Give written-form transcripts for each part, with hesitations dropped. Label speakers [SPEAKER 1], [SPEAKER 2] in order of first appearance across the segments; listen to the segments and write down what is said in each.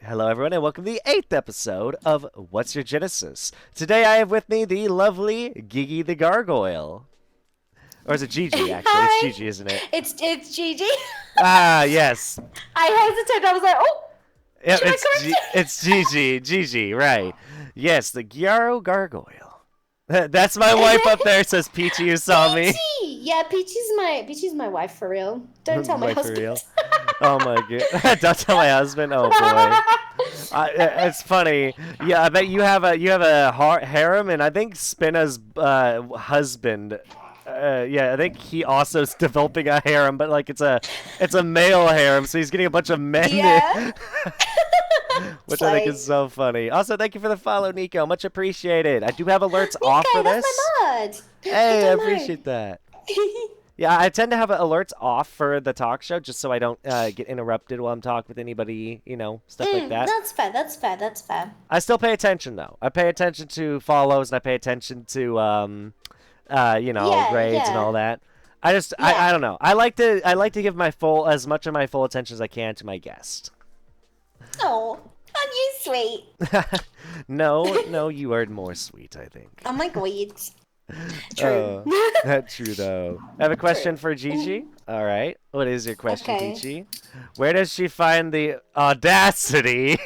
[SPEAKER 1] Hello, everyone, and welcome to the 8th episode of What's Your Genesis? Today I have with me the lovely Gigi the Gargoyle. Or is it Gigi, actually?
[SPEAKER 2] Hi.
[SPEAKER 1] It's Gigi, isn't it?
[SPEAKER 2] It's Gigi.
[SPEAKER 1] Ah, yes.
[SPEAKER 2] I hesitated. I was like, oh.
[SPEAKER 1] Yep,
[SPEAKER 2] Should I correct it?
[SPEAKER 1] it's Gigi. Gigi, right. Yes, the Gyaru Gargoyle. That's my wife up there, says Peachy, you saw me.
[SPEAKER 2] Peachy. Yeah, Peachy's my wife for real. Don't tell my
[SPEAKER 1] Wife for
[SPEAKER 2] husband.
[SPEAKER 1] real? Oh my god! Don't tell my husband. Oh boy. It's funny. Yeah, I bet you have a harem, and I think Spinna's husband. Yeah, I think he also is developing a harem, but like it's a male harem, so he's getting a bunch of men.
[SPEAKER 2] Yeah.
[SPEAKER 1] Which I think is so funny. Also, thank you for the follow, Nico. Much appreciated. I do have alerts off for this.
[SPEAKER 2] That's my mod.
[SPEAKER 1] Hey, I appreciate that. Yeah, I tend to have alerts off for the talk show just so I don't get interrupted while I'm talking with anybody, stuff like that.
[SPEAKER 2] That's fair.
[SPEAKER 1] I still pay attention, though. I pay attention to follows, and I pay attention to, grades and all that. I don't know. I like to give as much of my full attention as I can to my guest.
[SPEAKER 2] Oh, aren't you sweet?
[SPEAKER 1] No, you are more sweet, I think.
[SPEAKER 2] Oh my god. True.
[SPEAKER 1] That's true, though. I have a question for Gigi. All right. What is your question,
[SPEAKER 2] Okay.
[SPEAKER 1] Gigi? Where does she find the audacity?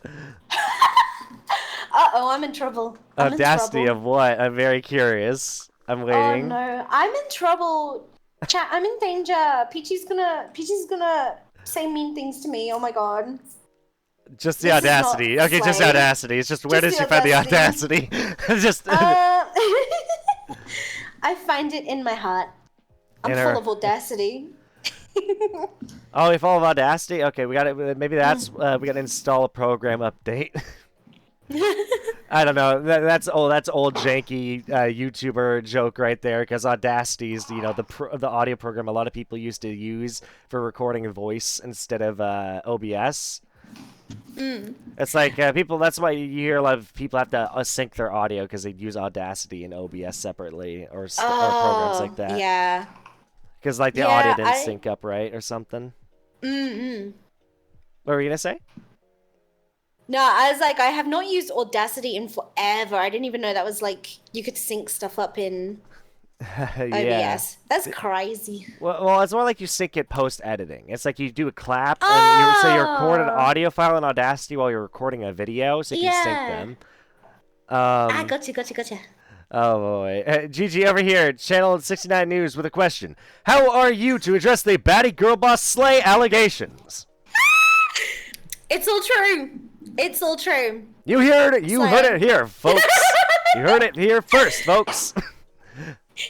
[SPEAKER 2] Uh-oh, I'm in trouble.
[SPEAKER 1] Audacity of what? I'm very curious. I'm
[SPEAKER 2] Oh
[SPEAKER 1] waiting.
[SPEAKER 2] no, I'm in trouble. Chat, I'm in danger. Peachy's gonna say mean things to me. Oh my god.
[SPEAKER 1] Just the
[SPEAKER 2] This is not
[SPEAKER 1] audacity. Okay, just
[SPEAKER 2] slay.
[SPEAKER 1] audacity. It's just where does
[SPEAKER 2] Just
[SPEAKER 1] she
[SPEAKER 2] the
[SPEAKER 1] find the audacity? Just
[SPEAKER 2] I find it in my heart. I'm
[SPEAKER 1] In
[SPEAKER 2] full
[SPEAKER 1] her-
[SPEAKER 2] of audacity.
[SPEAKER 1] Oh, we follow Audacity. Okay, we got it. Maybe that's we got to install a program update. I don't know. That's old janky YouTuber joke right there. Because Audacity is the audio program a lot of people used to use for recording a voice instead of OBS. It's like people. That's why you hear a lot of people have to sync their audio because they use Audacity and OBS separately or programs like that.
[SPEAKER 2] Yeah.
[SPEAKER 1] Because like the
[SPEAKER 2] Yeah,
[SPEAKER 1] audio didn't sync up right or something.
[SPEAKER 2] Mm-mm.
[SPEAKER 1] What were you gonna say?
[SPEAKER 2] No, I was like, I have not used Audacity in forever. I didn't even know that was like you could sync stuff up in
[SPEAKER 1] Yeah.
[SPEAKER 2] OBS. That's crazy.
[SPEAKER 1] Well, it's more like you sync it post-editing. It's like you do a clap, and you record an audio file in Audacity while you're recording a video, so you can sync them.
[SPEAKER 2] Gotcha.
[SPEAKER 1] Oh, boy. Gigi over here, Channel 69 News, with a question. How are you to address the baddie girl boss slay allegations?
[SPEAKER 2] It's all true.
[SPEAKER 1] You heard it. You heard it here, folks. You heard it here first, folks.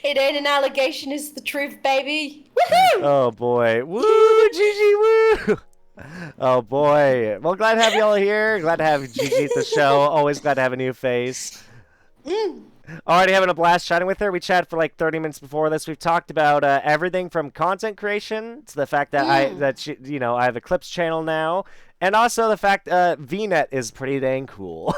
[SPEAKER 2] It ain't an allegation, it's the truth, baby. Woohoo!
[SPEAKER 1] Oh, boy. Woo, Gigi, woo. Oh, boy. Well, glad to have you all here. Glad to have Gigi at the show. Always glad to have a new face. Already having a blast chatting with her. We chatted for like 30 minutes before this. We've talked about everything from content creation to the fact that I have a clips channel now, and also the fact VNet is pretty dang cool.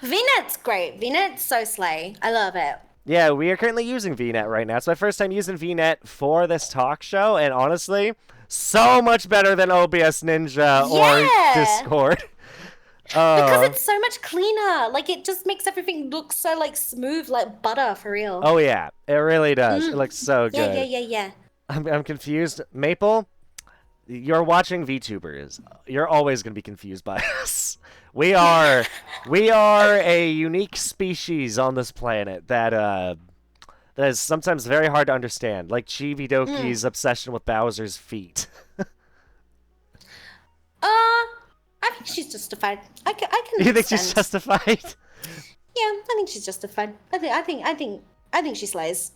[SPEAKER 2] VNet's great. VNet's so slay. I love it.
[SPEAKER 1] Yeah, we are currently using VNet right now. It's my first time using VNet for this talk show, and honestly, so much better than OBS Ninja or Discord.
[SPEAKER 2] Because it's so much cleaner. Like, it just makes everything look so, like, smooth, like butter, for real.
[SPEAKER 1] Oh, yeah. It really does. It looks so good.
[SPEAKER 2] Yeah.
[SPEAKER 1] I'm confused. Maple, you're watching VTubers. You're always going to be confused by us. We are a unique species on this planet that is sometimes very hard to understand. Like Chibi Doki's obsession with Bowser's feet.
[SPEAKER 2] I think she's justified. I can
[SPEAKER 1] You think
[SPEAKER 2] understand.
[SPEAKER 1] she's justified?
[SPEAKER 2] Yeah, I think she's justified. I think she slays.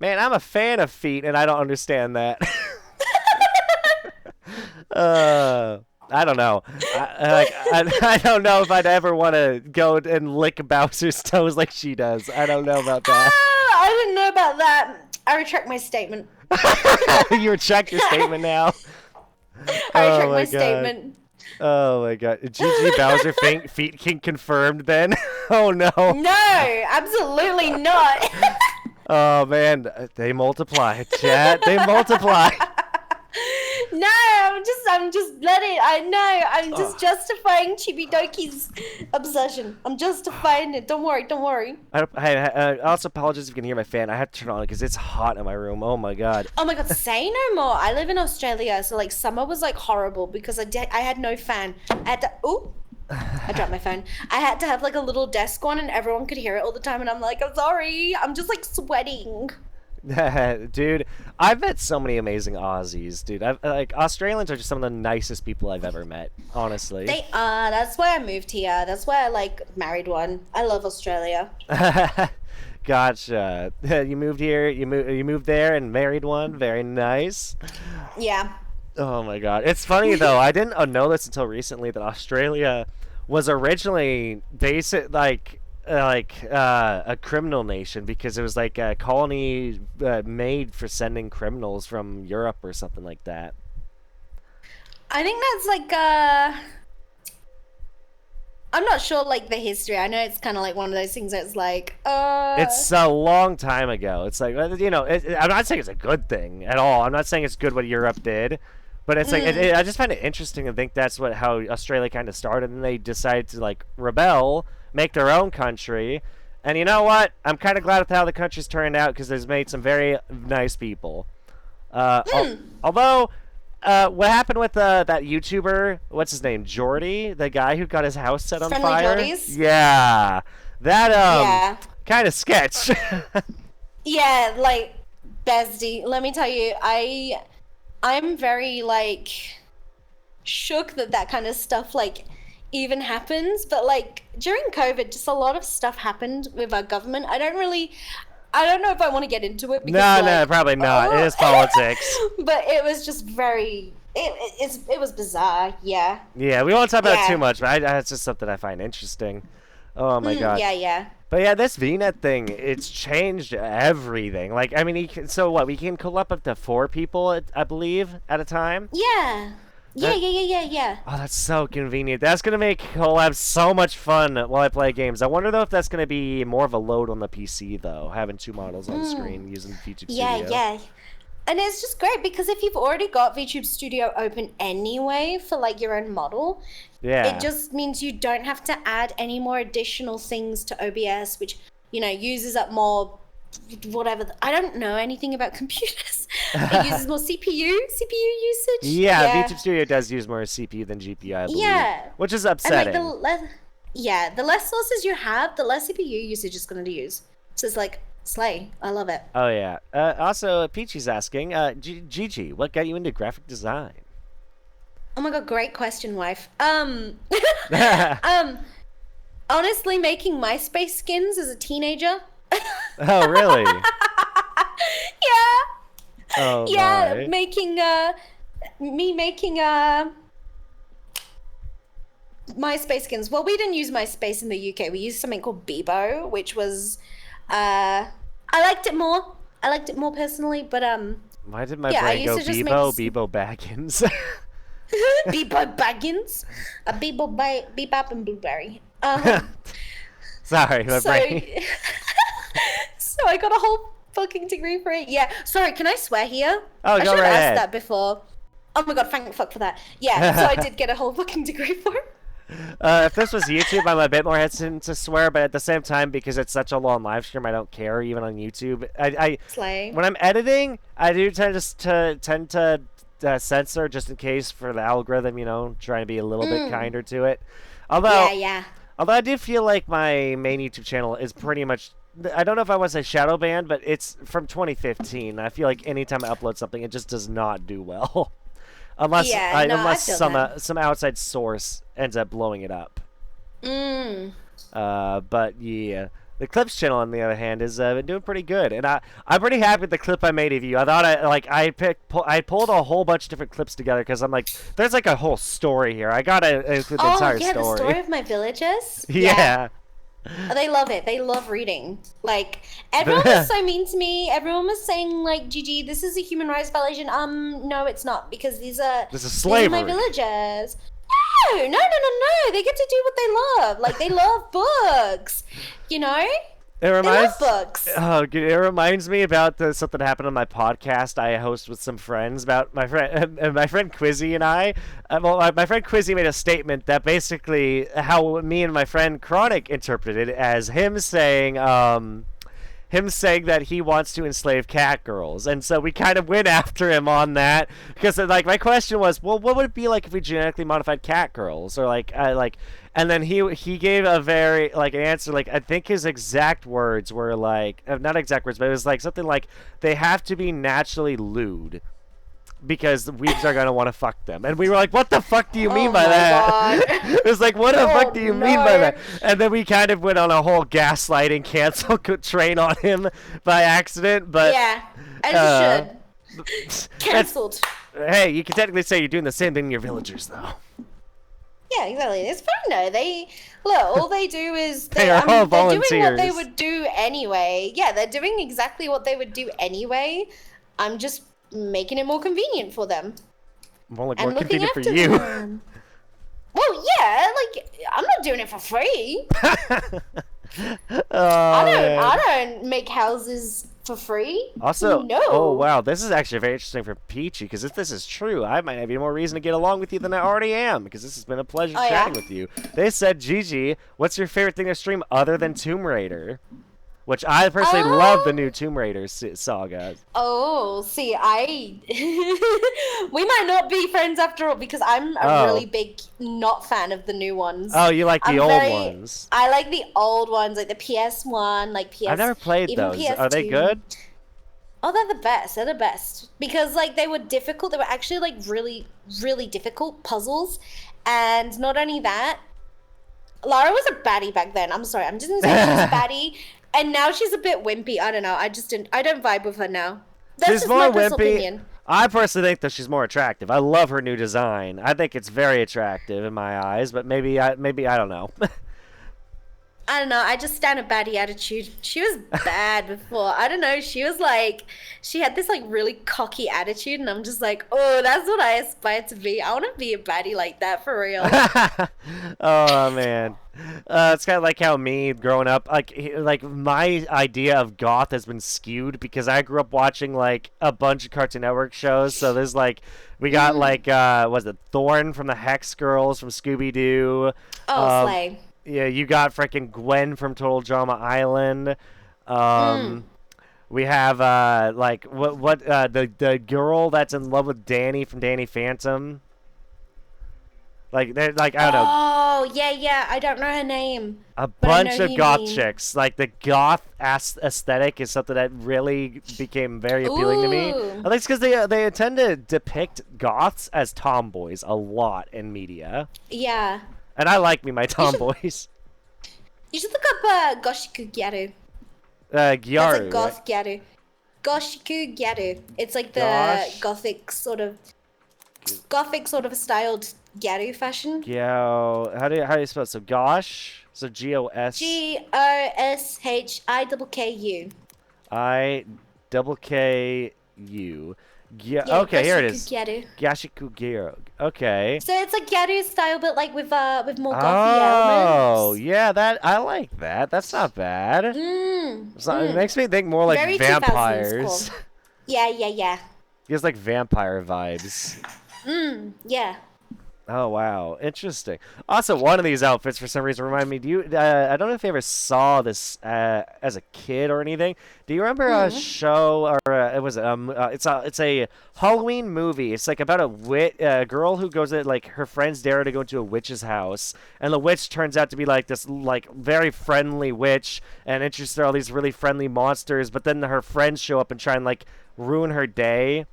[SPEAKER 1] Man, I'm a fan of feet, and I don't understand that. I don't know. I don't know if I'd ever want to go and lick Bowser's toes like she does. I don't know about that.
[SPEAKER 2] I didn't know about that. I retract my statement.
[SPEAKER 1] You retract your statement now?
[SPEAKER 2] I retract my statement.
[SPEAKER 1] Oh my god. GG Bowser feet kink confirmed then? Oh no.
[SPEAKER 2] No, absolutely not.
[SPEAKER 1] Oh man, they multiply. Chat, they multiply.
[SPEAKER 2] No, I'm just letting. I know. I'm just justifying Chibidoki's obsession. I'm justifying it. Don't worry.
[SPEAKER 1] I also apologize if you can hear my fan. I had to turn it on because it's hot in my room. Oh my god.
[SPEAKER 2] Oh my god, say no more. I live in Australia, so like summer was like horrible because I had no fan. I had to. Ooh. I dropped my phone. I had to have like a little desk on and everyone could hear it all the time and I'm like, I'm sorry. I'm just like sweating.
[SPEAKER 1] Dude, I've met so many amazing Aussies, dude. Like Australians are just some of the nicest people I've ever met, honestly.
[SPEAKER 2] They are. That's why I moved here. That's why I like married one. I love Australia.
[SPEAKER 1] Gotcha. You moved here, you moved there and married one. Very nice.
[SPEAKER 2] Yeah.
[SPEAKER 1] Oh my god. It's funny though. I didn't know this until recently that Australia was originally a criminal nation because it was like a colony made for sending criminals from Europe or something like that.
[SPEAKER 2] I think that's like I'm not sure like the history. I know it's kind of like one of those things that's like
[SPEAKER 1] It's a long time ago. It's like, you know, I'm not saying it's a good thing at all. I'm not saying it's good what Europe did. But it's like I just find it interesting to think that's how Australia kind of started, and they decided to like rebel, make their own country, and you know what? I'm kind of glad with how the country's turned out because it's made some very nice people. Although, what happened with that YouTuber? What's his name? Jordy, the guy who got his house set on
[SPEAKER 2] Friendly
[SPEAKER 1] fire.
[SPEAKER 2] Jordies?
[SPEAKER 1] Yeah, that
[SPEAKER 2] Yeah.
[SPEAKER 1] kind of sketch.
[SPEAKER 2] Yeah, like bestie. Let me tell you, I'm very like shook that kind of stuff like even happens, but like during COVID just a lot of stuff happened with our government. I don't know if I want to get into it because
[SPEAKER 1] No, probably not. It is politics.
[SPEAKER 2] But it was just very it was bizarre. Yeah,
[SPEAKER 1] we won't talk about it too much, but it's just something I find interesting. Oh my god.
[SPEAKER 2] Yeah.
[SPEAKER 1] But yeah, this VNet thing, it's changed everything. Like, I mean, so what? We can call up to 4 people, I believe, at a time?
[SPEAKER 2] Yeah. Yeah.
[SPEAKER 1] Oh, that's so convenient. That's going to make collabs so much fun while I play games. I wonder, though, if that's going to be more of a load on the PC, though, having 2 models on screen using VTuber Studio.
[SPEAKER 2] Yeah. And it's just great because if you've already got VTuber Studio open anyway for like your own model, it just means you don't have to add any more additional things to OBS, which, you know, uses up more whatever. I don't know anything about computers. It uses more CPU usage.
[SPEAKER 1] Yeah, VTuber Studio does use more CPU than GPU, I believe. Yeah. Which is upsetting.
[SPEAKER 2] And like the less sources you have, the less CPU usage it's going to use. So it's like, slay. I love it.
[SPEAKER 1] Oh, yeah. Also, Peachy's asking, Gigi, what got you into graphic design?
[SPEAKER 2] Oh my god, great question, wife. Honestly, making MySpace skins as a teenager.
[SPEAKER 1] Oh, really?
[SPEAKER 2] Yeah.
[SPEAKER 1] Oh,
[SPEAKER 2] yeah,
[SPEAKER 1] my.
[SPEAKER 2] making MySpace skins. Well, we didn't use MySpace in the UK. We used something called Bebo, which was I liked it more. I liked it more personally, but
[SPEAKER 1] why did my brain go Bebo Baggins?
[SPEAKER 2] Bebo Baggins, a Bebop and Blueberry.
[SPEAKER 1] Sorry, my brain.
[SPEAKER 2] So I got a whole fucking degree for it. Yeah. Sorry, can I swear here?
[SPEAKER 1] Oh,
[SPEAKER 2] I
[SPEAKER 1] go
[SPEAKER 2] should
[SPEAKER 1] right
[SPEAKER 2] have
[SPEAKER 1] ahead.
[SPEAKER 2] asked that before. Oh my god, thank fuck for that. Yeah, so I did get a whole fucking degree for it.
[SPEAKER 1] If this was YouTube, I'm a bit more hesitant to swear, but at the same time, because it's such a long live stream, I don't care, even on YouTube. When I'm editing, I do tend to censor just in case for the algorithm, you know, trying to be a little bit kinder to it. Although I do feel like my main YouTube channel is pretty much, I don't know if I want to say shadow banned, but it's from 2015. I feel like anytime I upload something, it just does not do well. Unless some outside source ends up blowing it up. But yeah, the Clips channel on the other hand is doing pretty good, and I'm pretty happy with the clip I made of you. I thought I pulled a whole bunch of different clips together because I'm like, there's like a whole story here. I gotta include the entire story.
[SPEAKER 2] The story of my villagers.
[SPEAKER 1] Yeah.
[SPEAKER 2] They love it. They love reading. Like, everyone was so mean to me. Everyone was saying, like, Gigi, this is a human rights violation. No, it's not, because this is slavery. These are my villagers. No. They get to do what they love. Like, they love books, you know?
[SPEAKER 1] It reminds
[SPEAKER 2] books.
[SPEAKER 1] Oh, it reminds me about something that happened on my podcast I host with some friends about my friend my friend Quizzy and I. My friend Quizzy made a statement that basically how me and my friend Chronic interpreted it as him saying that he wants to enslave cat girls, and so we kind of went after him on that because like my question was, well, what would it be like if we genetically modified cat girls, or and then he gave a very like an answer, like I think his exact words were like not exact words, but it was like something like they have to be naturally lewd because the weebs are gonna want to fuck them, and we were like, "What the fuck do you mean by that?" It was like, "What the fuck do you mean by that?" And then we kind of went on a whole gaslighting cancel train on him by accident. But
[SPEAKER 2] yeah, as you should. Cancelled.
[SPEAKER 1] Hey, you can technically say you're doing the same thing to your villagers, though.
[SPEAKER 2] Yeah, exactly. It's fine though. They look. All they do is
[SPEAKER 1] they're volunteers.
[SPEAKER 2] doing what they would do anyway. Yeah, they're doing exactly what they would do anyway. I'm just making it more convenient for them.
[SPEAKER 1] More convenient for you.
[SPEAKER 2] Them. Well, yeah, like I'm not doing it for free. I don't make houses for free.
[SPEAKER 1] Also,
[SPEAKER 2] no.
[SPEAKER 1] Oh wow, this is actually very interesting for Peachy, because if this is true, I might have even more reason to get along with you than I already am, because this has been a pleasure chatting with you. They said, Gigi, what's your favorite thing to stream other than Tomb Raider? Which I personally love the new Tomb Raider saga.
[SPEAKER 2] Oh, see, we might not be friends after all, because I'm a really big not fan of the new ones.
[SPEAKER 1] Oh, you like the old ones?
[SPEAKER 2] I like the old ones, like the PS1, like PS.
[SPEAKER 1] I've never played those. PS2. Are they good?
[SPEAKER 2] Oh, they're the best. They're the best. Because, like, they were difficult. They were actually, like, really, really difficult puzzles. And not only that, Lara was a baddie back then. I'm sorry. I'm just going to say she was a baddie. And now she's a bit wimpy. I don't know. I don't vibe with her now. That's
[SPEAKER 1] she's
[SPEAKER 2] just
[SPEAKER 1] more
[SPEAKER 2] my
[SPEAKER 1] wimpy.
[SPEAKER 2] Opinion.
[SPEAKER 1] I personally think that she's more attractive. I love her new design. I think it's very attractive in my eyes, but maybe I don't know.
[SPEAKER 2] I don't know. I just stand a baddie attitude. She was bad before. I don't know. She was like, she had this like really cocky attitude, and I'm just like, oh, that's what I aspire to be. I want to be a baddie like that for real.
[SPEAKER 1] Oh man, it's kind of like how me growing up, like my idea of goth has been skewed because I grew up watching like a bunch of Cartoon Network shows. So there's like we got like was it Thorn from the Hex Girls from Scooby Doo?
[SPEAKER 2] Oh, slay.
[SPEAKER 1] Yeah, you got freaking Gwen from Total Drama Island. We have like the girl that's in love with Danny from Danny Phantom. Like they're like I don't know.
[SPEAKER 2] Oh yeah, I don't know her name.
[SPEAKER 1] A bunch of goth chicks. Like the goth aesthetic is something that really became very appealing to me. At least because they tend to depict goths as tomboys a lot in media.
[SPEAKER 2] Yeah.
[SPEAKER 1] And I like me my tomboys.
[SPEAKER 2] You should look up Goshiku Gyaru.
[SPEAKER 1] Gyaru.
[SPEAKER 2] That's a goth Gyaru. Goshiku Gyaru. It's like the gothic sort of styled Gyaru fashion.
[SPEAKER 1] How do you spell it? So Gosh. So G-O-S.
[SPEAKER 2] G-O-S-H-I-K-K-U.
[SPEAKER 1] I-K-K-U. Okay, here it is. Gashiku Gyaru. Okay.
[SPEAKER 2] So it's like Gyaru style, but like with more gothy elements.
[SPEAKER 1] Oh, yeah, I like that. That's not bad. It makes me think more like very vampires.
[SPEAKER 2] Cool. Yeah.
[SPEAKER 1] Gives like vampire vibes.
[SPEAKER 2] Yeah.
[SPEAKER 1] Oh wow, interesting. Also, one of these outfits for some reason reminded me. Do you? I don't know if you ever saw this as a kid or anything. Do you remember a show or it was it's a Halloween movie. It's like about a girl who goes to like her friends dare her to go into a witch's house, and the witch turns out to be like this like very friendly witch and introduces her all these really friendly monsters. But then her friends show up and try and like ruin her day.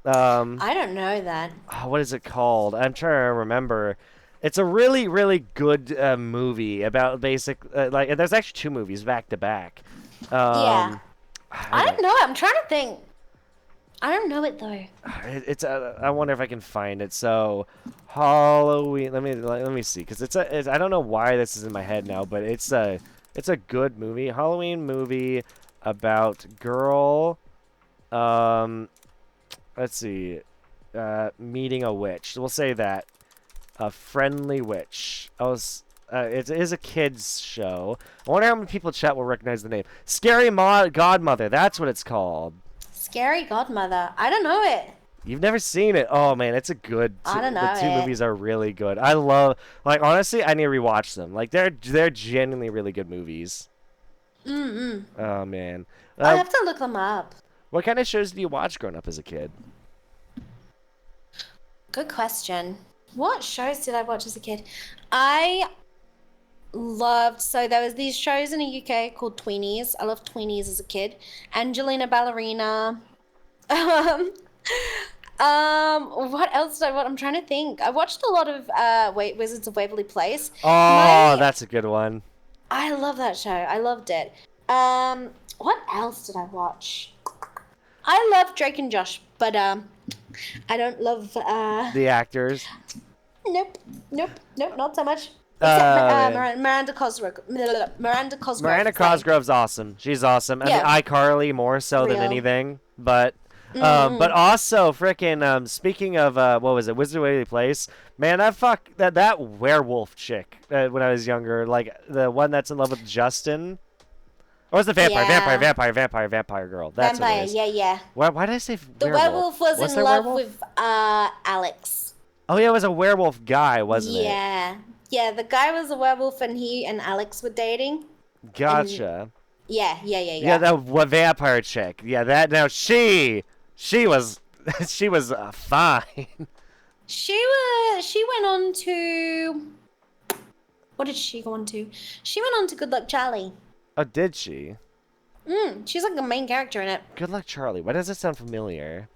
[SPEAKER 2] I don't know that.
[SPEAKER 1] What is it called? I'm trying to remember. It's a really, really good movie about basic and there's actually two movies back to back.
[SPEAKER 2] Yeah. I don't know. I'm trying to think. I don't know it though.
[SPEAKER 1] It's I wonder if I can find it. So Halloween. Let me see, because I don't know why this is in my head now, but it's a good movie. Halloween movie about girl. Let's see. Meeting a witch. We'll say that. A friendly witch. It is a kids show. I wonder how many people in chat will recognize the name. Scary Godmother. That's what it's called.
[SPEAKER 2] Scary Godmother. I don't know it.
[SPEAKER 1] You've never seen it? Oh man, it's a good.
[SPEAKER 2] I don't know
[SPEAKER 1] The two
[SPEAKER 2] it.
[SPEAKER 1] movies are really good. I love. Like honestly, I need to rewatch them. Like they're genuinely really good movies. Oh man.
[SPEAKER 2] I'll have to look them up.
[SPEAKER 1] What kind of shows do you watch growing up as a kid?
[SPEAKER 2] Good question. What shows did I watch as a kid? I loved, so there was these shows in the UK called Tweenies. I loved Tweenies as a kid. Angelina Ballerina. What else did I watch? I'm trying to think. I watched a lot of Wizards of Waverly Place.
[SPEAKER 1] Oh, that's a good one.
[SPEAKER 2] I love that show. I loved it. What else did I watch? I love Drake and Josh, but I don't love
[SPEAKER 1] the actors.
[SPEAKER 2] Nope, not so much. Except Miranda Cosgrove. Miranda
[SPEAKER 1] Cosgrove's awesome. She's awesome. I mean, iCarly more so than anything, but also frickin' speaking of what was it, Wizard of Waverly Place? Man, that werewolf chick when I was younger, like the one that's in love with Justin. Or was the vampire girl? That's
[SPEAKER 2] vampire,
[SPEAKER 1] what it is.
[SPEAKER 2] yeah.
[SPEAKER 1] Why did I say werewolf?
[SPEAKER 2] The werewolf was in love with Alex.
[SPEAKER 1] Oh yeah, it was a werewolf guy, wasn't it?
[SPEAKER 2] Yeah. The guy was a werewolf, and he and Alex were dating.
[SPEAKER 1] Gotcha.
[SPEAKER 2] Yeah.
[SPEAKER 1] Yeah, that vampire chick. Yeah, that now she was fine.
[SPEAKER 2] She went on to. What did she go on to? She went on to Good Luck Charlie.
[SPEAKER 1] Oh, did she?
[SPEAKER 2] She's like the main character in it.
[SPEAKER 1] Good Luck Charlie. Why does it sound familiar?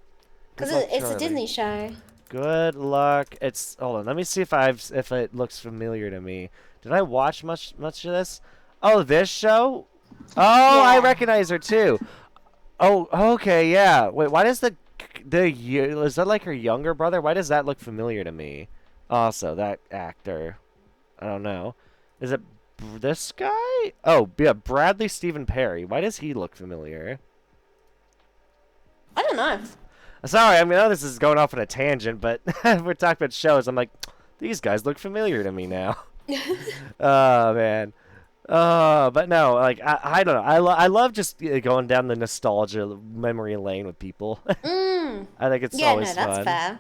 [SPEAKER 2] Because it's a Disney show.
[SPEAKER 1] Good Luck. Hold on. Let me see if it looks familiar to me. Did I watch much of this? Oh, this show? Oh, yeah. I recognize her too. Oh, okay, yeah. Wait, why does is that like her younger brother? Why does that look familiar to me? Also, that actor. I don't know. Is it this guy? Oh, yeah, Bradley Stephen Perry. Why does he look familiar?
[SPEAKER 2] I don't know.
[SPEAKER 1] Sorry, I know this is going off on a tangent, but we're talking about shows. I'm like, these guys look familiar to me now. Oh, man. But no, like, I don't know. I love just going down the nostalgia memory lane with people. I think it's always fun.
[SPEAKER 2] Yeah, no, that's fair.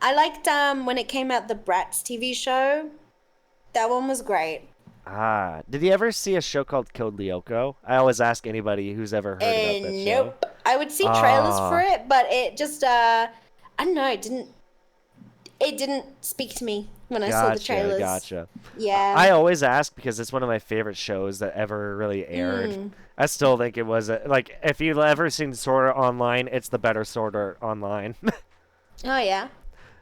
[SPEAKER 2] I liked when it came out, the Bratz TV show. That one was great.
[SPEAKER 1] Did you ever see a show called Code Lyoko? I always ask anybody who's ever heard about that show.
[SPEAKER 2] Nope. I would see trailers for it, but it just I don't know, it didn't speak to me when I saw the trailers.
[SPEAKER 1] Gotcha.
[SPEAKER 2] Yeah.
[SPEAKER 1] I always ask because it's one of my favorite shows that ever really aired. I still think it was like if you've ever seen Sword Art Online, it's the better Sword Art Online.
[SPEAKER 2] Oh yeah.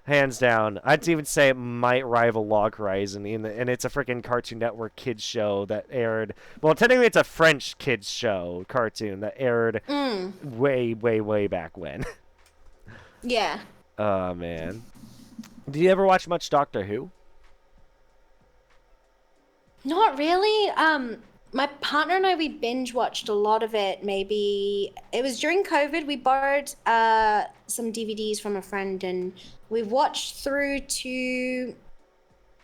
[SPEAKER 1] Hands down. I'd even say it might rival Log Horizon, and it's a freaking Cartoon Network kids show that aired. Well, technically, it's a French kids show cartoon that aired way, way, way back when.
[SPEAKER 2] Yeah.
[SPEAKER 1] Oh man. Did you ever watch much Doctor Who?
[SPEAKER 2] Not really. My partner and I, we binge watched a lot of it. Maybe it was during COVID. We borrowed some DVDs from a friend, and we watched through to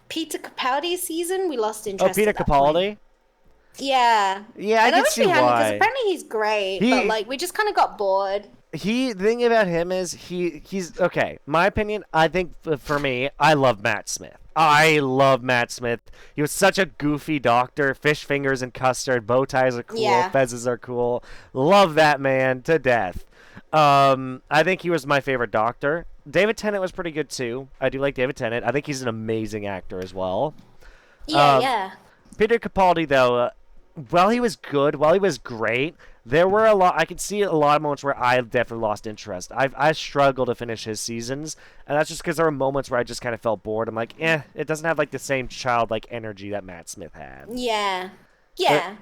[SPEAKER 2] Peter Capaldi's season. We lost interest.
[SPEAKER 1] Oh, Peter Capaldi?
[SPEAKER 2] Yeah.
[SPEAKER 1] Yeah, I can see why.
[SPEAKER 2] Because apparently he's great, but like we just kind of got bored.
[SPEAKER 1] The thing about him is he's okay. My opinion, I think for me, I love Matt Smith. I love Matt Smith. He was such a goofy doctor. Fish fingers and custard. Bow ties are cool. Yeah. Fezzes are cool. Love that man to death. I think he was my favorite doctor. David Tennant was pretty good too. I do like David Tennant. I think he's an amazing actor as well.
[SPEAKER 2] Yeah.
[SPEAKER 1] Peter Capaldi though, while he was good, while he was great, there were I could see a lot of moments where I definitely lost interest. I struggled to finish his seasons, and that's just because there were moments where I just kind of felt bored. I'm like, it doesn't have like the same childlike energy that Matt Smith had.
[SPEAKER 2] Yeah.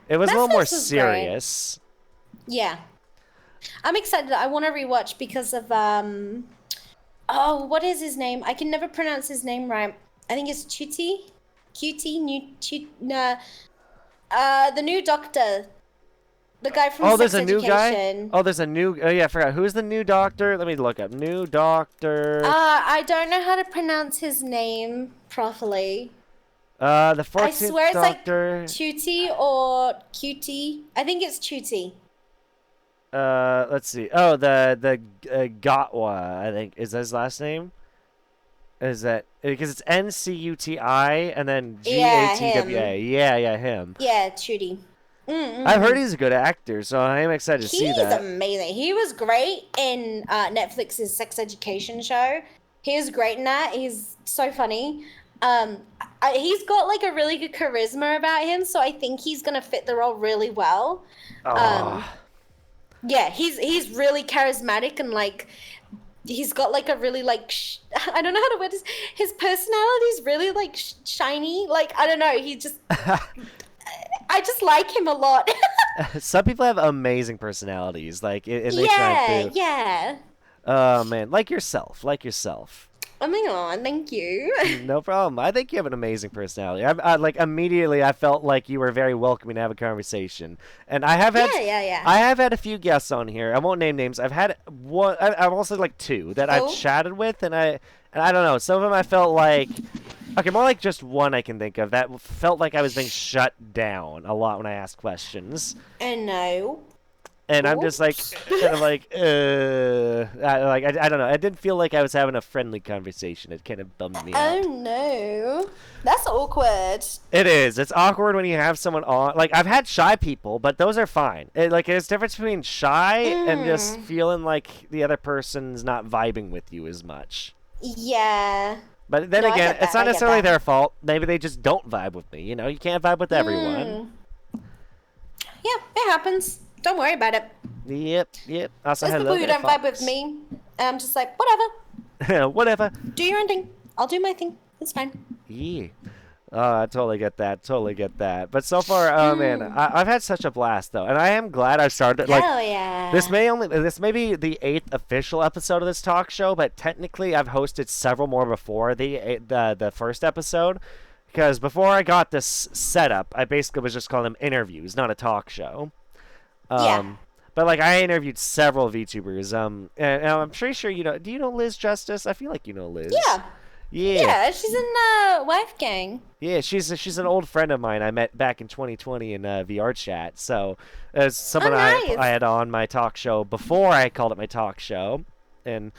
[SPEAKER 1] It was a little more serious.
[SPEAKER 2] Great. Yeah. I'm excited. I want to rewatch because of what is his name? I can never pronounce his name right. I think it's Cutie, the new doctor. The guy from
[SPEAKER 1] Sex
[SPEAKER 2] Education.
[SPEAKER 1] New guy? Oh, there's a new... Oh, yeah, I forgot. Who's the new doctor? Let me look up. New doctor...
[SPEAKER 2] I don't know how to pronounce his name properly.
[SPEAKER 1] The
[SPEAKER 2] I
[SPEAKER 1] 14th
[SPEAKER 2] swear it's
[SPEAKER 1] Doctor.
[SPEAKER 2] like Tutti or Cutie. I think it's Tutti.
[SPEAKER 1] Let's see. Oh, the Gatwa, I think is his last name. Is that because it's Ncuti and then
[SPEAKER 2] Yeah,
[SPEAKER 1] Gatwa?
[SPEAKER 2] him.
[SPEAKER 1] Yeah, him.
[SPEAKER 2] Yeah, Tutti.
[SPEAKER 1] I've heard he's a good actor, so I am excited to see that.
[SPEAKER 2] He's amazing. He was great in Netflix's Sex Education show. He was great in that. He's so funny. He's got like a really good charisma about him, so I think he's gonna fit the role really well. Yeah, he's really charismatic and like he's got like a really like I don't know how to word this. His personality's really like shiny. Like I don't know. He just I just like him a lot.
[SPEAKER 1] Some people have amazing personalities, like in
[SPEAKER 2] yeah.
[SPEAKER 1] Oh man, like yourself.
[SPEAKER 2] Oh my god, thank you.
[SPEAKER 1] No problem. I think you have an amazing personality. I like immediately I felt like you were very welcoming to have a conversation. And I have had I have had a few guests on here. I won't name names. I've had one. I've also like two that I've chatted with, and I don't know. Some of them I felt like okay, more like just one I can think of that felt like I was being shut down a lot when I asked questions.
[SPEAKER 2] And no.
[SPEAKER 1] And I'm just like, kind of like, I don't know. I didn't feel like I was having a friendly conversation. It kind of bummed me out.
[SPEAKER 2] Oh no, that's awkward.
[SPEAKER 1] It is. It's awkward when you have someone on. Like I've had shy people, but those are fine. There's a difference between shy and just feeling like the other person's not vibing with you as much.
[SPEAKER 2] Yeah.
[SPEAKER 1] But then again, it's not necessarily their fault. Maybe they just don't vibe with me. You know, you can't vibe with everyone.
[SPEAKER 2] Yeah, it happens. Don't worry about it.
[SPEAKER 1] Yep. Also,
[SPEAKER 2] there's people who don't vibe with me. I'm just like, whatever.
[SPEAKER 1] Whatever.
[SPEAKER 2] Do your own thing. I'll do my thing. It's fine.
[SPEAKER 1] Yeah. Oh, I totally get that. But so far, man, I've had such a blast though, and I am glad I started. Like,
[SPEAKER 2] hell yeah.
[SPEAKER 1] This may be the 8th official episode of this talk show, but technically I've hosted several more before the first episode. Because before I got this setup, I basically was just calling them interviews, not a talk show. But like I interviewed several VTubers. And I'm pretty sure you know. Do you know Liz Justice? I feel like you know Liz.
[SPEAKER 2] Yeah, she's in Wife Gang.
[SPEAKER 1] Yeah, she's an old friend of mine. I met back in 2020 in VR chat. So as someone
[SPEAKER 2] nice.
[SPEAKER 1] I had on my talk show before I called it my talk show, and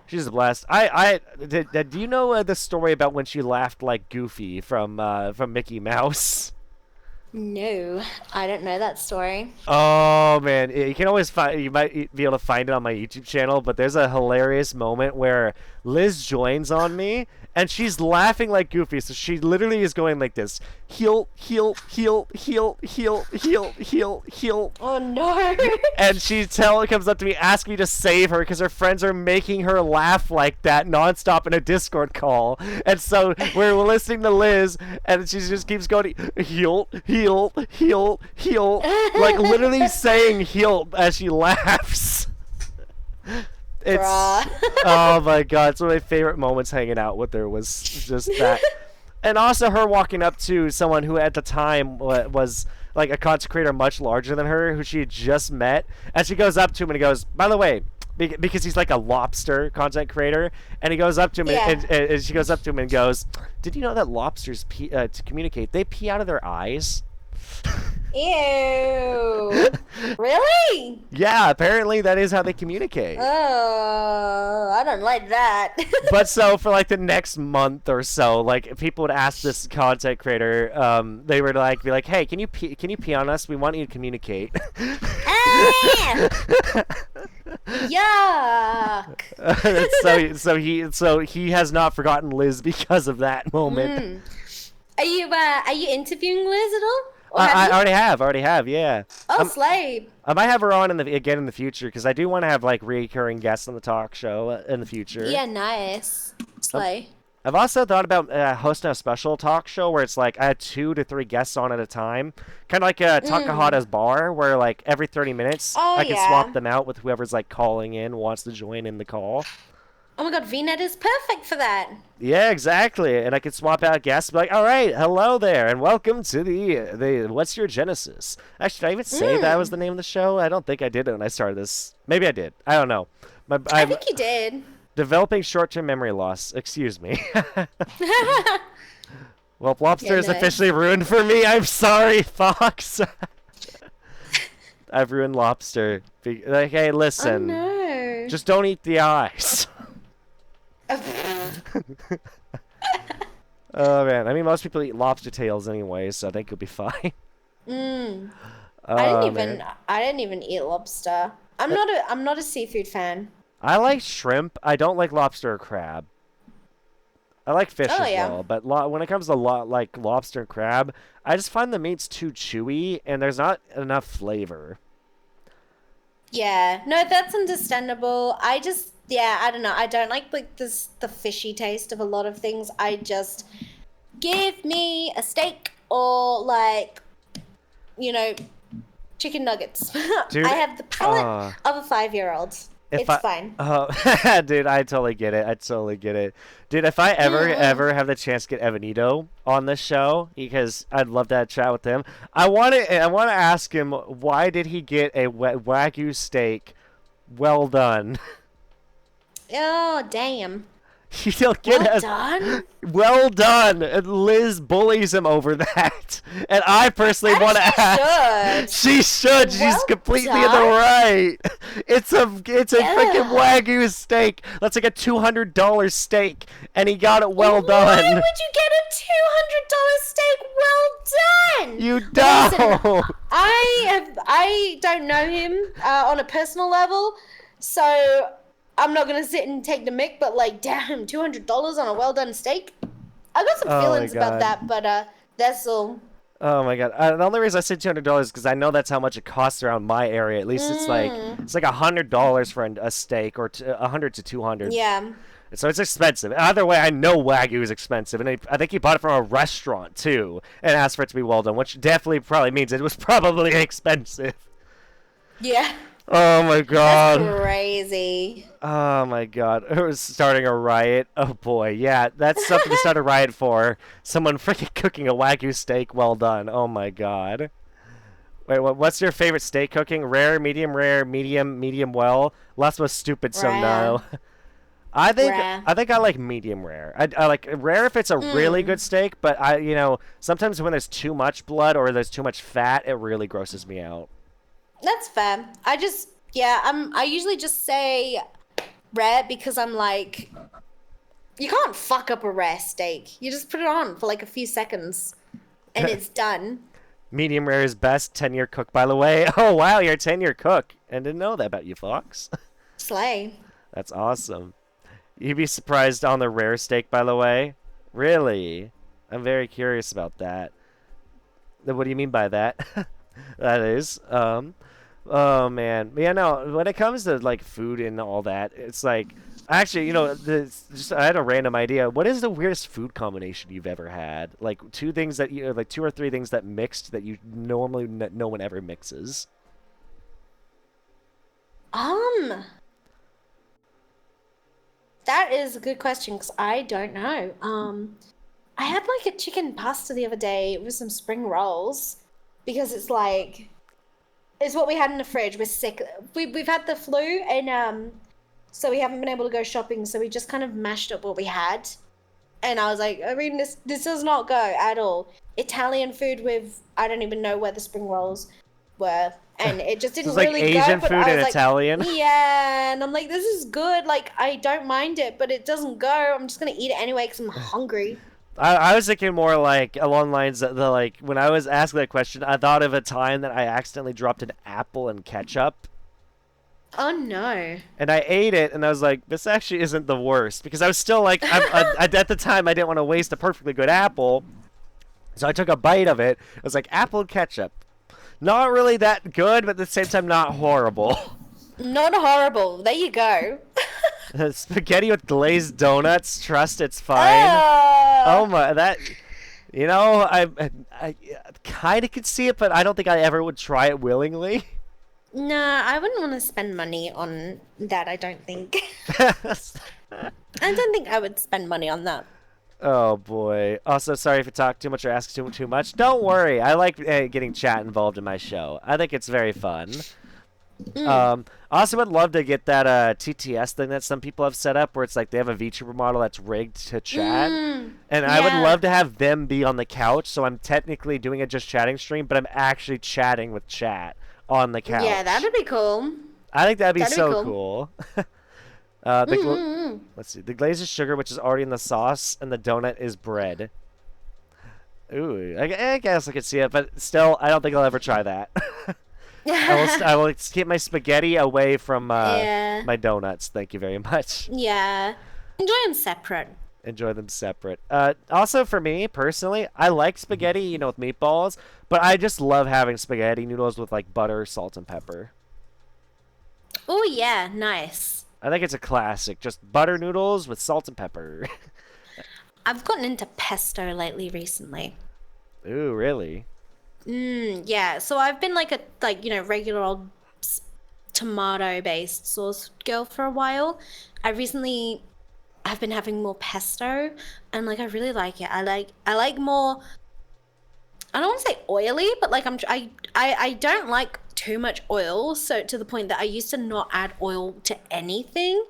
[SPEAKER 1] she's a blast. Do you know the story about when she laughed like Goofy from Mickey Mouse?
[SPEAKER 2] No, I don't know that story.
[SPEAKER 1] Oh man, you can always find. You might be able to find it on my YouTube channel. But there's a hilarious moment where Liz joins on me, and she's laughing like Goofy. So she literally is going like this: heel.
[SPEAKER 2] Oh no!
[SPEAKER 1] And she comes up to me, asks me to save her because her friends are making her laugh like that nonstop in a Discord call. And so we're listening to Liz, and she just keeps going heel, like literally saying heel as she laughs. It's oh my god, it's one of my favorite moments hanging out with her was just that. And also her walking up to someone who at the time was like a content creator much larger than her, who she had just met, and she goes up to him and goes, by the way, because he's like a lobster content creator, and he goes up to him and she goes up to him and goes, did you know that lobsters to communicate, they pee out of their eyes?
[SPEAKER 2] Ew. Really?
[SPEAKER 1] Yeah, apparently that is how they communicate.
[SPEAKER 2] Oh, I don't like that.
[SPEAKER 1] But so for like the next month or so, like people would ask this content creator, they would like be like, "Hey, can you pee on us? We want you to communicate."
[SPEAKER 2] Yuck.
[SPEAKER 1] So he has not forgotten Liz because of that moment.
[SPEAKER 2] Are you interviewing Liz at all?
[SPEAKER 1] I already have, yeah.
[SPEAKER 2] Oh, slave.
[SPEAKER 1] I might have her on again in the future because I do want to have like recurring guests on the talk show in the future.
[SPEAKER 2] Yeah, nice. Slay.
[SPEAKER 1] I've also thought about hosting a special talk show where it's like I had 2 to 3 guests on at a time, kind of like a Takahata's bar, where like every 30 minutes I can swap them out with whoever's like calling in, wants to join in the call.
[SPEAKER 2] Oh my god, VNet is perfect for that.
[SPEAKER 1] Yeah, exactly. And I could swap out guests, be like, all right, hello there, and welcome to the What's Your Genesis? Actually, did I even say that was the name of the show? I don't think I did it when I started this. Maybe I did. I don't know.
[SPEAKER 2] I think you did.
[SPEAKER 1] Developing short-term memory loss. Excuse me. Well, lobster
[SPEAKER 2] Yeah,
[SPEAKER 1] is
[SPEAKER 2] no.
[SPEAKER 1] officially ruined for me. I'm sorry, Fox. I've ruined lobster. Like, hey, listen.
[SPEAKER 2] Oh no.
[SPEAKER 1] Just don't eat the eyes. Oh man, I mean most people eat lobster tails anyway, so I think you'll be fine.
[SPEAKER 2] Mm.
[SPEAKER 1] Oh man.
[SPEAKER 2] I didn't even eat lobster. I'm not a seafood fan.
[SPEAKER 1] I like shrimp. I don't like lobster or crab. I like fish
[SPEAKER 2] Oh
[SPEAKER 1] as
[SPEAKER 2] yeah.
[SPEAKER 1] well, but when it comes to like lobster and crab, I just find the meat's too chewy and there's not enough flavor.
[SPEAKER 2] Yeah. No, that's understandable. I don't know. I don't like the fishy taste of a lot of things. I just give me a steak or like, you know, chicken nuggets.
[SPEAKER 1] Dude,
[SPEAKER 2] I have the palate of a 5-year-old. It's fine.
[SPEAKER 1] Oh, dude, I totally get it. I totally get it. Dude, if I ever have the chance to get Evanito on this show, because I'd love to chat with him. I want to ask him, why did he get a Wagyu steak well done?
[SPEAKER 2] Oh, damn.
[SPEAKER 1] You don't get
[SPEAKER 2] well done?
[SPEAKER 1] Well done. And Liz bullies him over that. And I personally want to ask. She should. She's completely in the right. It's a freaking Wagyu steak. That's like a $200 steak. And he got it well done.
[SPEAKER 2] Why would you get a $200 steak well done?
[SPEAKER 1] You don't.
[SPEAKER 2] Listen, I don't know him on a personal level. So I'm not gonna sit and take the mick, but like, damn, $200 on a well done steak. I got some feelings about that, but that's all.
[SPEAKER 1] Oh my god! The only reason I said $200 is because I know that's how much it costs around my area. At least it's like $100 for a steak, or $100 to $200.
[SPEAKER 2] Yeah.
[SPEAKER 1] So it's expensive. Either way, I know Wagyu is expensive, and I think he bought it from a restaurant too, and asked for it to be well done, which definitely probably means it was probably expensive.
[SPEAKER 2] Yeah.
[SPEAKER 1] Oh my god.
[SPEAKER 2] That's crazy.
[SPEAKER 1] Oh my god. It was starting a riot. Oh boy. Yeah, that's something to start a riot for. Someone freaking cooking a Wagyu steak well done. Oh my god. Wait, what's your favorite steak cooking? Rare, medium, medium well? Last was stupid, so no. I think I like medium rare. I like rare if it's a really good steak, but sometimes when there's too much blood or there's too much fat, it really grosses me out.
[SPEAKER 2] That's fair. I usually just say rare because I'm like, you can't fuck up a rare steak. You just put it on for like a few seconds and it's done.
[SPEAKER 1] Medium rare is best. 10-year cook, by the way. Oh, wow, you're a 10-year cook. I didn't know that about you, Fox.
[SPEAKER 2] Slay.
[SPEAKER 1] That's awesome. You'd be surprised on the rare steak, by the way. Really? I'm very curious about that. What do you mean by that? That is. Oh man, yeah. No, when it comes to like food and all that, it's like actually, I had a random idea. What is the weirdest food combination you've ever had? Like two or three things that mixed that you normally no one ever mixes.
[SPEAKER 2] That is a good question because I don't know. I had like a chicken pasta the other day with some spring rolls because it's like. It's what we had in the fridge. We're sick. We've had the flu, and so we haven't been able to go shopping. So we just kind of mashed up what we had, and I was like, I mean, this does not go at all. Italian food with I don't even know where the spring rolls were, and it just didn't really
[SPEAKER 1] Asian
[SPEAKER 2] go.
[SPEAKER 1] Asian food and Italian.
[SPEAKER 2] Yeah, and I'm like, this is good. Like I don't mind it, but it doesn't go. I'm just gonna eat it anyway because I'm hungry.
[SPEAKER 1] I was thinking more like along the lines that when I was asked that question, I thought of a time that I accidentally dropped an apple in ketchup.
[SPEAKER 2] Oh no!
[SPEAKER 1] And I ate it, and I was like, "This actually isn't the worst," because I was still like, at the time, I didn't want to waste a perfectly good apple, so I took a bite of it. I was like, "Apple and ketchup, not really that good, but at the same time, not horrible."
[SPEAKER 2] Not horrible. There you go.
[SPEAKER 1] Spaghetti with glazed donuts. Trust it's fine. Oh my, I kind of could see it, but I don't think I ever would try it willingly.
[SPEAKER 2] Nah, I wouldn't want to spend money on that. I don't think. I don't think I would spend money on that.
[SPEAKER 1] Oh boy. Also, sorry if I talk too much or ask too much. Don't worry. I like getting chat involved in my show. I think it's very fun. I also would love to get that TTS thing that some people have set up where it's like they have a VTuber model that's rigged to chat. And I would love to have them be on the couch, so I'm technically doing a just chatting stream, but I'm actually chatting with chat on the couch.
[SPEAKER 2] Yeah, that'd be cool.
[SPEAKER 1] I think that'd be so cool. Let's see. The glaze is sugar, which is already in the sauce, and the donut is bread. Ooh, I guess I could see it, but still, I don't think I'll ever try that. I will keep my spaghetti away from my donuts. Thank you very much.
[SPEAKER 2] Yeah. Enjoy them separate.
[SPEAKER 1] Enjoy them separate. Also, for me, personally, I like spaghetti, with meatballs, but I just love having spaghetti noodles with, like, butter, salt, and pepper.
[SPEAKER 2] Oh, yeah. Nice.
[SPEAKER 1] I think it's a classic. Just butter noodles with salt and pepper.
[SPEAKER 2] I've gotten into pesto recently.
[SPEAKER 1] Ooh, really?
[SPEAKER 2] Yeah. So I've been like a regular old tomato-based sauce girl for a while. I've been having more pesto, and I really like it. I like more. I don't want to say oily, but I don't like too much oil. So to the point that I used to not add oil to anything,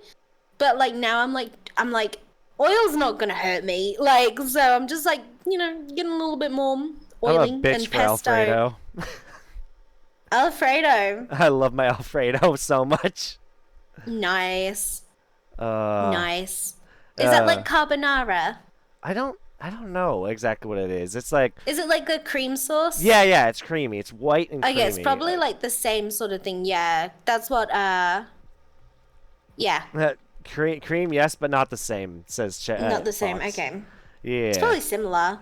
[SPEAKER 2] but now I'm like oil's not gonna hurt me. So I'm just getting a little bit more oily
[SPEAKER 1] I'm a bitch
[SPEAKER 2] and
[SPEAKER 1] for
[SPEAKER 2] pesto.
[SPEAKER 1] Alfredo.
[SPEAKER 2] Alfredo.
[SPEAKER 1] I love my Alfredo so much.
[SPEAKER 2] Nice. Nice. Is that like carbonara?
[SPEAKER 1] I don't know exactly what it is. It's like.
[SPEAKER 2] Is it like a cream sauce?
[SPEAKER 1] Yeah, it's creamy. It's white and creamy.
[SPEAKER 2] Okay, it's probably like the same sort of thing. Yeah, that's what. Yeah.
[SPEAKER 1] Cream, yes, but not the same. Says
[SPEAKER 2] not the same.
[SPEAKER 1] Fox.
[SPEAKER 2] Okay.
[SPEAKER 1] Yeah.
[SPEAKER 2] It's probably similar.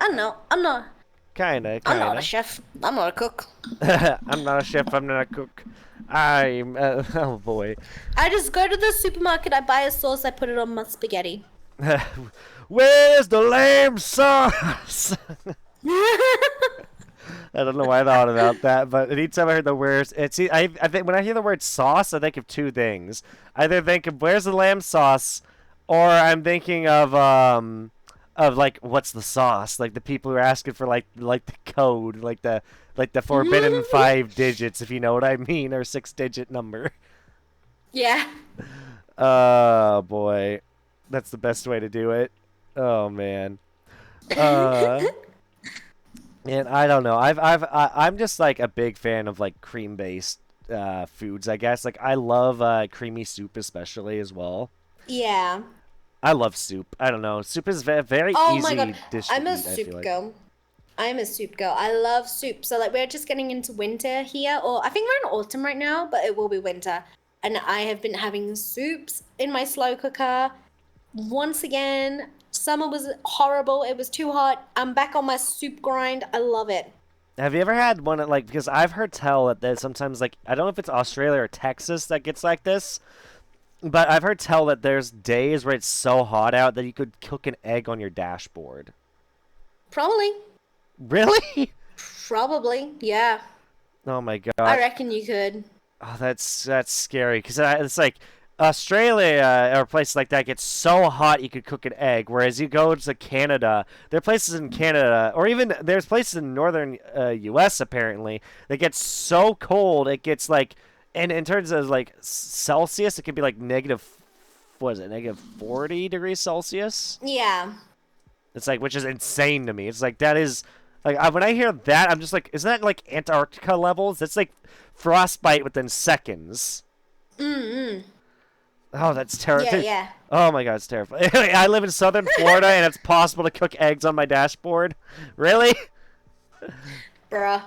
[SPEAKER 2] I don't know. I'm not.
[SPEAKER 1] Kinda.
[SPEAKER 2] I'm not a chef. I'm not a cook.
[SPEAKER 1] I'm not a chef. I'm not a cook. I'm. Oh boy.
[SPEAKER 2] I just go to the supermarket. I buy a sauce. I put it on my spaghetti.
[SPEAKER 1] Where's the lamb sauce? I don't know why I thought about that, but anytime I heard the words, I think when I hear the word sauce, I think of two things. I either think of where's the lamb sauce, or I'm thinking of what's the sauce? Like the people who are asking for like the code, like the forbidden 5 digits, if you know what I mean, or 6-digit number.
[SPEAKER 2] Yeah.
[SPEAKER 1] Oh boy, that's the best way to do it. Oh man. And I don't know. I'm just a big fan of cream-based foods. I guess I love creamy soup especially as well.
[SPEAKER 2] Yeah.
[SPEAKER 1] I love soup. I don't know. Soup is very
[SPEAKER 2] oh
[SPEAKER 1] easy
[SPEAKER 2] my God.
[SPEAKER 1] dish to
[SPEAKER 2] I'm a
[SPEAKER 1] eat,
[SPEAKER 2] soup girl. I'm a soup girl. I love soup. So we're just getting into winter here, or I think we're in autumn right now, but it will be winter. And I have been having soups in my slow cooker. Once again, summer was horrible. It was too hot. I'm back on my soup grind. I love it.
[SPEAKER 1] Have you ever had one because I've heard tell that there's sometimes I don't know if it's Australia or Texas that gets like this, but I've heard tell that there's days where it's so hot out that you could cook an egg on your dashboard.
[SPEAKER 2] Probably.
[SPEAKER 1] Really?
[SPEAKER 2] Probably, yeah.
[SPEAKER 1] Oh my God.
[SPEAKER 2] I reckon you could.
[SPEAKER 1] Oh, that's scary because it's Australia or places like that gets so hot you could cook an egg, whereas you go to Canada, there are places in Canada, or even there's places in northern U.S. apparently that gets so cold it gets and in terms of Celsius, it could be negative, what is it, negative 40 degrees Celsius?
[SPEAKER 2] Yeah.
[SPEAKER 1] It's which is insane to me. It's that is when I hear that, I'm just isn't that Antarctica levels? That's frostbite within seconds. Oh, that's terrible.
[SPEAKER 2] Yeah.
[SPEAKER 1] Oh my God, it's terrible. I live in southern Florida, and it's possible to cook eggs on my dashboard. Really?
[SPEAKER 2] Bruh.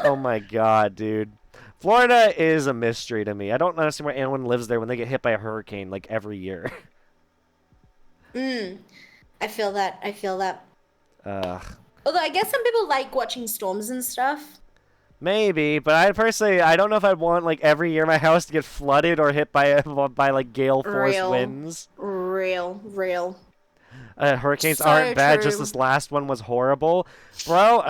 [SPEAKER 1] Oh my God, dude. Florida is a mystery to me. I don't understand why anyone lives there when they get hit by a hurricane every year.
[SPEAKER 2] I feel that. Although I guess some people like watching storms and stuff.
[SPEAKER 1] Maybe, but I don't know if I'd want every year my house to get flooded or hit by gale force winds.
[SPEAKER 2] Real.
[SPEAKER 1] Hurricanes
[SPEAKER 2] So
[SPEAKER 1] aren't bad.
[SPEAKER 2] true.
[SPEAKER 1] Just this last one was horrible, bro.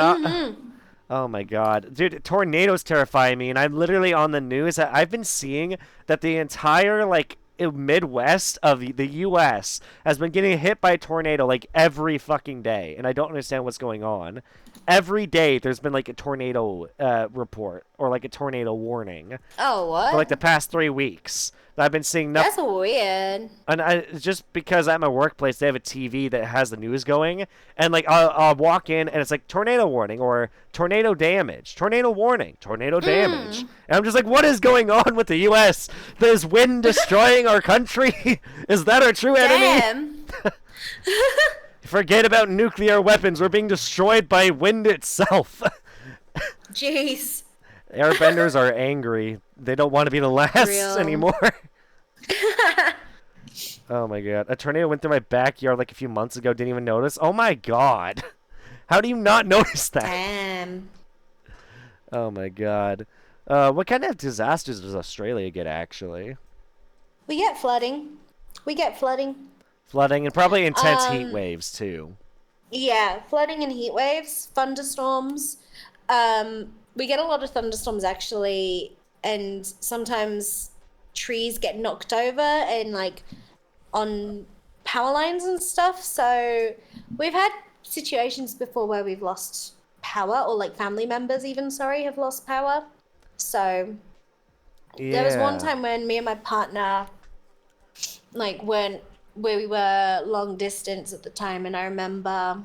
[SPEAKER 1] Oh my God, dude! Tornadoes terrify me, and I'm literally on the news. I've been seeing that the entire Midwest of the U.S. has been getting hit by a tornado like every fucking day, and I don't understand what's going on. Every day there's been like a tornado report or like a tornado warning.
[SPEAKER 2] Oh, what?
[SPEAKER 1] For like the past 3 weeks. I've been seeing nothing.
[SPEAKER 2] That's weird.
[SPEAKER 1] And just because at my workplace they have a TV that has the news going, and like I'll walk in and it's like tornado warning or tornado damage, tornado warning, tornado damage, and I'm just like, what is going on with the U.S.? Is wind destroying our country? Is that our true enemy? Forget about nuclear weapons. We're being destroyed by wind itself.
[SPEAKER 2] Jeez.
[SPEAKER 1] Airbenders are angry. They don't want to be the last anymore. Oh my god. A tornado went through my backyard like a few months ago. Didn't even notice. Oh my god. How do you not notice that?
[SPEAKER 2] Damn.
[SPEAKER 1] Oh my god. What kind of disasters does Australia get, actually?
[SPEAKER 2] We get flooding.
[SPEAKER 1] Flooding and probably intense heat waves, too.
[SPEAKER 2] Yeah, flooding and heat waves, thunderstorms. We get a lot of thunderstorms, actually, and sometimes trees get knocked over and, like, on power lines and stuff. So we've had situations before where we've lost power, or, like, family members even, have lost power. So there was one time when me and my partner, like, went where we were long distance at the time, and I remember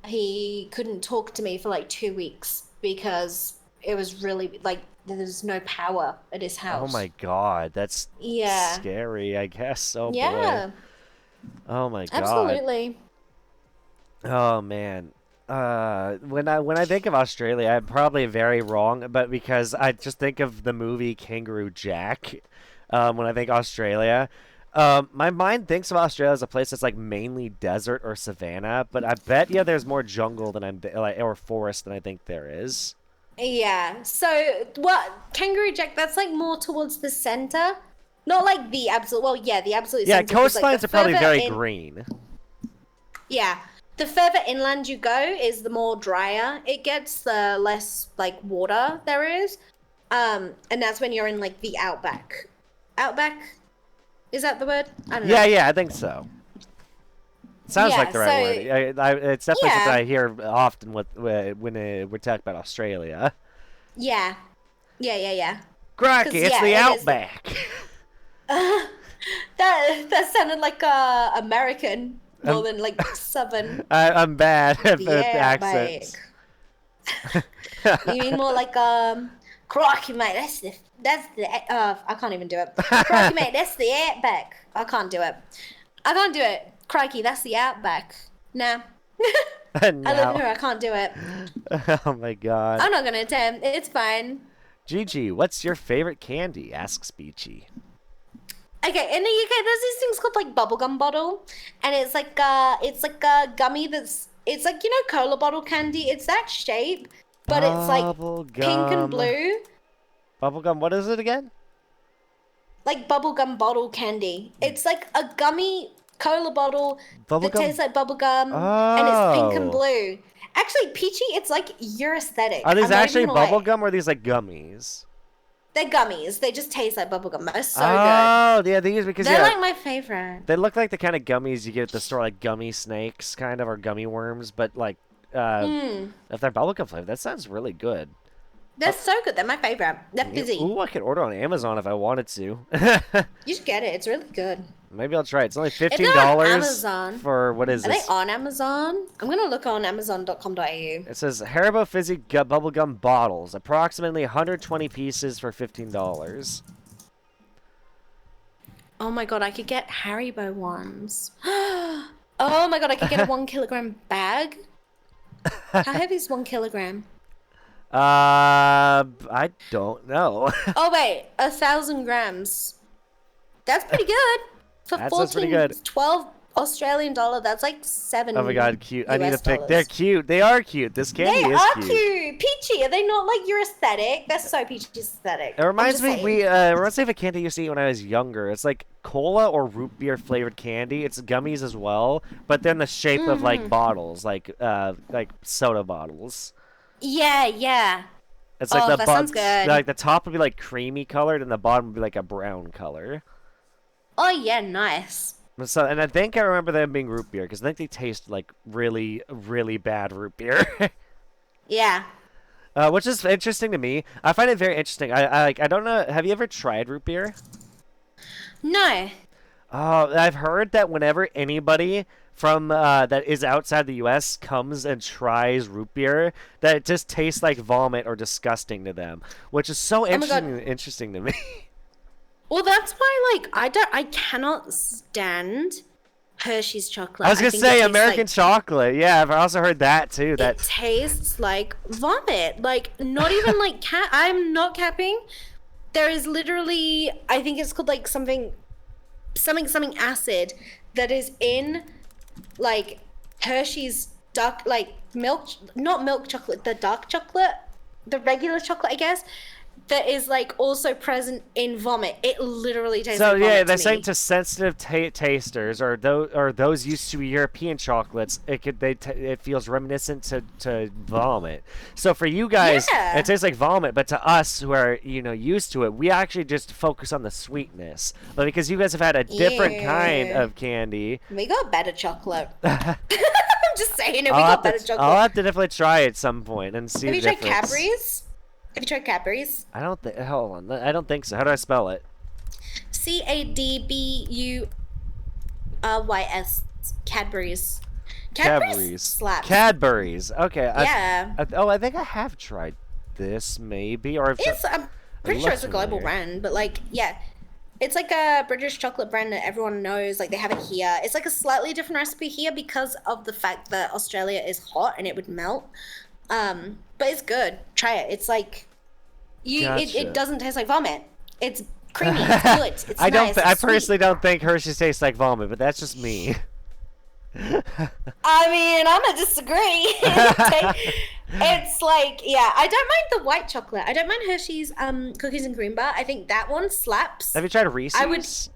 [SPEAKER 2] he couldn't talk to me for like 2 weeks because it was really like there's no power at his house.
[SPEAKER 1] Oh my god, that's scary, I guess. Oh boy. Oh my god.
[SPEAKER 2] Absolutely.
[SPEAKER 1] Oh man. When I think of Australia, I'm probably very wrong, but because I just think of the movie Kangaroo Jack, when I think Australia. My mind thinks of Australia as a place that's like mainly desert or savanna, but I bet there's more jungle than or forest than I think there is.
[SPEAKER 2] Yeah. So what Kangaroo Jack? That's like more towards the center, not like the absolute. Well, yeah, the absolute.
[SPEAKER 1] Yeah,
[SPEAKER 2] center,
[SPEAKER 1] coastlines
[SPEAKER 2] like
[SPEAKER 1] are probably very green.
[SPEAKER 2] Yeah. The further inland you go is the more drier it gets, the less like water there is. And that's when you're in like the outback. Outback? Is that the word? I don't know.
[SPEAKER 1] Yeah, I think so. Sounds like the right word. It's definitely something I hear often when we talk about Australia.
[SPEAKER 2] Yeah.
[SPEAKER 1] Crikey, it's the outback.
[SPEAKER 2] That sounded like American. More than like southern.
[SPEAKER 1] I'm bad at accents.
[SPEAKER 2] You mean more like crikey, mate. That's the I can't even do it. Crikey, mate. That's the outback. I can't do it. Crikey, that's the outback. Nah. I live here. I can't do it.
[SPEAKER 1] Oh my god.
[SPEAKER 2] I'm not gonna attempt. It's fine.
[SPEAKER 1] Gigi, what's your favorite candy? Asks Beachy.
[SPEAKER 2] Okay, in the UK, there's these things called like bubblegum bottle, and it's like a gummy it's like, cola bottle candy. It's that shape, but it's like pink and blue.
[SPEAKER 1] Bubblegum, what is it again?
[SPEAKER 2] Like bubblegum bottle candy. It's like a gummy cola bottle that tastes like bubblegum, and it's pink and blue. Actually, Peachy, it's like your aesthetic.
[SPEAKER 1] Are these actually bubblegum or are these like gummies?
[SPEAKER 2] They're gummies. They just taste like bubblegum. They're so good.
[SPEAKER 1] Oh, yeah, these because
[SPEAKER 2] they're like my favorite.
[SPEAKER 1] They look like the kind of gummies you get at the store, like gummy snakes, kind of, or gummy worms. But like, if they're bubblegum flavored, that sounds really good.
[SPEAKER 2] They're so good. They're my favorite. They're fizzy.
[SPEAKER 1] Ooh, I could order on Amazon if I wanted to.
[SPEAKER 2] You should get it. It's really good.
[SPEAKER 1] Maybe I'll try it. It's only $15 for what is this?
[SPEAKER 2] Are they on Amazon? I'm gonna look on Amazon.com.au.
[SPEAKER 1] It says Haribo Fizzy bubblegum bottles, approximately 120 pieces for $15.
[SPEAKER 2] Oh my god, I could get Haribo ones. Oh my god, I could get a 1 kilogram bag. How heavy is 1 kilogram?
[SPEAKER 1] I don't know.
[SPEAKER 2] Oh wait, 1,000 grams. That's pretty good. For
[SPEAKER 1] that sounds pretty good.
[SPEAKER 2] 12 Australian dollar, that's like $7.
[SPEAKER 1] Oh my god, cute. I need to pick.
[SPEAKER 2] $7.
[SPEAKER 1] They're cute. They are cute. This candy is cute.
[SPEAKER 2] They are cute. Peachy, are they not like your aesthetic? That's so Peachy aesthetic.
[SPEAKER 1] It reminds me, reminds me of a candy I used to eat when I was younger. It's like cola or root beer flavored candy. It's gummies as well, but they're in the shape of like bottles, like soda bottles.
[SPEAKER 2] Yeah.
[SPEAKER 1] It's like
[SPEAKER 2] that sounds good.
[SPEAKER 1] Like the top would be like creamy colored and the bottom would be like a brown color.
[SPEAKER 2] Oh yeah, nice.
[SPEAKER 1] So, and I think I remember them being root beer because I think they taste like really, really bad root beer.
[SPEAKER 2] Yeah.
[SPEAKER 1] Which is interesting to me. I find it very interesting. I don't know. Have you ever tried root beer?
[SPEAKER 2] No.
[SPEAKER 1] Oh, I've heard that whenever anybody from that is outside the U.S. comes and tries root beer, that it just tastes like vomit or disgusting to them, which is so
[SPEAKER 2] Oh my god.
[SPEAKER 1] interesting to me.
[SPEAKER 2] Well, that's why like I cannot stand Hershey's chocolate.
[SPEAKER 1] I was gonna
[SPEAKER 2] think it
[SPEAKER 1] say
[SPEAKER 2] tastes
[SPEAKER 1] American
[SPEAKER 2] like,
[SPEAKER 1] chocolate. Yeah, I've also heard that too.
[SPEAKER 2] it
[SPEAKER 1] That
[SPEAKER 2] tastes like vomit. Like not even like cat. I'm not capping. There is literally, I think it's called like something acid that is in like Hershey's dark like milk, not milk chocolate, the dark chocolate, the regular chocolate, I guess, that is like also present in vomit. It literally tastes
[SPEAKER 1] so
[SPEAKER 2] like
[SPEAKER 1] yeah,
[SPEAKER 2] vomit
[SPEAKER 1] they're
[SPEAKER 2] to
[SPEAKER 1] saying
[SPEAKER 2] me.
[SPEAKER 1] to sensitive tasters or those used to European chocolates, it feels reminiscent to vomit. So for you guys,
[SPEAKER 2] Yeah.
[SPEAKER 1] it tastes like vomit, but to us who are used to it, we actually just focus on the sweetness. But because you guys have had a different kind
[SPEAKER 2] Yeah.
[SPEAKER 1] of candy,
[SPEAKER 2] We got better chocolate. I'm just saying it. We
[SPEAKER 1] I'll have
[SPEAKER 2] got better
[SPEAKER 1] to
[SPEAKER 2] chocolate.
[SPEAKER 1] I'll have to definitely try it at some point and see
[SPEAKER 2] Have
[SPEAKER 1] the
[SPEAKER 2] you tried
[SPEAKER 1] difference.
[SPEAKER 2] Cadbury's? Have you tried Cadbury's?
[SPEAKER 1] I don't think. Hold on. I don't think so. How do I spell it?
[SPEAKER 2] Cadburys. Cadbury's. Cadbury's
[SPEAKER 1] Cadbury's.
[SPEAKER 2] slaps.
[SPEAKER 1] Cadbury's. Okay.
[SPEAKER 2] Yeah.
[SPEAKER 1] I think I have tried this, maybe, or
[SPEAKER 2] I'm pretty sure it's a global brand, but like, yeah. It's like a British chocolate brand that everyone knows. Like, they have it here. It's like a slightly different recipe here because of the fact that Australia is hot and it would melt. But it's good. Try it. It's like,
[SPEAKER 1] Gotcha.
[SPEAKER 2] it doesn't taste like vomit. It's creamy. It's good. It's
[SPEAKER 1] I
[SPEAKER 2] nice.
[SPEAKER 1] I
[SPEAKER 2] It's
[SPEAKER 1] personally
[SPEAKER 2] sweet.
[SPEAKER 1] don't think Hershey's tastes like vomit, but that's just me.
[SPEAKER 2] I mean, I'm gonna disagree. It's like, yeah, I don't mind the white chocolate. I don't mind Hershey's cookies and cream bar. I think that one slaps.
[SPEAKER 1] Have you tried Reese's?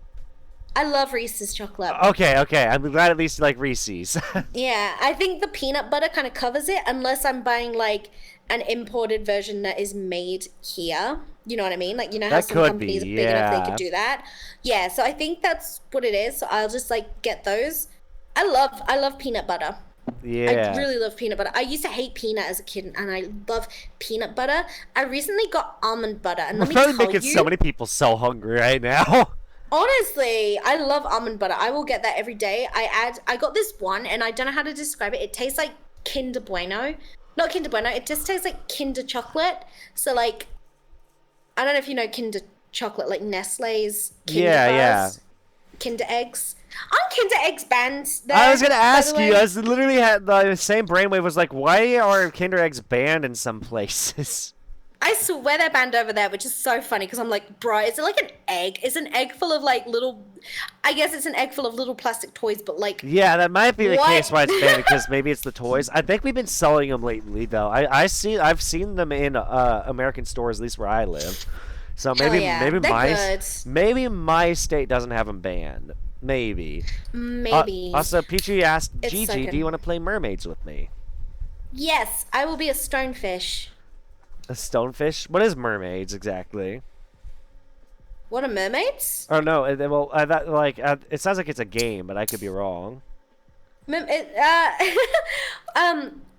[SPEAKER 2] I love Reese's chocolate.
[SPEAKER 1] Okay. I'm glad at least you like Reese's.
[SPEAKER 2] Yeah, I think the peanut butter kind of covers it unless I'm buying like an imported version that is made here. You know what I mean? Like, you know how
[SPEAKER 1] That
[SPEAKER 2] some
[SPEAKER 1] could
[SPEAKER 2] companies
[SPEAKER 1] be,
[SPEAKER 2] are big enough they
[SPEAKER 1] yeah.
[SPEAKER 2] could do that? Yeah, so I think that's what it is. So I'll just like get those. I love peanut butter.
[SPEAKER 1] Yeah.
[SPEAKER 2] I really love peanut butter. I used to hate peanut as a kid, and I love peanut butter. I recently got almond butter, and
[SPEAKER 1] We're
[SPEAKER 2] let me
[SPEAKER 1] probably
[SPEAKER 2] tell
[SPEAKER 1] making
[SPEAKER 2] you,
[SPEAKER 1] so many people so hungry right now.
[SPEAKER 2] honestly, I love almond butter. I will get that every day. I got this one, and I don't know how to describe it. It tastes like Kinder Bueno. Not Kinder Bueno, it just tastes like Kinder chocolate. So, like, I don't know if you know Kinder chocolate, like Nestle's Kinder bars, Kinder eggs. I'm Kinder eggs banned there,
[SPEAKER 1] I was gonna
[SPEAKER 2] by the
[SPEAKER 1] ask you.
[SPEAKER 2] way.
[SPEAKER 1] I was literally had the same brainwave. Was like, why are Kinder eggs banned in some places?
[SPEAKER 2] I swear they're banned over there, which is so funny because I'm like, bro, is it like an egg? It's an egg full of like little, I guess it's an egg full of little plastic toys, but like,
[SPEAKER 1] Yeah, that might be the
[SPEAKER 2] what?
[SPEAKER 1] case why it's banned because maybe it's the toys. I think we've been selling them lately though. I've seen them in American stores, at least where I live. So
[SPEAKER 2] Hell yeah. They're good.
[SPEAKER 1] maybe my state doesn't have them banned. Maybe.
[SPEAKER 2] Maybe.
[SPEAKER 1] Also, Peachy asked
[SPEAKER 2] It's so
[SPEAKER 1] Gigi,
[SPEAKER 2] good.
[SPEAKER 1] "Do you want to play mermaids with me?"
[SPEAKER 2] Yes, I will be a stonefish.
[SPEAKER 1] A stonefish? What is mermaids exactly?
[SPEAKER 2] What are mermaids?
[SPEAKER 1] Oh no, well, it sounds like it's a game, but I could be wrong.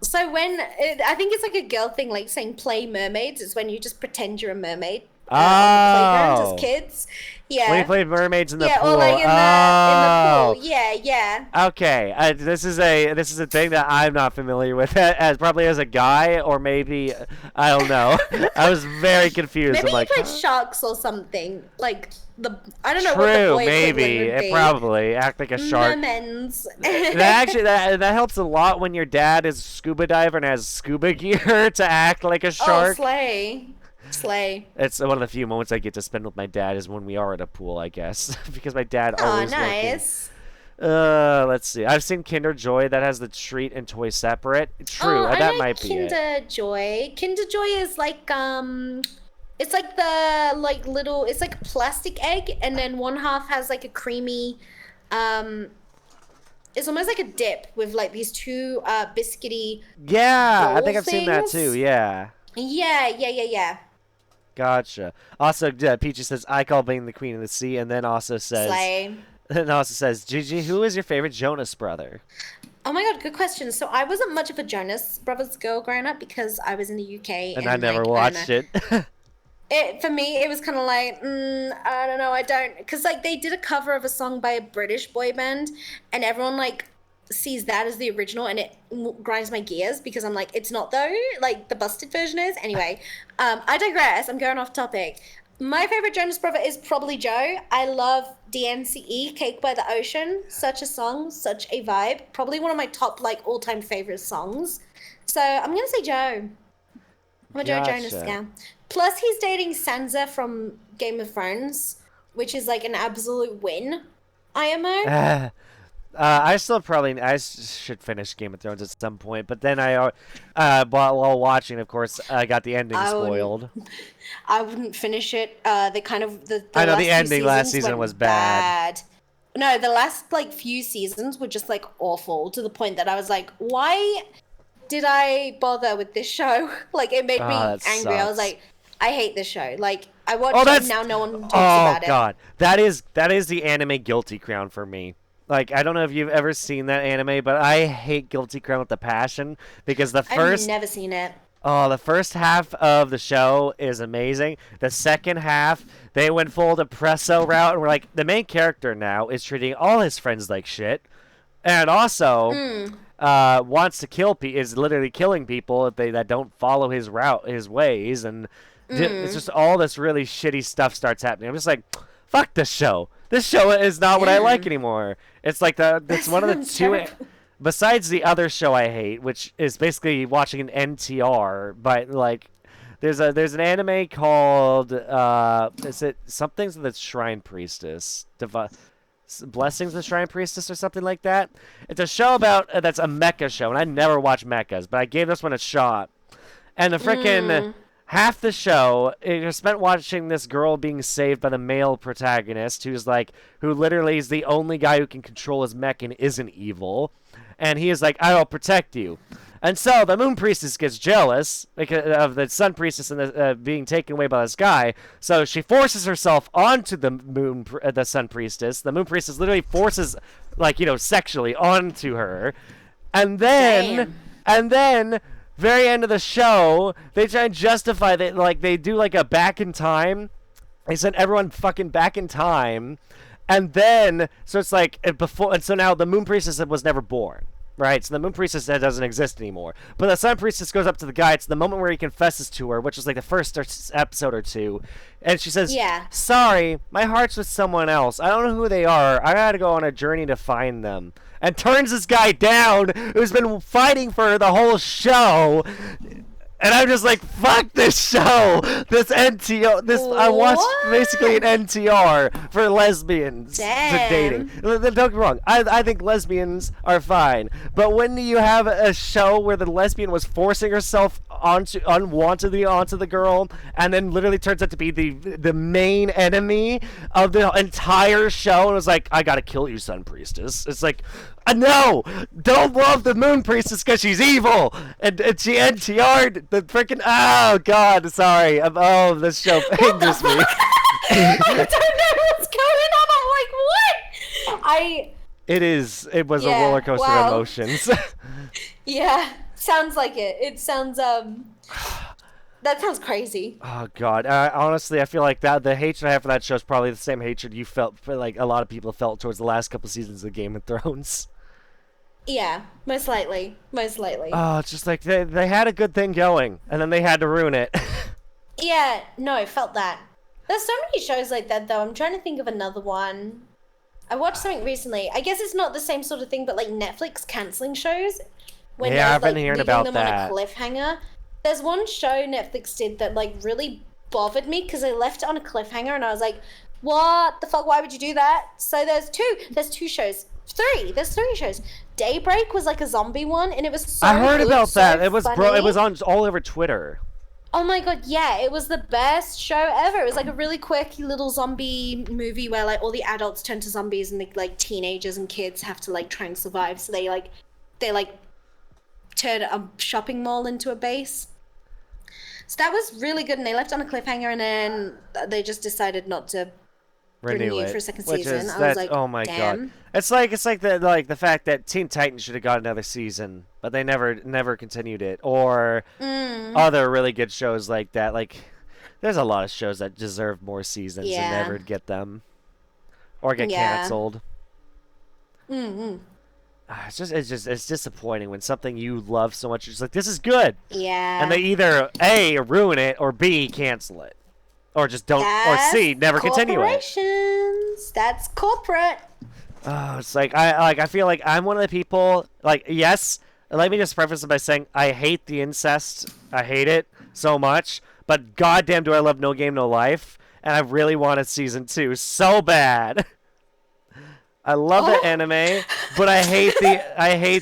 [SPEAKER 2] So I think it's like a girl thing, like saying play mermaids is when you just pretend you're a mermaid on the playground
[SPEAKER 1] Oh.
[SPEAKER 2] as kids. Yeah.
[SPEAKER 1] When you played mermaids in the
[SPEAKER 2] yeah,
[SPEAKER 1] pool.
[SPEAKER 2] or like in
[SPEAKER 1] Oh.
[SPEAKER 2] the pool. Yeah, yeah.
[SPEAKER 1] Okay, this is a thing that I'm not familiar with, as probably as a guy, or maybe I don't know. I was very confused.
[SPEAKER 2] Maybe
[SPEAKER 1] I'm
[SPEAKER 2] you
[SPEAKER 1] like,
[SPEAKER 2] played sharks or something. Like I don't know
[SPEAKER 1] true,
[SPEAKER 2] what the boy
[SPEAKER 1] maybe
[SPEAKER 2] equivalent would
[SPEAKER 1] it
[SPEAKER 2] be.
[SPEAKER 1] probably act like a shark.
[SPEAKER 2] Mermens.
[SPEAKER 1] That helps a lot when your dad is a scuba diver and has scuba gear to act like a
[SPEAKER 2] Oh,
[SPEAKER 1] shark.
[SPEAKER 2] slay.
[SPEAKER 1] It's one of the few moments I get to spend with my dad is when we are at a pool, I guess, because my dad
[SPEAKER 2] Oh,
[SPEAKER 1] always
[SPEAKER 2] nice.
[SPEAKER 1] working. Let's see. I've seen Kinder Joy that has the treat and toy separate. True,
[SPEAKER 2] I
[SPEAKER 1] that
[SPEAKER 2] know
[SPEAKER 1] might be it.
[SPEAKER 2] Kinder Joy. Kinder Joy is like it's like the like little it's like a plastic egg and then one half has like a creamy it's almost like a dip with like these two biscuity
[SPEAKER 1] Yeah, I think
[SPEAKER 2] ball
[SPEAKER 1] I've seen that
[SPEAKER 2] things.
[SPEAKER 1] too. Yeah.
[SPEAKER 2] Yeah.
[SPEAKER 1] Gotcha. Also, Peachy says, I call being the queen of the sea, and then also says,
[SPEAKER 2] Slay.
[SPEAKER 1] and also says, Gigi, who is your favorite Jonas brother?
[SPEAKER 2] Oh my god, good question. So I wasn't much of a Jonas Brothers girl growing up because I was in the UK
[SPEAKER 1] And I never watched it.
[SPEAKER 2] For me, it was kind of like, I don't know, I don't, because like they did a cover of a song by a British boy band, and everyone like sees that as the original, and it grinds my gears because I'm like, it's not though, like the busted version is. Anyway, I digress. I'm going off topic. My favorite Jonas Brother is probably Joe. I love DNCE, Cake by the Ocean. Such a song, such a vibe. Probably one of my top like all-time favorite songs. So I'm gonna say Joe. I'm a Joe Jonas gal. Plus, he's dating Sansa from Game of Thrones, which is like an absolute win. IMO.
[SPEAKER 1] I should finish Game of Thrones at some point, but then while watching, of course, I got the ending spoiled.
[SPEAKER 2] I wouldn't finish it.
[SPEAKER 1] I know the ending last season was bad.
[SPEAKER 2] No, the last like few seasons were just like awful to the point that I was like, why did I bother with this show? Like it made me angry.
[SPEAKER 1] Sucks.
[SPEAKER 2] I was like, I hate this show. Like I watched it and now no one talks about it.
[SPEAKER 1] Oh god, that is the anime Guilty Crown for me. Like I don't know if you've ever seen that anime, but I hate Guilty Crown with a passion because
[SPEAKER 2] I've never seen it.
[SPEAKER 1] Oh, the first half of the show is amazing. The second half, they went full depresso route, and we're like, the main character now is treating all his friends like shit, and also wants to kill people, is literally killing people that don't follow his ways, and it's just all this really shitty stuff starts happening. I'm just like, fuck this show. This show is not what I like anymore. It's like it's one of the two. Besides the other show I hate, which is basically watching an NTR, but like, there's an anime called is it Something's of the Shrine Priestess, Blessings of the Shrine Priestess or something like that. It's a show about that's a mecha show, and I never watch mechas, but I gave this one a shot, and the frickin' half the show you're spent watching this girl being saved by the male protagonist, who literally is the only guy who can control his mech and isn't evil. And he is like, I'll protect you. And so the Moon Priestess gets jealous because of the Sun Priestess and being taken away by this guy. So she forces herself onto the Sun Priestess. The Moon Priestess literally forces, sexually onto her. And then, very end of the show, they try and justify that, like, they do like a back in time. They sent everyone fucking back in time. And then, so it's like, and so now the Moon Priestess was never born, right? So the Moon Priestess doesn't exist anymore. But the Sun Priestess goes up to the guy. It's the moment where he confesses to her, which is like the first episode or two. And she says, sorry, my heart's with someone else. I don't know who they are. I gotta go on a journey to find them. And turns this guy down who's been fighting for her the whole show. And I'm just like, fuck this show! This NTR, I watched basically an NTR for lesbians dating. Don't get me wrong, I think lesbians are fine. But when you have a show where the lesbian was forcing herself unwantedly onto the girl, and then literally turns out to be the main enemy of the entire show, and was like, I gotta kill you, Sun Priestess. It's like, no! Don't love the Moon Priestess because she's evil! And she NTR'd the freaking. Oh, God, sorry. This show angers me.
[SPEAKER 2] I don't know what's going on. I'm like, what?
[SPEAKER 1] It was a roller coaster of emotions.
[SPEAKER 2] Yeah, sounds like it. It sounds, that sounds crazy.
[SPEAKER 1] Oh, God. Honestly, I feel like the hatred I have for that show is probably the same hatred you felt for, like, a lot of people felt towards the last couple seasons of Game of Thrones.
[SPEAKER 2] Yeah, most likely.
[SPEAKER 1] Oh, it's just like they had a good thing going, and then they had to ruin it.
[SPEAKER 2] Yeah, no, felt that. There's so many shows like that, though. I'm trying to think of another one. I watched something recently. I guess it's not the same sort of thing, but like Netflix canceling shows. When
[SPEAKER 1] I've been hearing about
[SPEAKER 2] them
[SPEAKER 1] that.
[SPEAKER 2] On a cliffhanger. There's one show Netflix did that like really bothered me because they left it on a cliffhanger, and I was like, what the fuck? Why would you do that? So there's two shows. There's three shows. Daybreak was like a zombie one, and it was so
[SPEAKER 1] I heard about that. It was
[SPEAKER 2] funny.
[SPEAKER 1] It was on all over Twitter.
[SPEAKER 2] Oh my god, yeah, it was the best show ever. It was like a really quirky little zombie movie where like all the adults turn to zombies and the like teenagers and kids have to like try and survive. So they turn a shopping mall into a base. So that was really good, and they left on a cliffhanger, and then they just decided not to renew for a second season. I was like,
[SPEAKER 1] oh my
[SPEAKER 2] damn.
[SPEAKER 1] God. It's like the fact that Teen Titans should have got another season, but they never continued it. Or other really good shows like that. Like, there's a lot of shows that deserve more seasons and never get them, or get canceled. It's disappointing when something you love so much, you're just like, this is good.
[SPEAKER 2] Yeah.
[SPEAKER 1] And they either A, ruin it, or B, cancel it. Or just don't, or C, never continue it.
[SPEAKER 2] Corporations. That's corporate.
[SPEAKER 1] Oh, it's like I feel like I'm one of the people, like, yes, let me just preface it by saying I hate the incest. I hate it so much, but goddamn do I love No Game No Life, and I really wanted season 2 so bad. I love the anime, but I hate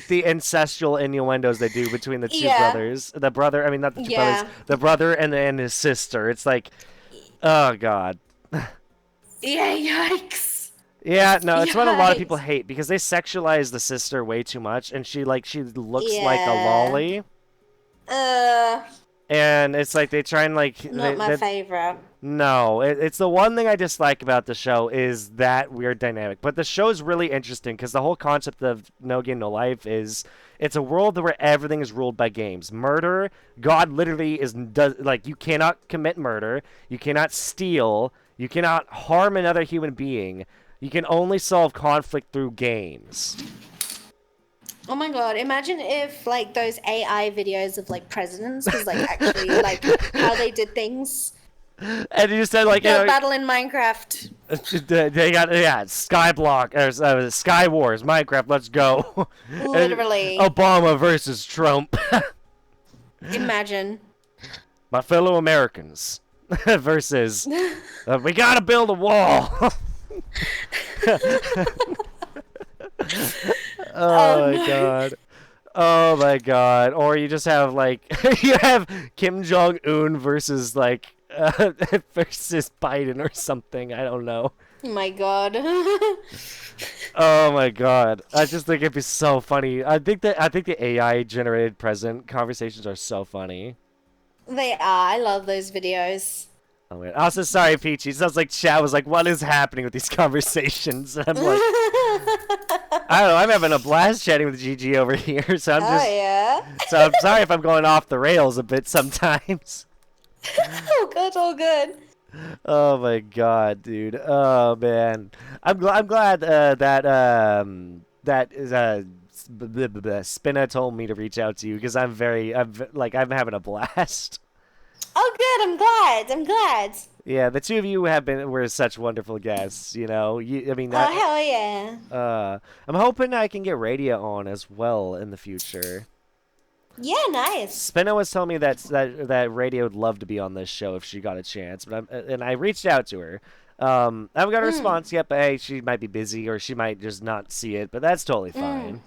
[SPEAKER 1] the incestual innuendos they do between the two brothers. The brother, I mean, not the two brothers, the brother and his sister. It's like, oh God.
[SPEAKER 2] Yeah, yikes.
[SPEAKER 1] Yeah, no, it's what a lot of people hate because they sexualize the sister way too much, and she looks like a lolly. And it's like they try and like
[SPEAKER 2] not my favorite.
[SPEAKER 1] No, it's the one thing I dislike about the show is that weird dynamic. But the show's really interesting because the whole concept of No Game No Life is it's a world where everything is ruled by games. Murder, God literally you cannot commit murder, you cannot steal, you cannot harm another human being. You can only solve conflict through games.
[SPEAKER 2] Oh my God, imagine if like those AI videos of like presidents was like actually like how they did things.
[SPEAKER 1] And you said like
[SPEAKER 2] battle in Minecraft.
[SPEAKER 1] They got Skyblock or Sky Wars, Minecraft. Let's go.
[SPEAKER 2] Literally.
[SPEAKER 1] Obama versus Trump.
[SPEAKER 2] Imagine.
[SPEAKER 1] My fellow Americans versus we gotta build a wall. Oh my God. Oh my God. Or you just have like you have Kim Jong-un versus like versus Biden or something. I don't know.
[SPEAKER 2] Oh my God.
[SPEAKER 1] Oh my God. I just think it'd be so funny. I think the AI generated president conversations are so funny.
[SPEAKER 2] They are. I love those videos.
[SPEAKER 1] Oh man. Also, sorry, Peachy. It sounds like chat was like, what is happening with these conversations? And I'm like, I don't know. I'm having a blast chatting with Gigi over here. So I'm just, so I'm sorry if I'm going off the rails a bit sometimes.
[SPEAKER 2] Oh, good. All good.
[SPEAKER 1] Oh my God, dude. Oh man. I'm glad that Spinna told me to reach out to you because I'm having a blast.
[SPEAKER 2] Oh, good. I'm glad.
[SPEAKER 1] Yeah, the two of you were such wonderful guests. You know, I mean.
[SPEAKER 2] Oh, hell yeah.
[SPEAKER 1] I'm hoping I can get Radio on as well in the future.
[SPEAKER 2] Yeah, nice.
[SPEAKER 1] Spinna was telling me that Radio would love to be on this show if she got a chance, but I reached out to her. I haven't got a response yet, but hey, she might be busy or she might just not see it, but that's totally fine.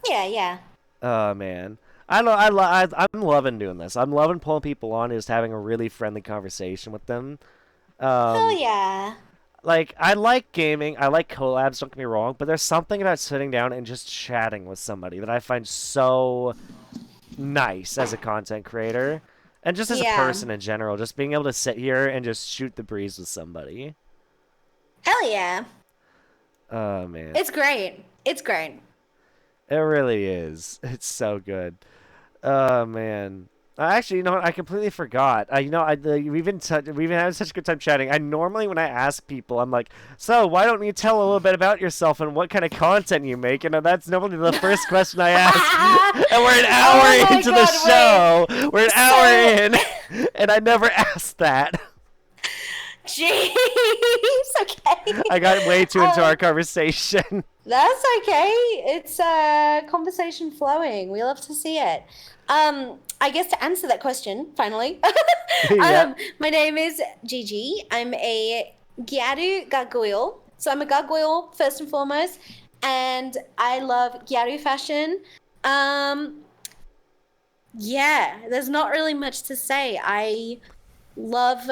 [SPEAKER 2] Yeah.
[SPEAKER 1] Oh man. I'm loving doing this. I'm loving pulling people on and just having a really friendly conversation with them.
[SPEAKER 2] Hell yeah.
[SPEAKER 1] Like, I like gaming. I like collabs, don't get me wrong. But there's something about sitting down and just chatting with somebody that I find so nice as a content creator. And just as a person in general. Just being able to sit here and just shoot the breeze with somebody.
[SPEAKER 2] Hell yeah.
[SPEAKER 1] Oh, man.
[SPEAKER 2] It's great. It's great.
[SPEAKER 1] It really is. It's so good. Oh man. Actually, you know what? I completely forgot. We've been having such a good time chatting. I normally, when I ask people, I'm like, "So, why don't you tell a little bit about yourself and what kind of content you make?" And that's normally the first question I ask. And we're an hour into the show. We're an hour in, and I never asked that.
[SPEAKER 2] Jeez. Okay.
[SPEAKER 1] I got way too into our conversation.
[SPEAKER 2] That's okay. It's conversation flowing. We love to see it. I guess to answer that question, finally, my name is Gigi. I'm a Gyaru Gargoyle. So I'm a gargoyle, first and foremost, and I love Gyaru fashion. Yeah, there's not really much to say. I love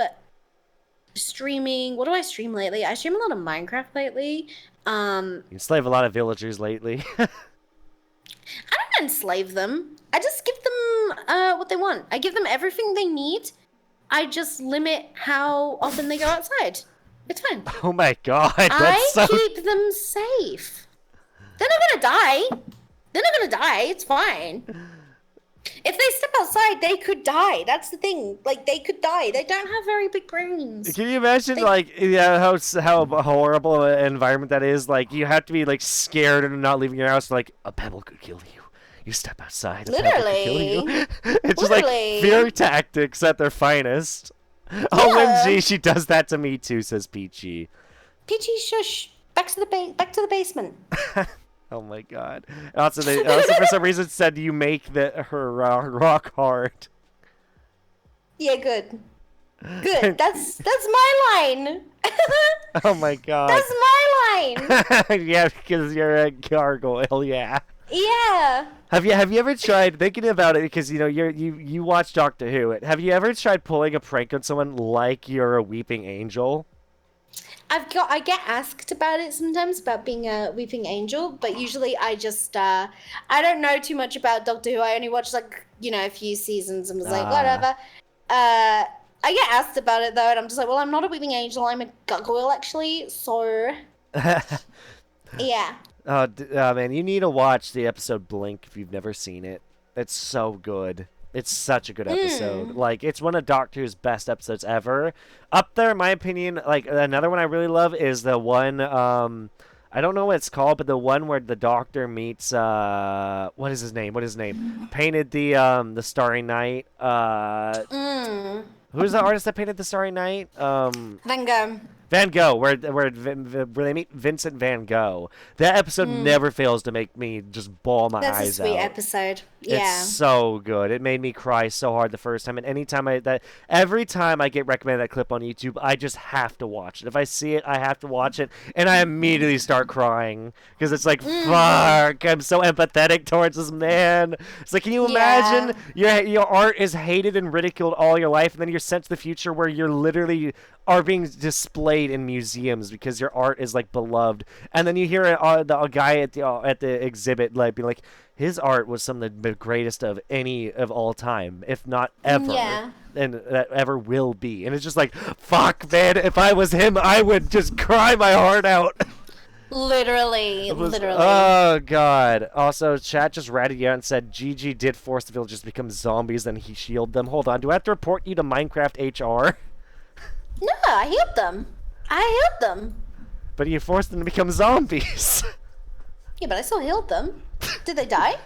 [SPEAKER 2] streaming. What do I stream lately? I stream a lot of Minecraft lately.
[SPEAKER 1] You enslave a lot of villagers lately.
[SPEAKER 2] I don't enslave them. I just give them what they want. I give them everything they need. I just limit how often they go outside. It's fine.
[SPEAKER 1] Oh my god,
[SPEAKER 2] I keep them safe. They're not gonna die. They're not gonna die. It's fine. If they step outside, they could die. That's the thing. Like, they could die. They don't have very big brains.
[SPEAKER 1] Can you imagine, how horrible an environment that is? Like, you have to be, like, scared and not leaving your house. Like, a pebble could kill you. You step outside, a pebble could kill you. It's just, like, fear tactics at their finest. Yeah. OMG, she does that to me, too, says Peachy.
[SPEAKER 2] Peachy, shush. Back to the basement.
[SPEAKER 1] Oh my god. Also, they for some reason said you make her rock hard.
[SPEAKER 2] Yeah, good. Good. That's my line.
[SPEAKER 1] Oh my god.
[SPEAKER 2] That's my line.
[SPEAKER 1] Yeah, because you're a gargoyle. Yeah.
[SPEAKER 2] Yeah.
[SPEAKER 1] Have you ever tried thinking about it? Because you watch Doctor Who. Have you ever tried pulling a prank on someone like you're a weeping angel?
[SPEAKER 2] I get asked about it sometimes, about being a weeping angel, but usually I just I don't know too much about Doctor Who. I only watched a few seasons and was like, whatever. I get asked about it though, and I'm just like, well, I'm not a weeping angel. I'm a gargoyle actually. So yeah.
[SPEAKER 1] Oh man, you need to watch the episode Blink if you've never seen it. It's so good. It's such a good episode. Like, it's one of Doctor Who's best episodes ever. Up there, in my opinion, like, another one I really love is the one, I don't know what it's called, but the one where the Doctor meets, what is his name? Painted the Starry Night. Who's the artist that painted the Starry Night?
[SPEAKER 2] Van Gogh.
[SPEAKER 1] Van Gogh, where they meet Vincent Van Gogh. That episode never fails to make me just bawl my eyes out.
[SPEAKER 2] That's a sweet episode. Yeah.
[SPEAKER 1] It's so good. It made me cry so hard the first time, and every time I get recommended that clip on YouTube, I just have to watch it. If I see it, I have to watch it, and I immediately start crying because it's like, fuck, I'm so empathetic towards this man. It's like, can you imagine your art is hated and ridiculed all your life, and then you're sent to the future where you're literally are being displayed in museums because your art is like beloved, and then you hear a guy at the exhibit like be like, his art was some of the greatest of all time, if not ever, and that ever will be. And it's just like, fuck, man, if I was him, I would just cry my heart out.
[SPEAKER 2] Literally.
[SPEAKER 1] Oh god. Also, chat just ratted you out and said Gigi did force the villagers to become zombies, then he shielded them. Hold on, do I have to report you to Minecraft HR?
[SPEAKER 2] No, I healed them.
[SPEAKER 1] But you forced them to become zombies.
[SPEAKER 2] Yeah, but I still healed them. Did they die?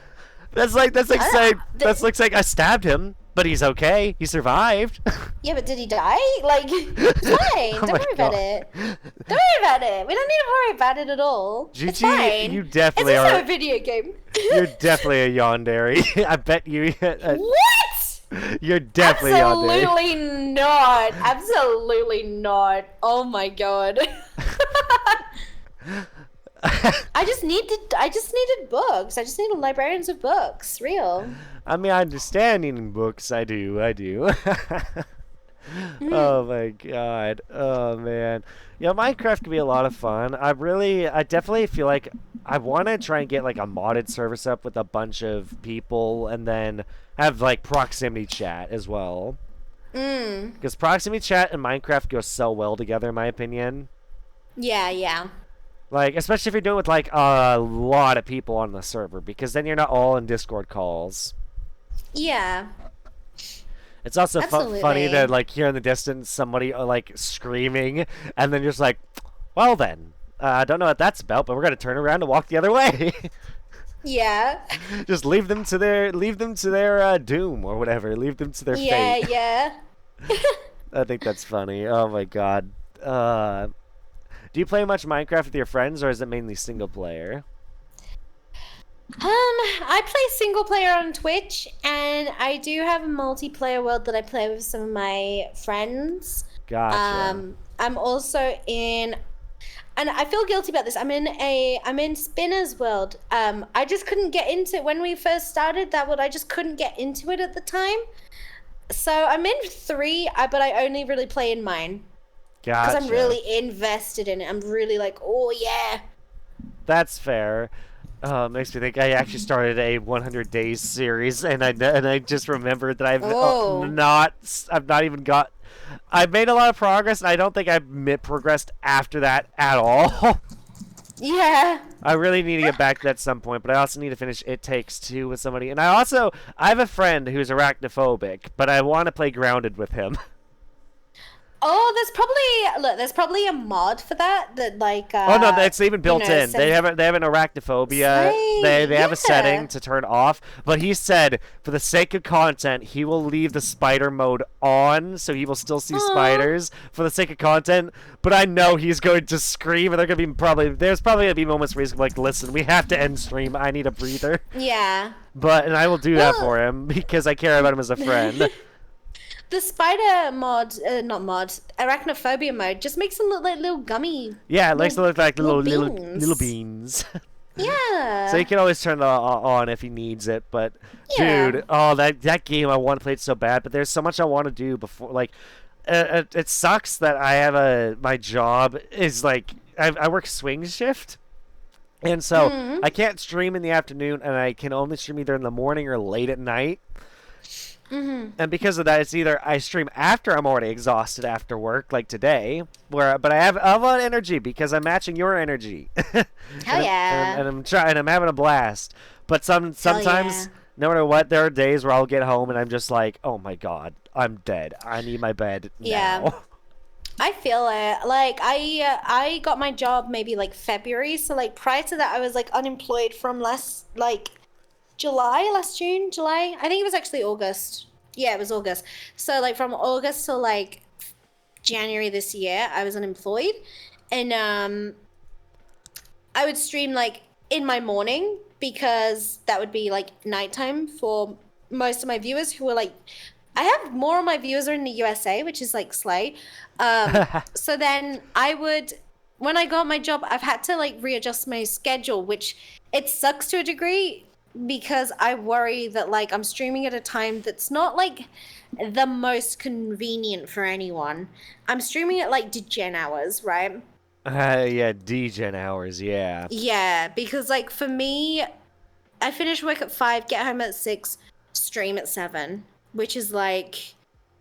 [SPEAKER 1] That's like saying I stabbed him, but he's okay. He survived.
[SPEAKER 2] Yeah, but did he die? Like, it's fine. Don't worry about it. Don't worry about it. We don't need to worry about it at all.
[SPEAKER 1] Gigi,
[SPEAKER 2] it's fine.
[SPEAKER 1] You definitely
[SPEAKER 2] it's
[SPEAKER 1] are.
[SPEAKER 2] It's a video game.
[SPEAKER 1] You're definitely a yandere. I bet you.
[SPEAKER 2] What?
[SPEAKER 1] You're definitely
[SPEAKER 2] Absolutely not. Absolutely not. Oh my god. I just needed books. I just needed librarians of books. Real.
[SPEAKER 1] I mean, I understand needing books. I do. Oh my god. Oh man. Yeah, Minecraft can be a lot of fun. I definitely feel like I want to try and get like a modded service up with a bunch of people, and then have like proximity chat as well. Because proximity chat and Minecraft go so well together, in my opinion.
[SPEAKER 2] Yeah.
[SPEAKER 1] Like, especially if you're doing it with like a lot of people on the server, because then you're not all in Discord calls.
[SPEAKER 2] Yeah.
[SPEAKER 1] It's also funny to like hear in the distance somebody like screaming, and then you're just like, well then, I don't know what that's about, but we're gonna turn around and walk the other way.
[SPEAKER 2] Yeah.
[SPEAKER 1] Just leave them to their doom or whatever. Leave them to their fate.
[SPEAKER 2] Yeah.
[SPEAKER 1] I think that's funny. Oh my god. Do you play much Minecraft with your friends, or is it mainly single player?
[SPEAKER 2] I play single player on Twitch, and I do have a multiplayer world that I play with some of my friends.
[SPEAKER 1] Gotcha.
[SPEAKER 2] I'm also in, and I feel guilty about this. I'm in Spinner's world. I just couldn't get into it when we first started that world. I just couldn't get into it at the time. So I'm in 3, but I only really play in mine.
[SPEAKER 1] Gotcha.
[SPEAKER 2] Because I'm really invested in it. I'm really like, oh yeah.
[SPEAKER 1] That's fair. It makes me think I actually started a 100 days series, and I just remembered that I've not even got. I've made a lot of progress, and I don't think I've progressed after that at all.
[SPEAKER 2] Yeah.
[SPEAKER 1] I really need to get back to that at some point, but I also need to finish It Takes Two with somebody. And I have a friend who's arachnophobic, but I want to play Grounded with him.
[SPEAKER 2] Oh, there's probably a mod for that like
[SPEAKER 1] oh no, it's even built in. They have an arachnophobia. They have a setting to turn off. But he said for the sake of content, he will leave the spider mode on, so he will still see spiders for the sake of content. But I know he's going to scream, and there's probably gonna be moments where he's like, "Listen, we have to end stream. I need a breather."
[SPEAKER 2] Yeah.
[SPEAKER 1] And I will do that for him because I care about him as a friend.
[SPEAKER 2] The spider mod, not mod, arachnophobia mode just makes them look like little gummy.
[SPEAKER 1] Yeah, it makes them look like little
[SPEAKER 2] beans. Yeah.
[SPEAKER 1] So you can always turn it on if he needs it. But dude, that game I want to play it so bad. But there's so much I want to do before. Like, it sucks that I have my job is like I work swing shift. And so I can't stream in the afternoon, and I can only stream either in the morning or late at night. And because of that, it's either I stream after I'm already exhausted after work, like today, but I have a lot of energy because I'm matching your energy.
[SPEAKER 2] Hell yeah!
[SPEAKER 1] And I'm having a blast. But sometimes, no matter what, there are days where I'll get home and I'm just like, oh my god, I'm dead. I need my bed now.
[SPEAKER 2] I feel it. Like I got my job maybe like February, so like prior to that, I was like unemployed from last July. I think it was actually August. Yeah, it was August. So like from August to like January this year, I was unemployed, and I would stream like in my morning because that would be like nighttime for most of my viewers who were like, I have more of my viewers are in the USA, which is like slay. So then when I got my job, I've had to like readjust my schedule, which it sucks to a degree, because I worry that like I'm streaming at a time that's not like the most convenient for anyone. I'm streaming at like degen hours, right?
[SPEAKER 1] Yeah, degen hours, yeah.
[SPEAKER 2] Yeah, because like for me, I finish work at 5, get home at 6, stream at 7, which is like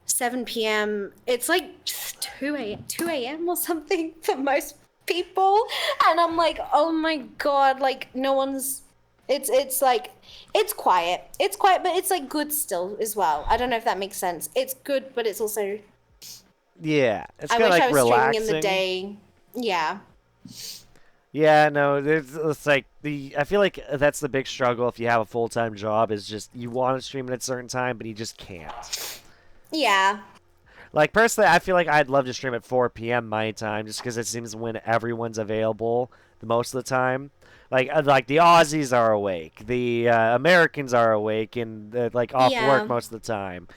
[SPEAKER 2] 7 p.m. It's like 2 a.m. or something for most people. And I'm like, oh my god, like no one's It's like, it's quiet, but it's like good still as well. I don't know if that makes sense. It's good, but it's also,
[SPEAKER 1] yeah, it's
[SPEAKER 2] I
[SPEAKER 1] kind of
[SPEAKER 2] wish
[SPEAKER 1] like
[SPEAKER 2] I was
[SPEAKER 1] relaxing.
[SPEAKER 2] streaming in the day. Yeah.
[SPEAKER 1] Yeah, no, it's like I feel like that's the big struggle if you have a full-time job, is just you want to stream at a certain time, but you just can't.
[SPEAKER 2] Yeah.
[SPEAKER 1] Like, personally, I feel like I'd love to stream at 4 p.m. my time, just because it seems when everyone's available the most of the time. Like the Aussies are awake, the Americans are awake, and like off work most of the time.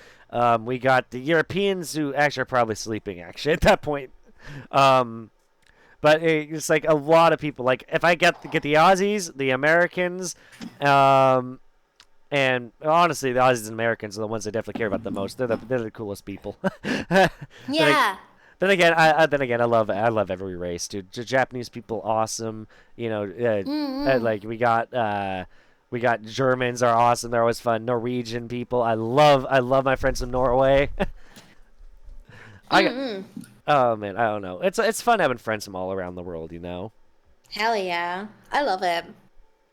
[SPEAKER 1] We got the Europeans who actually are probably sleeping actually at that point. But it's like a lot of people. Like if I get the Aussies, the Americans, and honestly, the Aussies and Americans are the ones I definitely care about the most. They're the coolest people.
[SPEAKER 2] Yeah.
[SPEAKER 1] Then again, I love every race, dude. Japanese people, awesome. You know, like we got Germans are awesome. They're always fun. Norwegian people, I love my friends from Norway. Oh man, I don't know. It's fun having friends from all around the world, you know.
[SPEAKER 2] Hell yeah, I love it.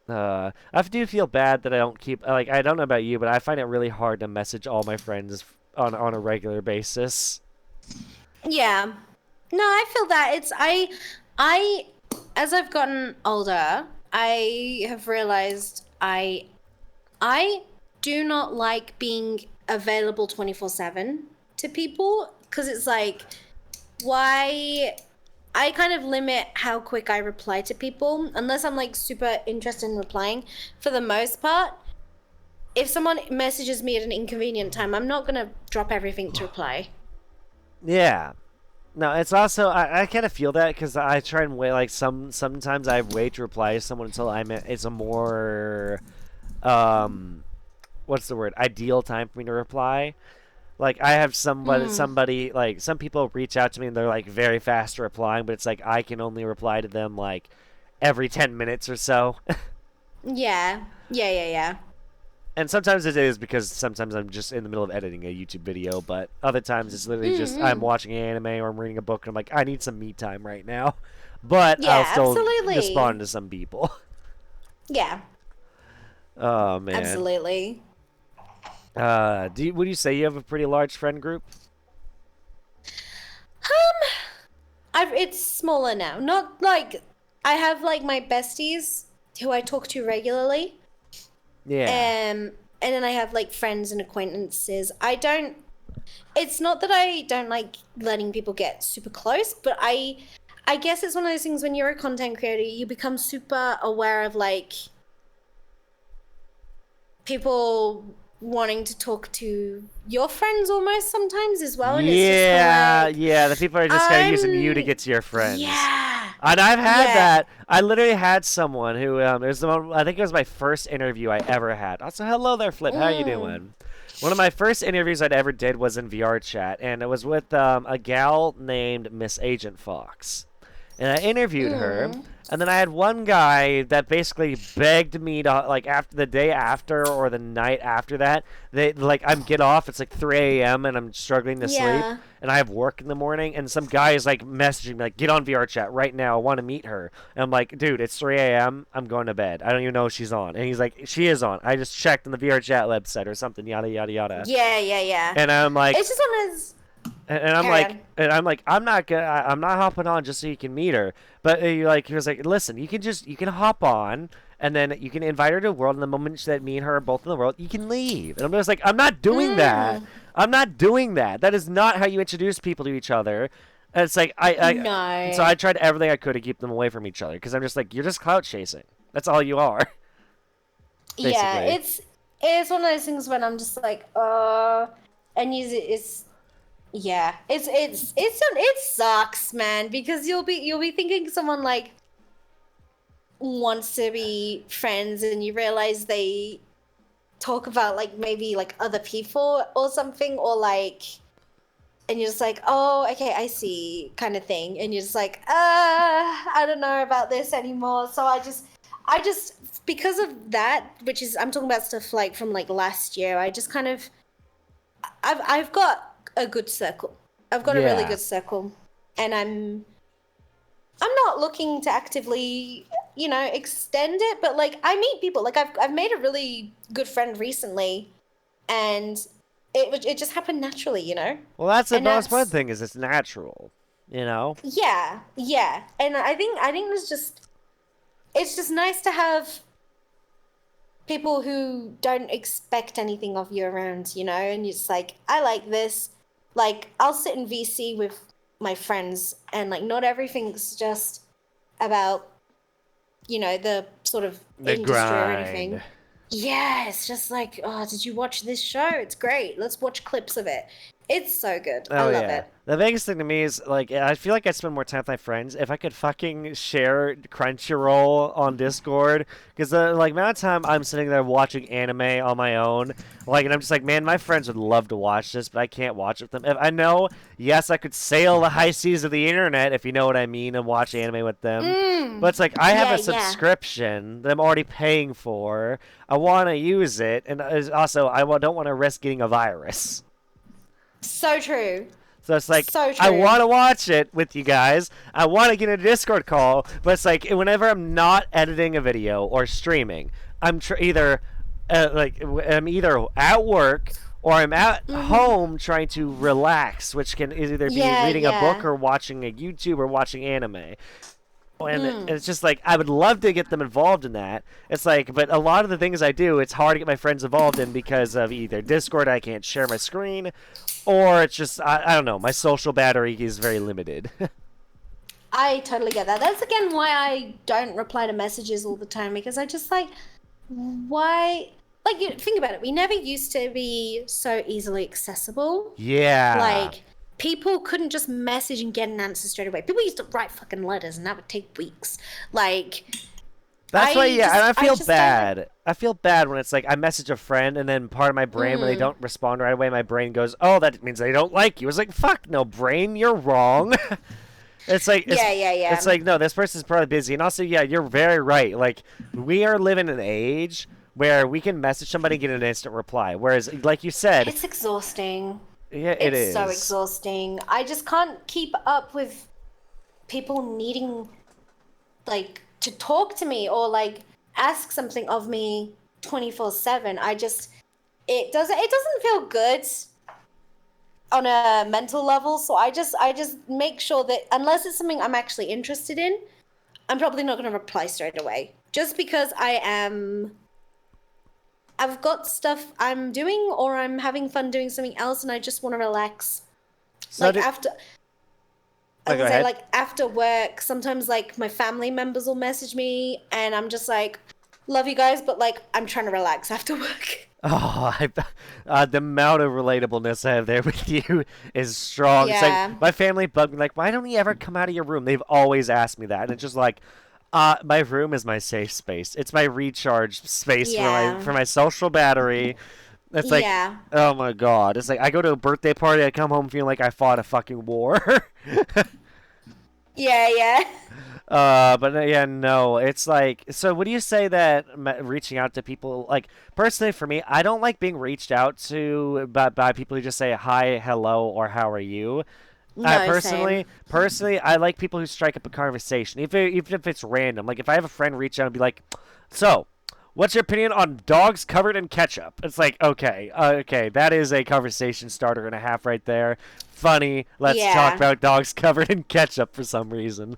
[SPEAKER 1] I do feel bad that I don't keep I don't know about you, but I find it really hard to message all my friends on a regular basis.
[SPEAKER 2] Yeah. No, I feel that. I as I've gotten older, I have realized I do not like being available 24/7 to people, because it's like, why? I kind of limit how quick I reply to people unless I'm like super interested in replying. For the most part, if someone messages me at an inconvenient time, I'm not going to drop everything to reply. Yeah.
[SPEAKER 1] No, it's also I kind of feel that because I try and wait. Like sometimes I wait to reply to someone until it's a more what's the word, ideal time for me to reply. Like I have somebody like some people reach out to me and they're like very fast replying, but it's like I can only reply to them like every 10 minutes or so.
[SPEAKER 2] Yeah. Yeah.
[SPEAKER 1] And sometimes it is because sometimes I'm just in the middle of editing a YouTube video, but other times it's literally just I'm watching anime or I'm reading a book and I'm like, I need some me time right now. But I'll
[SPEAKER 2] Yeah,
[SPEAKER 1] still
[SPEAKER 2] absolutely.
[SPEAKER 1] respond to some people.
[SPEAKER 2] Yeah,
[SPEAKER 1] Oh man.
[SPEAKER 2] absolutely.
[SPEAKER 1] Would you say you have a pretty large friend group?
[SPEAKER 2] It's smaller now. Not like I have like my besties who I talk to regularly.
[SPEAKER 1] Yeah.
[SPEAKER 2] And then I have like friends and acquaintances. I don't it's not that I don't like letting people get super close, but I guess it's one of those things when you're a content creator, you become super aware of like people wanting to talk to your friends almost sometimes as well, and it's just kind
[SPEAKER 1] Yeah,
[SPEAKER 2] of like
[SPEAKER 1] yeah. The people are just kind of using you to get to your friends.
[SPEAKER 2] yeah.
[SPEAKER 1] And I've had
[SPEAKER 2] Yeah.
[SPEAKER 1] that. I literally had someone who it was the one, I think it was my first interview I ever had. Also, hello there, Flip. How you
[SPEAKER 2] Mm.
[SPEAKER 1] doing? One of my first interviews I'd ever did was in VR chat, and it was with a gal named Miss Agent Fox. And I interviewed her,
[SPEAKER 2] Mm.
[SPEAKER 1] and then I had one guy that basically begged me to like after the day after or the night after that. They like I'm get off. It's like 3 a.m. and I'm struggling to sleep,
[SPEAKER 2] Yeah.
[SPEAKER 1] and I have work in the morning. And some guy is like messaging me like, "Get on VR chat right now. I want to meet her." And I'm like, "Dude, it's 3 a.m. I'm going to bed. I don't even know if she's on." And he's like, "She is on. I just checked on the VR chat website or something. Yada yada yada."
[SPEAKER 2] Yeah.
[SPEAKER 1] And I'm like,
[SPEAKER 2] It's just one of those
[SPEAKER 1] and I'm
[SPEAKER 2] carry
[SPEAKER 1] like,
[SPEAKER 2] on.
[SPEAKER 1] I'm not gonna, I'm not hopping on just so you can meet her. But he was like, listen, you can hop on, and then you can invite her to the world. And the moment that me and her are both in the world, you can leave. And I'm just like, I'm not doing that.
[SPEAKER 2] Mm.
[SPEAKER 1] I'm not doing that. That is not how you introduce people to each other. And it's like and so
[SPEAKER 2] No.
[SPEAKER 1] I tried everything I could to keep them away from each other because I'm just like, you're just clout chasing. That's all you are,
[SPEAKER 2] Yeah,
[SPEAKER 1] basically.
[SPEAKER 2] it's one of those things when I'm just like, and it's yeah, it sucks, man, because you'll be thinking someone like wants to be friends, and you realize they talk about like maybe like other people or something, or like, and you're just like, oh, okay, I see, kind of thing, and you're just like, I don't know about this anymore. So I just because of that, which is I'm talking about stuff like from like last year. I just kind of I've got a good circle. I've got a really
[SPEAKER 1] Yeah.
[SPEAKER 2] good circle, and I'm not looking to actively, extend it, but like I meet people. Like I've made a really good friend recently, and it just happened naturally,
[SPEAKER 1] Well, that's the
[SPEAKER 2] and
[SPEAKER 1] most fun
[SPEAKER 2] that's
[SPEAKER 1] thing is it's natural, you know.
[SPEAKER 2] yeah, and I think it's just nice to have people who don't expect anything of you around, and it's like, I like this. Like, I'll sit in VC with my friends, and like, not everything's just about, the sort of
[SPEAKER 1] The
[SPEAKER 2] industry or
[SPEAKER 1] grind.
[SPEAKER 2] anything. Yeah, it's just like, oh, did you watch this show? It's great. Let's watch clips of it. It's so good. I
[SPEAKER 1] Oh
[SPEAKER 2] love
[SPEAKER 1] yeah.
[SPEAKER 2] it.
[SPEAKER 1] The biggest thing to me is like I feel like I spend more time with my friends if I could fucking share Crunchyroll on Discord because like amount of time I'm sitting there watching anime on my own, like and I'm just like, man, my friends would love to watch this, but I can't watch it with them. If I know, yes, I could sail the high seas of the internet if you know what I mean and watch anime with them. But it's like I have
[SPEAKER 2] Yeah,
[SPEAKER 1] a
[SPEAKER 2] yeah.
[SPEAKER 1] subscription that I'm already paying for. I want to use it, and also don't want to risk getting a virus.
[SPEAKER 2] So true.
[SPEAKER 1] So it's like
[SPEAKER 2] So
[SPEAKER 1] I want
[SPEAKER 2] true.
[SPEAKER 1] to watch it with you guys. I want to get a Discord call, but it's like whenever I'm not editing a video or streaming, either I'm either at work or I'm at
[SPEAKER 2] Mm-hmm.
[SPEAKER 1] home trying to relax, which can either be
[SPEAKER 2] Yeah,
[SPEAKER 1] reading a book
[SPEAKER 2] yeah.
[SPEAKER 1] or watching a YouTube or watching anime. And
[SPEAKER 2] Mm.
[SPEAKER 1] it's just like I would love to get them involved in that. It's like, but a lot of the things I do, it's hard to get my friends involved in because of either Discord, I can't share my screen, or it's just I don't know, my social battery is very limited.
[SPEAKER 2] I totally get that. That's again why I don't reply to messages all the time, because I just like, why? Like, think about it. We never used to be so easily accessible.
[SPEAKER 1] Yeah,
[SPEAKER 2] Like, people couldn't just message and get an answer straight away. People used to write fucking letters, and that would take weeks. Like,
[SPEAKER 1] that's why. Yeah, and
[SPEAKER 2] I just don't.
[SPEAKER 1] I feel bad when it's like I message a friend and then part of my brain when they
[SPEAKER 2] Mm.
[SPEAKER 1] don't respond right away, my brain goes, "Oh, that means they don't like you." It's like, fuck no, brain, you're wrong. It's like
[SPEAKER 2] Yeah.
[SPEAKER 1] it's like no, this person's probably busy, and also yeah, you're very right. Like we are living in an age where we can message somebody and get an instant reply, whereas like you said,
[SPEAKER 2] It's exhausting.
[SPEAKER 1] yeah, it
[SPEAKER 2] It's so
[SPEAKER 1] is.
[SPEAKER 2] exhausting. I just can't keep up with people needing like to talk to me or like ask something of me 24/7. It doesn't feel good on a mental level, so I just make sure that unless it's something I'm actually interested in, I'm probably not going to reply straight away. Just because I've got stuff I'm doing or I'm having fun doing something else and I just want to relax.
[SPEAKER 1] So
[SPEAKER 2] Like after I
[SPEAKER 1] go
[SPEAKER 2] was say
[SPEAKER 1] ahead.
[SPEAKER 2] like after work, sometimes like my family members will message me and I'm just like, love you guys, but like I'm trying to relax after work.
[SPEAKER 1] Oh, the amount of relatableness I have there with you is strong. It's
[SPEAKER 2] Yeah.
[SPEAKER 1] like my family bugged me, like, why don't you ever come out of your room? They've always asked me that, and it's just like, my room is my safe space. It's my recharge space
[SPEAKER 2] Yeah.
[SPEAKER 1] for my social battery. It's like,
[SPEAKER 2] Yeah.
[SPEAKER 1] oh my god. It's like I go to a birthday party, I come home feeling like I fought a fucking war.
[SPEAKER 2] Yeah.
[SPEAKER 1] But yeah, no, it's like, so would you say that reaching out to people, like, personally for me, I don't like being reached out to by people who just say hi, hello, or how are you.
[SPEAKER 2] No, same.
[SPEAKER 1] Personally, I like people who strike up a conversation, even if it's random. Like, if I have a friend reach out and be like, so, what's your opinion on dogs covered in ketchup? It's like, okay, that is a conversation starter and a half right there. Funny. Let's talk
[SPEAKER 2] Yeah.
[SPEAKER 1] about dogs covered in ketchup for some reason.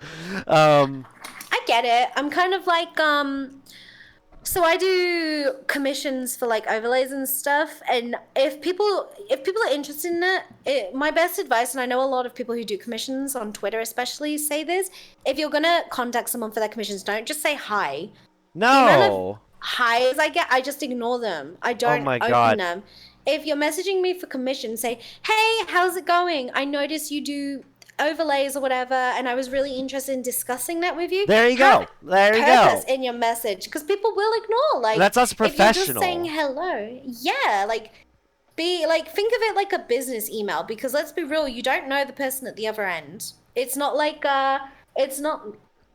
[SPEAKER 2] I get it. I'm kind of like so I do commissions for like overlays and stuff, and if people are interested in my best advice, and I know a lot of people who do commissions on Twitter especially say this, if you're gonna contact someone for their commissions, don't just say hi. The amount of
[SPEAKER 1] No.
[SPEAKER 2] highs I get, I just ignore them. I
[SPEAKER 1] Oh
[SPEAKER 2] don't
[SPEAKER 1] my
[SPEAKER 2] open
[SPEAKER 1] god.
[SPEAKER 2] them. If you're messaging me for commission, say, hey, how's it going? I noticed you do overlays or whatever, and I was really interested in discussing that with you.
[SPEAKER 1] There you
[SPEAKER 2] Have
[SPEAKER 1] go. There you
[SPEAKER 2] purpose
[SPEAKER 1] go.
[SPEAKER 2] in your message, because people will ignore. Like,
[SPEAKER 1] That's also
[SPEAKER 2] if you're just
[SPEAKER 1] professional.
[SPEAKER 2] saying hello, yeah, like, be like, think of it like a business email, because let's be real, you don't know the person at the other end. It's not like, it's not,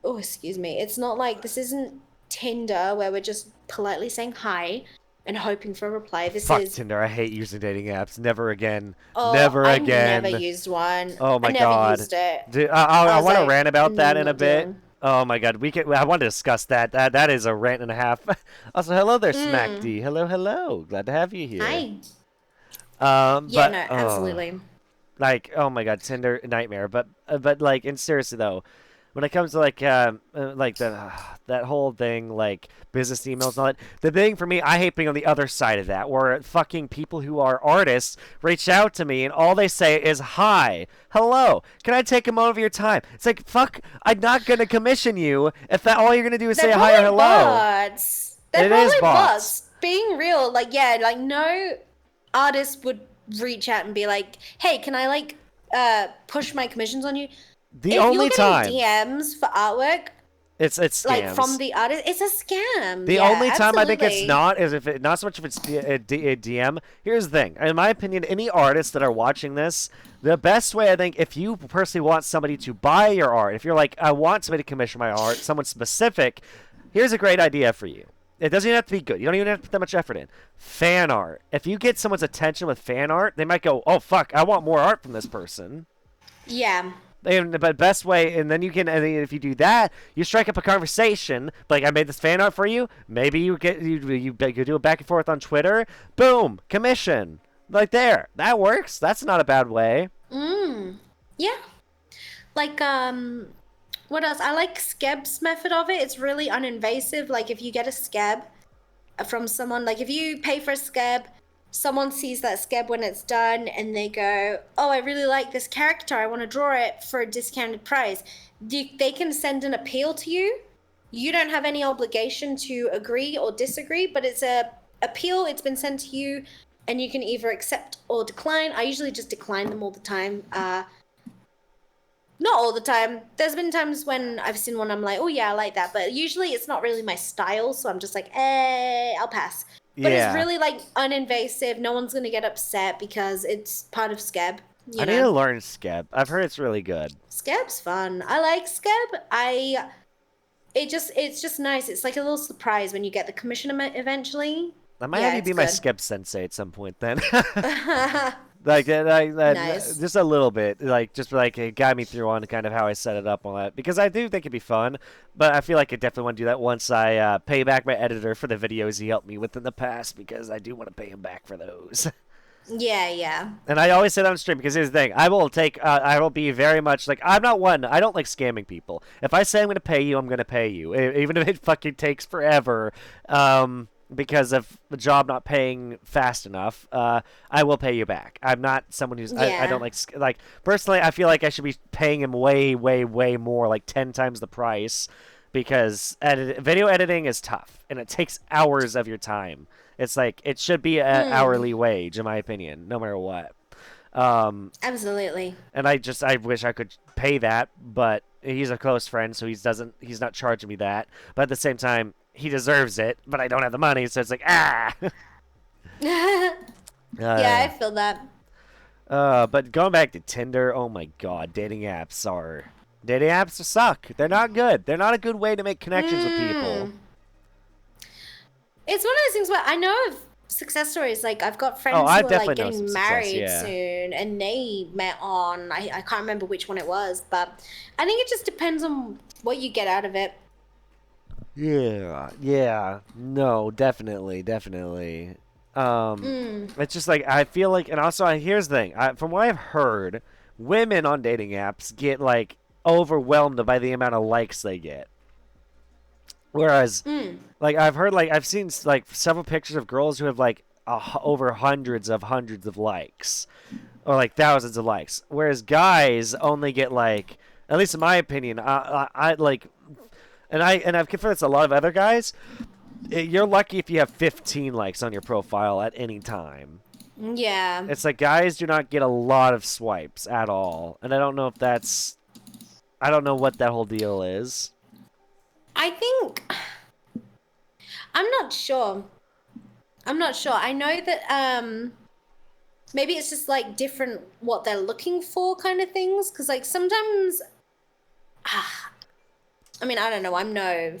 [SPEAKER 2] oh, excuse me, it's not like, this isn't Tinder where we're just politely saying hi and hoping for a reply. This
[SPEAKER 1] Fuck
[SPEAKER 2] is
[SPEAKER 1] Tinder. I hate using dating apps. Never again.
[SPEAKER 2] oh,
[SPEAKER 1] Never
[SPEAKER 2] I
[SPEAKER 1] again.
[SPEAKER 2] never used one.
[SPEAKER 1] Oh my
[SPEAKER 2] I never
[SPEAKER 1] god.
[SPEAKER 2] used it.
[SPEAKER 1] Dude,
[SPEAKER 2] I
[SPEAKER 1] I
[SPEAKER 2] was
[SPEAKER 1] want to
[SPEAKER 2] like,
[SPEAKER 1] rant about that in a
[SPEAKER 2] not
[SPEAKER 1] bit.
[SPEAKER 2] dealing.
[SPEAKER 1] Oh my god, I want to discuss that. That is a rant and a half. Also, hello there, Smack
[SPEAKER 2] Mm.
[SPEAKER 1] D. Hello. Glad to have you here.
[SPEAKER 2] Hi. Yeah,
[SPEAKER 1] But
[SPEAKER 2] no, absolutely.
[SPEAKER 1] like, oh my god, Tinder nightmare. But like, and seriously though, when it comes to like that whole thing, like business emails and all that, the thing for me, I hate being on the other side of that, where fucking people who are artists reach out to me and all they say is hi, hello, can I take a moment of your time? It's like, fuck, I'm not gonna commission you if that all you're gonna do is say
[SPEAKER 2] They're
[SPEAKER 1] hi or
[SPEAKER 2] probably
[SPEAKER 1] hello.
[SPEAKER 2] bots. They're
[SPEAKER 1] It is
[SPEAKER 2] probably
[SPEAKER 1] bots.
[SPEAKER 2] bots. Being real, like, yeah, like no artist would reach out and be like, hey, can I like push my commissions on you?
[SPEAKER 1] The
[SPEAKER 2] If
[SPEAKER 1] only
[SPEAKER 2] you're
[SPEAKER 1] time
[SPEAKER 2] getting DMs for artwork,
[SPEAKER 1] it's scams.
[SPEAKER 2] like from the artist, it's a scam.
[SPEAKER 1] The
[SPEAKER 2] Yeah,
[SPEAKER 1] only time I think it's
[SPEAKER 2] absolutely.
[SPEAKER 1] not is if not so much if it's a DM. Here's the thing. In my opinion, any artists that are watching this, the best way I think, if you personally want somebody to buy your art, if you're like, I want somebody to commission my art, someone specific, here's a great idea for you. It doesn't even have to be good. You don't even have to put that much effort in. Fan art. If you get someone's attention with fan art, they might go, oh, fuck, I want more art from this person.
[SPEAKER 2] Yeah.
[SPEAKER 1] But best way, and then if you do that, you strike up a conversation. Like, I made this fan art for you. Maybe you do a back and forth on Twitter. Boom, commission. Like there, that works. That's not a bad way.
[SPEAKER 2] Yeah. Like, what else? I like Skeb's method of it. It's really uninvasive. Like, if you get a Skeb from someone, like, if you pay for a Skeb, someone sees that Skeb when it's done and they go, oh, I really like this character. I want to draw it for a discounted price. They can send an appeal to you. You don't have any obligation to agree or disagree, but it's a appeal. It's been sent to you, and you can either accept or decline. I usually just decline them all the time. Not all the time. There's been times when I've seen one, I'm like, oh yeah, I like that. But usually it's not really my style, so I'm just like, I'll pass. But
[SPEAKER 1] Yeah.
[SPEAKER 2] it's really like uninvasive. No one's gonna get upset because it's part of Skeb.
[SPEAKER 1] I need to learn Skeb. I've heard it's really good.
[SPEAKER 2] Skeb's fun. I like Skeb. It's just nice. It's like a little surprise when you get the commission eventually.
[SPEAKER 1] I might have you be my Skeb sensei at some point then. Like
[SPEAKER 2] Nice.
[SPEAKER 1] just a little bit, it got me through on kind of how I set it up on that, because I do think it'd be fun, but I feel like I definitely want to do that once I pay back my editor for the videos he helped me with in the past, because I do want to pay him back for those.
[SPEAKER 2] Yeah.
[SPEAKER 1] And I always say that on stream, because here's the thing: I will be very much like, I don't like scamming people. If I say I'm going to pay you, I'm going to pay you, even if it fucking takes forever. Because of the job not paying fast enough, I will pay you back. I'm not someone who's I don't like personally. I feel like I should be paying him way more, like 10 times the price, because video editing is tough and it takes hours of your time. It's like it should be an hourly wage, in my opinion, no matter what.
[SPEAKER 2] Absolutely.
[SPEAKER 1] And I wish I could pay that, but he's a close friend, so he's not charging me that. But at the same time, he deserves it, but I don't have the money, so it's like,
[SPEAKER 2] Yeah, I feel that.
[SPEAKER 1] But going back to Tinder, oh my god, dating apps suck. They're not good. They're not a good way to make connections with people.
[SPEAKER 2] It's one of those things where I know of success stories. Like, I've got friends who are like getting married soon, and they met on, I can't remember which one it was, but I think it just depends on what you get out of it.
[SPEAKER 1] Yeah, no, definitely. It's just like, I feel like, and also, here's the thing, from what I've heard, women on dating apps get like overwhelmed by the amount of likes they get. Whereas, like, I've seen like several pictures of girls who have like over hundreds of likes, or like thousands of likes. Whereas guys only get like, at least in my opinion, I like. And I've confirmed this to a lot of other guys. You're lucky if you have 15 likes on your profile at any time.
[SPEAKER 2] Yeah.
[SPEAKER 1] It's like guys do not get a lot of swipes at all. And I don't know what that whole deal is.
[SPEAKER 2] I'm not sure. I know that maybe it's just like different what they're looking for kind of things. Because like sometimes... I mean, I don't know. I'm no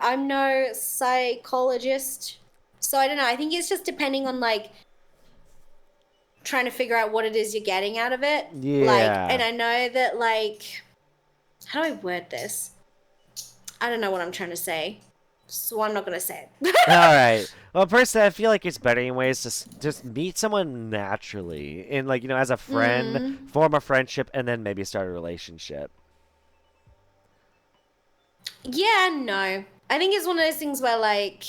[SPEAKER 2] I'm no psychologist. So I don't know. I think it's just depending on like trying to figure out what it is you're getting out of it.
[SPEAKER 1] Yeah.
[SPEAKER 2] Like, and I know that like, how do I word this? I don't know what I'm trying to say, so I'm not gonna say it.
[SPEAKER 1] All right. Well, personally, I feel like it's better anyways to just meet someone naturally, and like, as a friend, form a friendship, and then maybe start a relationship.
[SPEAKER 2] Yeah, no. I think it's one of those things where, like,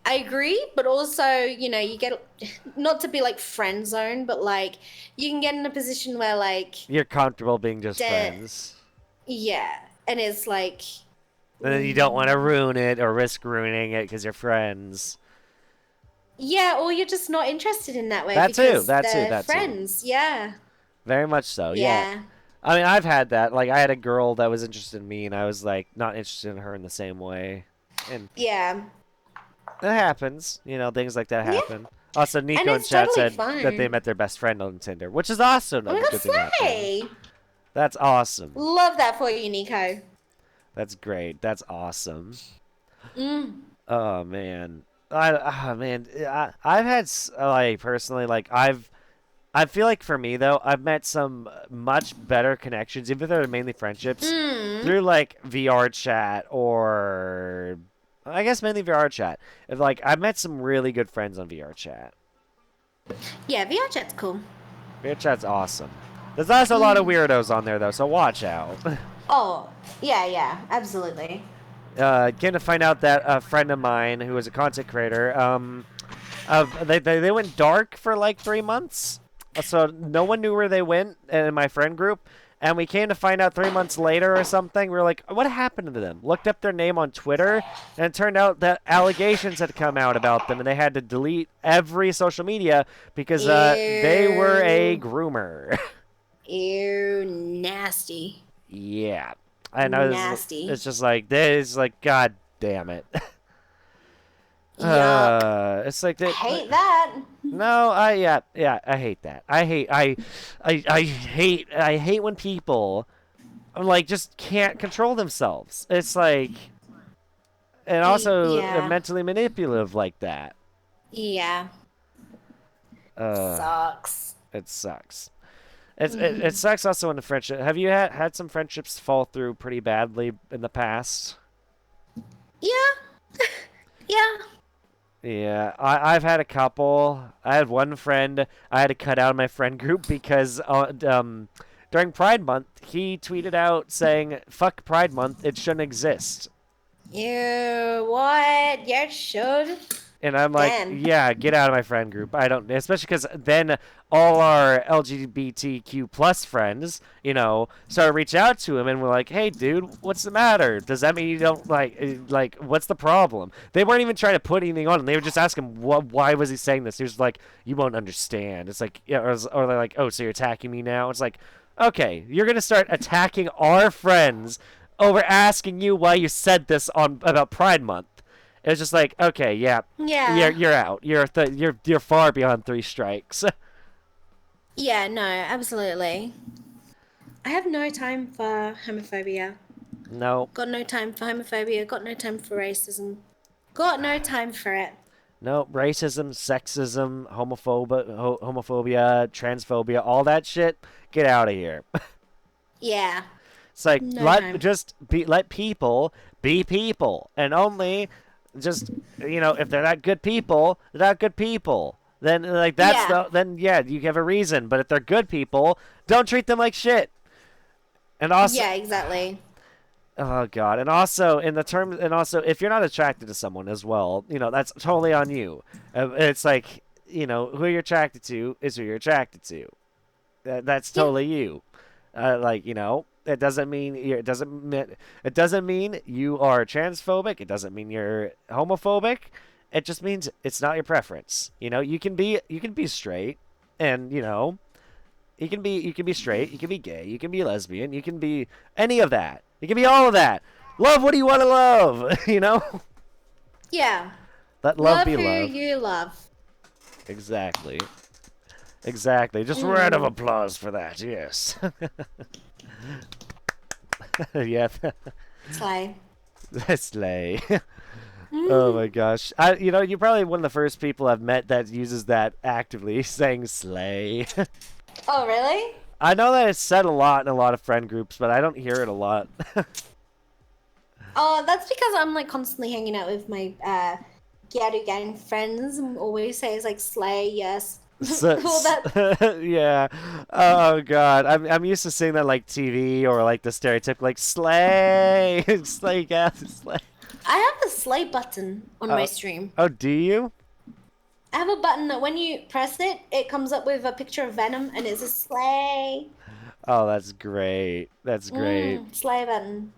[SPEAKER 2] I agree, but also, you get, not to be, like, friend zone, but, like, you can get in a position where, like...
[SPEAKER 1] You're comfortable being just friends.
[SPEAKER 2] Yeah, and it's, like...
[SPEAKER 1] And then you don't want to ruin it or risk ruining it because you're friends.
[SPEAKER 2] Yeah, or you're just not interested in that way.
[SPEAKER 1] That's
[SPEAKER 2] friends, yeah.
[SPEAKER 1] Very much so, yeah. I mean, I've had that. Like, I had a girl that was interested in me, and I was, like, not interested in her in the same way. And
[SPEAKER 2] yeah.
[SPEAKER 1] It happens. Things like that happen. Yeah. Also, Nico in chat said that they met their best friend on Tinder, which is awesome.
[SPEAKER 2] Oh my God, slay!
[SPEAKER 1] That's awesome.
[SPEAKER 2] Love that for you, Nico.
[SPEAKER 1] That's great. That's awesome. Oh, man. I've had, like, personally, like, I feel like for me, though, I've met some much better connections, even if they're mainly friendships, through, like, VR chat, or I guess mainly VR chat. Like, I've met some really good friends on VR chat.
[SPEAKER 2] Yeah, VR chat's cool.
[SPEAKER 1] VR chat's awesome. There's also a lot of weirdos on there, though, so watch out.
[SPEAKER 2] Oh, yeah, absolutely.
[SPEAKER 1] Came to find out that a friend of mine who was a content creator, they went dark for, like, 3 months. So no one knew where they went in my friend group, and we came to find out 3 months later or something. We were like, what happened to them? Looked up their name on Twitter, and it turned out that allegations had come out about them, and they had to delete every social media because they were a groomer.
[SPEAKER 2] Ew, nasty.
[SPEAKER 1] Yeah. And nasty. It's just like, this, like, god damn it.
[SPEAKER 2] Yeah.
[SPEAKER 1] It's like...
[SPEAKER 2] I hate that.
[SPEAKER 1] No, I hate that. I hate when people like just can't control themselves. It's like, and also
[SPEAKER 2] Yeah.
[SPEAKER 1] mentally manipulative like that.
[SPEAKER 2] Yeah.
[SPEAKER 1] Uh,
[SPEAKER 2] Sucks.
[SPEAKER 1] it sucks. It sucks also in the friendship. Have you had some friendships fall through pretty badly in the past?
[SPEAKER 2] Yeah. Yeah.
[SPEAKER 1] Yeah, I've had a couple. I had one friend I had to cut out of my friend group because during Pride Month he tweeted out saying "fuck Pride Month, it shouldn't exist."
[SPEAKER 2] Ew, what? Yeah, it should.
[SPEAKER 1] And I'm like,
[SPEAKER 2] Damn.
[SPEAKER 1] yeah, get out of my friend group. I don't, especially because then all our LGBTQ plus friends, started reach out to him and were like, hey, dude, what's the matter? Does that mean you don't like, what's the problem? They weren't even trying to put anything on him. They were just asking, why was he saying this? He was like, you won't understand. It's like, yeah, or they're like, oh, so you're attacking me now? It's like, okay, you're going to start attacking our friends over asking you why you said this about Pride Month. It was just like, okay, yeah,
[SPEAKER 2] Yeah.
[SPEAKER 1] you're out. You're far beyond 3 strikes.
[SPEAKER 2] Yeah, no, absolutely. I have no time for homophobia.
[SPEAKER 1] No,
[SPEAKER 2] Got no time for homophobia. Got no time for racism. Got no time for it.
[SPEAKER 1] no, racism, sexism, homophobia, transphobia, all that shit. Get out of here.
[SPEAKER 2] Yeah.
[SPEAKER 1] It's like
[SPEAKER 2] No time.
[SPEAKER 1] let people be people, and only just if they're not good people, they're not good people. Then like
[SPEAKER 2] Yeah.
[SPEAKER 1] then yeah, you have a reason. But if they're good people, don't treat them like shit. And also,
[SPEAKER 2] Yeah, exactly.
[SPEAKER 1] oh god, and also if you're not attracted to someone as well, that's totally on you. It's like who you're attracted to is who you're attracted to. That's
[SPEAKER 2] Yeah.
[SPEAKER 1] totally you. It doesn't mean it doesn't mean you are transphobic. It doesn't mean you're homophobic. It just means it's not your preference. You can be straight, and you can be straight. You can be gay. You can be lesbian. You can be any of that. You can be all of that. Love what do you want to love?
[SPEAKER 2] Yeah.
[SPEAKER 1] Let love
[SPEAKER 2] Love
[SPEAKER 1] be
[SPEAKER 2] who
[SPEAKER 1] love.
[SPEAKER 2] you love.
[SPEAKER 1] Exactly. Exactly. Just a round of applause for that. Yes. Yeah.
[SPEAKER 2] Slay.
[SPEAKER 1] Slay. Oh my gosh. You're probably one of the first people I've met that uses that actively, saying slay.
[SPEAKER 2] Oh, really?
[SPEAKER 1] I know that it's said a lot in a lot of friend groups, but I don't hear it a lot.
[SPEAKER 2] Oh, that's because I'm like constantly hanging out with my Gyaru gang friends and always say it's like slay, yes. All that.
[SPEAKER 1] Yeah. Oh god. I'm used to seeing that like TV or like the stereotype like slay, slay, gas, slay.
[SPEAKER 2] I have the slay button on my
[SPEAKER 1] Uh,
[SPEAKER 2] stream.
[SPEAKER 1] oh, do you?
[SPEAKER 2] I have a button that when you press it, it comes up with a picture of Venom and it's a slay.
[SPEAKER 1] Oh, that's great. That's great.
[SPEAKER 2] Slay button.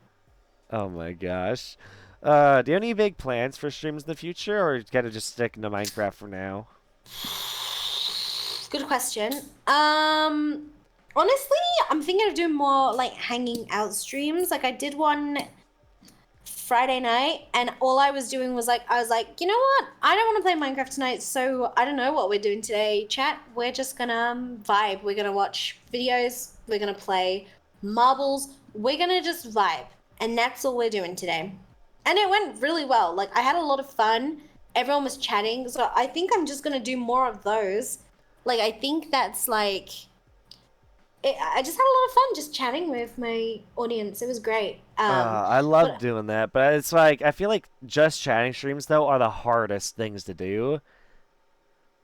[SPEAKER 1] Oh my gosh. Do you have any big plans for streams in the future, or gotta just stick to Minecraft for now?
[SPEAKER 2] Good question. Honestly, I'm thinking of doing more like hanging out streams. Like I did one Friday night, and all I was doing was I was like, you know what? I don't want to play Minecraft tonight, so I don't know what we're doing today, chat. We're just gonna vibe. We're gonna watch videos. We're gonna play marbles. We're gonna just vibe, and that's all we're doing today. And it went really well. Like I had a lot of fun. Everyone was chatting, so I think I'm just gonna do more of those. Like I think that's like I just had a lot of fun just chatting with my audience. It was great.
[SPEAKER 1] I love
[SPEAKER 2] But
[SPEAKER 1] doing that, but it's like I feel like just chatting streams though are the hardest things to do.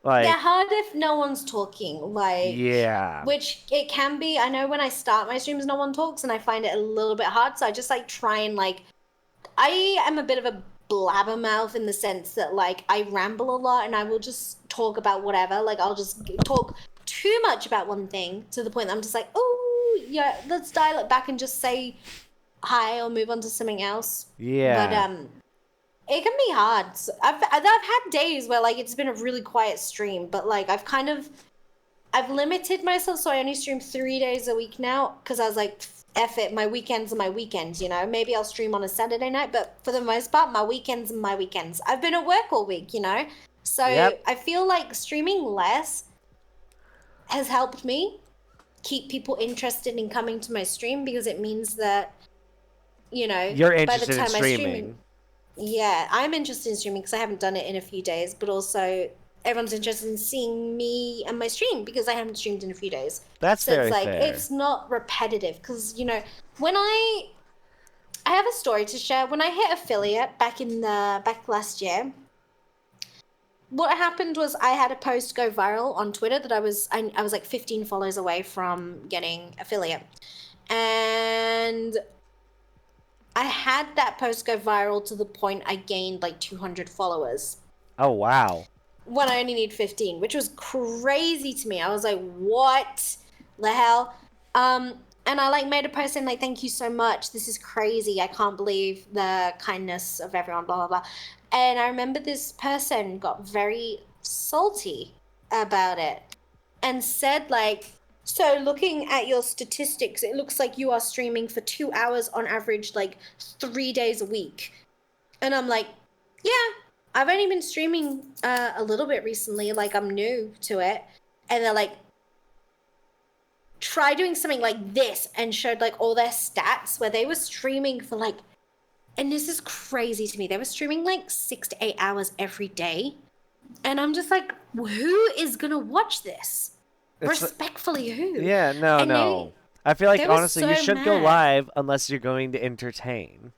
[SPEAKER 2] they're
[SPEAKER 1] Like,
[SPEAKER 2] hard if no one's talking, like,
[SPEAKER 1] yeah,
[SPEAKER 2] which it can be. I know when I start my streams, no one talks, and I find it a little bit hard. So I just like try and like, I am a bit of a blabbermouth in the sense that like I ramble a lot and I will just talk about whatever. Like I'll just talk too much about one thing to the point that I'm just like, oh yeah, let's dial it back and just say hi or move on to something else. But
[SPEAKER 1] yeah.
[SPEAKER 2] it can be hard. So I've had days where like it's been a really quiet stream, but like I've limited myself, so I only stream 3 days a week now because I was like, F it, my weekends are my weekends, you know? Maybe I'll stream on a Saturday night, but for the most part, my weekends are my weekends. I've been at work all week, you know? So
[SPEAKER 1] Yep.
[SPEAKER 2] I feel like streaming less has helped me keep people interested in coming to my stream, because it means that,
[SPEAKER 1] You're
[SPEAKER 2] by the
[SPEAKER 1] interested in
[SPEAKER 2] time I stream,
[SPEAKER 1] streaming.
[SPEAKER 2] yeah, I'm interested in streaming because I haven't done it in a few days, but also everyone's interested in seeing me and my stream because I haven't streamed in a few days.
[SPEAKER 1] That's
[SPEAKER 2] So it's
[SPEAKER 1] very
[SPEAKER 2] like,
[SPEAKER 1] fair.
[SPEAKER 2] it's not repetitive because, when I have a story to share. When I hit affiliate back last year, what happened was I had a post go viral on Twitter that I was like 15 followers away from getting affiliate. And I had that post go viral to the point I gained like 200 followers
[SPEAKER 1] Oh, wow.
[SPEAKER 2] when I only need 15, which was crazy to me. I was like, what the hell? And I like made a post saying like, thank you so much. This is crazy. I can't believe the kindness of everyone, blah, blah, blah. And I remember this person got very salty about it and said like, so looking at your statistics, it looks like you are streaming for 2 hours on average, like 3 days a week. And I'm like, yeah, I've only been streaming a little bit recently. Like, I'm new to it. And they're like, try doing something like this, and showed like all their stats where they were streaming for like, and this is crazy to me, they were streaming like 6 to 8 hours every day. And I'm just like, who is gonna watch this? Respectfully, who?
[SPEAKER 1] Yeah, no,
[SPEAKER 2] And
[SPEAKER 1] no. I feel like, honestly,
[SPEAKER 2] so
[SPEAKER 1] you should go
[SPEAKER 2] mad.
[SPEAKER 1] live unless you're going to entertain.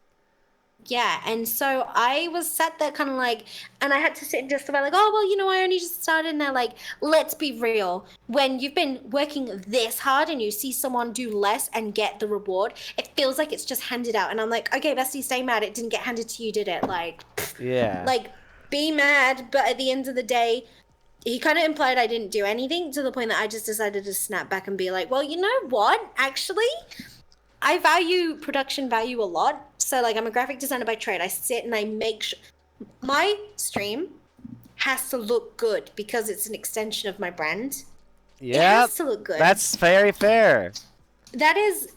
[SPEAKER 2] Yeah, and so I was sat there kind of like, and I had to sit and just about like, oh, well, I only just started, and they're like, let's be real. When you've been working this hard and you see someone do less and get the reward, it feels like it's just handed out. And I'm like, okay, bestie, stay mad. It didn't get handed to you, did it? Like,
[SPEAKER 1] Yeah.
[SPEAKER 2] like, be mad, but at the end of the day, he kind of implied I didn't do anything, to the point that I just decided to snap back and be like, well, you know what? Actually, I value production value a lot. So, like, I'm a graphic designer by trade. I sit and I make sure my stream has to look good because it's an extension of my brand. It
[SPEAKER 1] Yeah.
[SPEAKER 2] has to look good.
[SPEAKER 1] That's very fair.
[SPEAKER 2] That is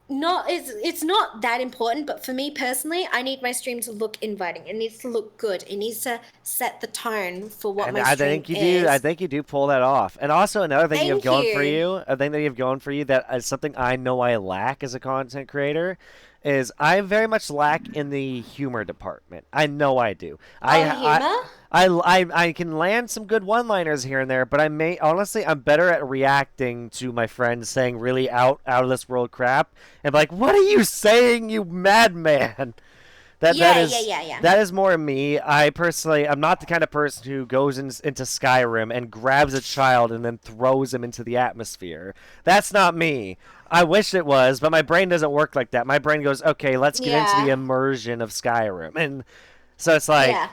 [SPEAKER 2] not, it's not that important, but for me personally, I need my stream to look inviting. It needs to look good. It needs to set the tone for what
[SPEAKER 1] And
[SPEAKER 2] my
[SPEAKER 1] I
[SPEAKER 2] stream
[SPEAKER 1] think you
[SPEAKER 2] is.
[SPEAKER 1] do. I think you do pull that off. And also another thing you have
[SPEAKER 2] Thank
[SPEAKER 1] going for
[SPEAKER 2] you.
[SPEAKER 1] you, a thing that you have going for you that is something I know I lack as a content creator, is I very much lack in the humor department. I know I do.
[SPEAKER 2] Oh, the humor?
[SPEAKER 1] I can land some good one-liners here and there, but I'm better at reacting to my friends saying really out of this world crap and be like, "What are you saying, you madman?"
[SPEAKER 2] Yeah.
[SPEAKER 1] That is more me. I'm not the kind of person who goes into Skyrim and grabs a child and then throws him into the atmosphere. That's not me. I wish it was, but my brain doesn't work like that. My brain goes, okay, let's get into the
[SPEAKER 2] Yeah.
[SPEAKER 1] immersion of Skyrim, and so it's like,
[SPEAKER 2] Yeah.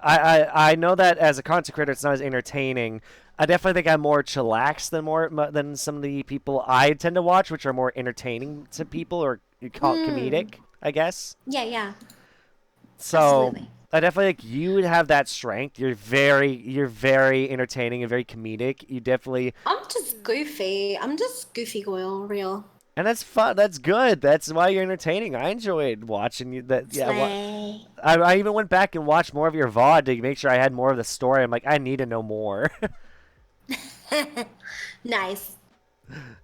[SPEAKER 1] I know that as a content creator, it's not as entertaining. I definitely think I'm more chillaxed than some of the people I tend to watch, which are more entertaining to people, or you call it comedic, I guess.
[SPEAKER 2] Yeah.
[SPEAKER 1] So
[SPEAKER 2] Absolutely.
[SPEAKER 1] I definitely think you would have that strength. You're very entertaining and very comedic. You definitely,
[SPEAKER 2] I'm just goofy. I'm just goofy girl, real.
[SPEAKER 1] and that's fun. That's good. That's why you're entertaining. I enjoyed watching you. That yeah.
[SPEAKER 2] Slay.
[SPEAKER 1] I even went back and watched more of your VOD to make sure I had more of the story. I'm like, I need to know more.
[SPEAKER 2] Nice.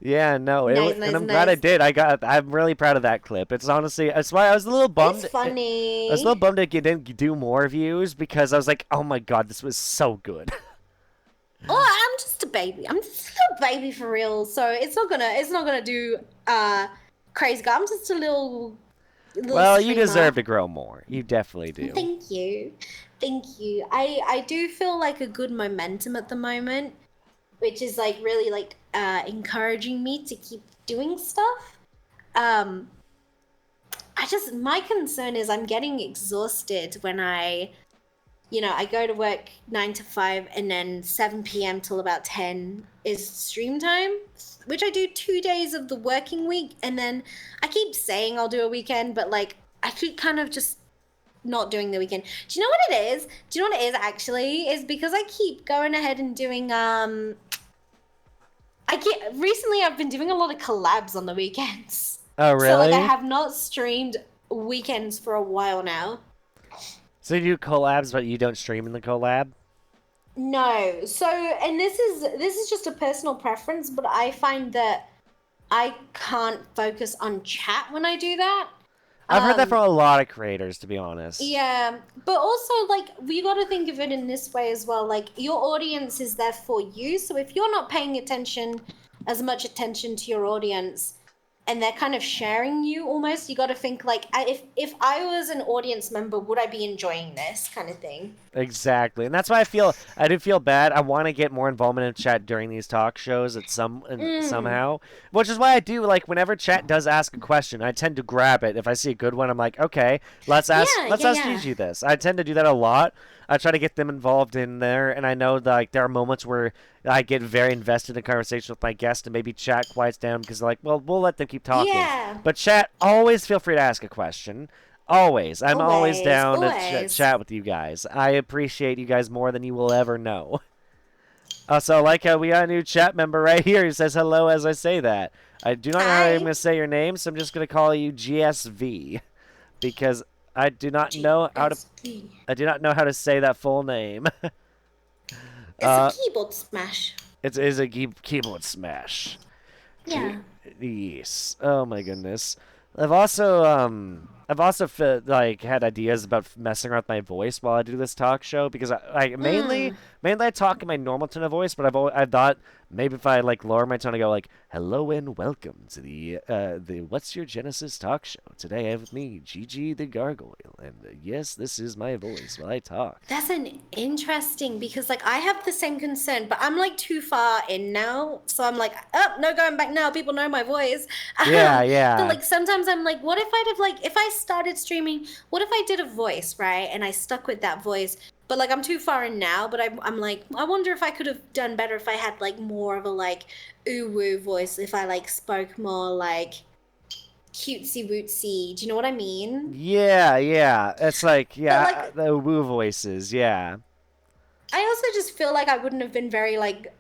[SPEAKER 1] Yeah, no,
[SPEAKER 2] Nice,
[SPEAKER 1] and I'm glad I
[SPEAKER 2] nice.
[SPEAKER 1] did. I'm really proud of that clip. It's honestly, that's why I was a little bummed.
[SPEAKER 2] It's funny.
[SPEAKER 1] I was a little bummed that you didn't do more views because I was like, oh my god, this was so good.
[SPEAKER 2] Oh, I'm just a baby. I'm just a baby for real. So it's not gonna do crazy. I'm just a little
[SPEAKER 1] Well, you
[SPEAKER 2] streamer.
[SPEAKER 1] deserve to grow more. You definitely do.
[SPEAKER 2] Thank you. Thank you. I do feel like a good momentum at the moment, which is like really like encouraging me to keep doing stuff. My concern is I'm getting exhausted when I go to work 9 to 5, and then 7 p.m. till about 10 is stream time, which I do 2 days of the working week. And then I keep saying I'll do a weekend, but like I keep kind of just not doing the weekend. Do you know what it is? Do you know what it is actually? Is because I keep going ahead and doing recently I've been doing a lot of collabs on the weekends.
[SPEAKER 1] Oh,
[SPEAKER 2] So like I
[SPEAKER 1] really?
[SPEAKER 2] have not streamed weekends for a while now.
[SPEAKER 1] So you do collabs, but you don't stream in the collab?
[SPEAKER 2] No. So, and this is just a personal preference, but I find that I can't focus on chat when I do that.
[SPEAKER 1] I've heard that
[SPEAKER 2] Um,
[SPEAKER 1] from a lot of creators, to be honest.
[SPEAKER 2] yeah, but also like we got to think of it in this way as well. Like your audience is there for you, so if you're not paying attention as much attention to your audience, and they're kind of sharing you almost, you got to think like if I was an audience member, would I be enjoying this kind of thing?
[SPEAKER 1] Exactly, and that's why I do feel bad. I want to get more involvement in chat during these talk shows
[SPEAKER 2] Mm.
[SPEAKER 1] somehow, which is why I do like whenever chat does ask a question, I tend to grab it. If I see a good one, I'm like, okay,
[SPEAKER 2] Yeah,
[SPEAKER 1] let's
[SPEAKER 2] yeah,
[SPEAKER 1] ask
[SPEAKER 2] yeah.
[SPEAKER 1] Gigi this. I tend to do that a lot. I try to get them involved in there, and I know that, like there are moments where I get very invested in conversation with my guest, and maybe chat quiets down because like, well, we'll let them keep talking.
[SPEAKER 2] Yeah.
[SPEAKER 1] But chat, always feel free to ask a question. Always. I'm always
[SPEAKER 2] Always,
[SPEAKER 1] down to
[SPEAKER 2] always.
[SPEAKER 1] chat with you guys. I appreciate you guys more than you will ever know. Also, I like how we got a new chat member right here who says hello as I say that. I do not know how I'm going
[SPEAKER 2] Hi.
[SPEAKER 1] to say your name, so I'm just going to call you GSV because I do not know how to
[SPEAKER 2] GSP.
[SPEAKER 1] I do not know how to say that full name.
[SPEAKER 2] It's a
[SPEAKER 1] uh,
[SPEAKER 2] keyboard smash.
[SPEAKER 1] it is a keyboard smash.
[SPEAKER 2] Yeah.
[SPEAKER 1] Yes. Oh my goodness. I've also like had ideas about messing around with my voice while I do this talk show because I
[SPEAKER 2] Mm.
[SPEAKER 1] mainly I talk in my normal tone of voice, but I thought maybe if I like lower my tone, I go like hello and welcome to the What's Your Genesis talk show. Today I have with me Gigi the Gargoyle, and yes, this is my voice while I talk.
[SPEAKER 2] That's an interesting because like I have the same concern, but I'm like too far in now, so I'm like, oh, no going back now. People know my voice.
[SPEAKER 1] Yeah,
[SPEAKER 2] But
[SPEAKER 1] yeah.
[SPEAKER 2] like sometimes I'm like, what if I'd have like if I started streaming, what if I did a voice, right? And I stuck with that voice. But like I'm too far in now, but I'm like, I wonder if I could have done better if I had like more of a like ooh woo voice, if I like spoke more like cutesy wootsy. Do you know what I mean?
[SPEAKER 1] Yeah, yeah. It's like,
[SPEAKER 2] But
[SPEAKER 1] yeah,
[SPEAKER 2] like
[SPEAKER 1] the woo voices, yeah.
[SPEAKER 2] I also just feel like I wouldn't have been very like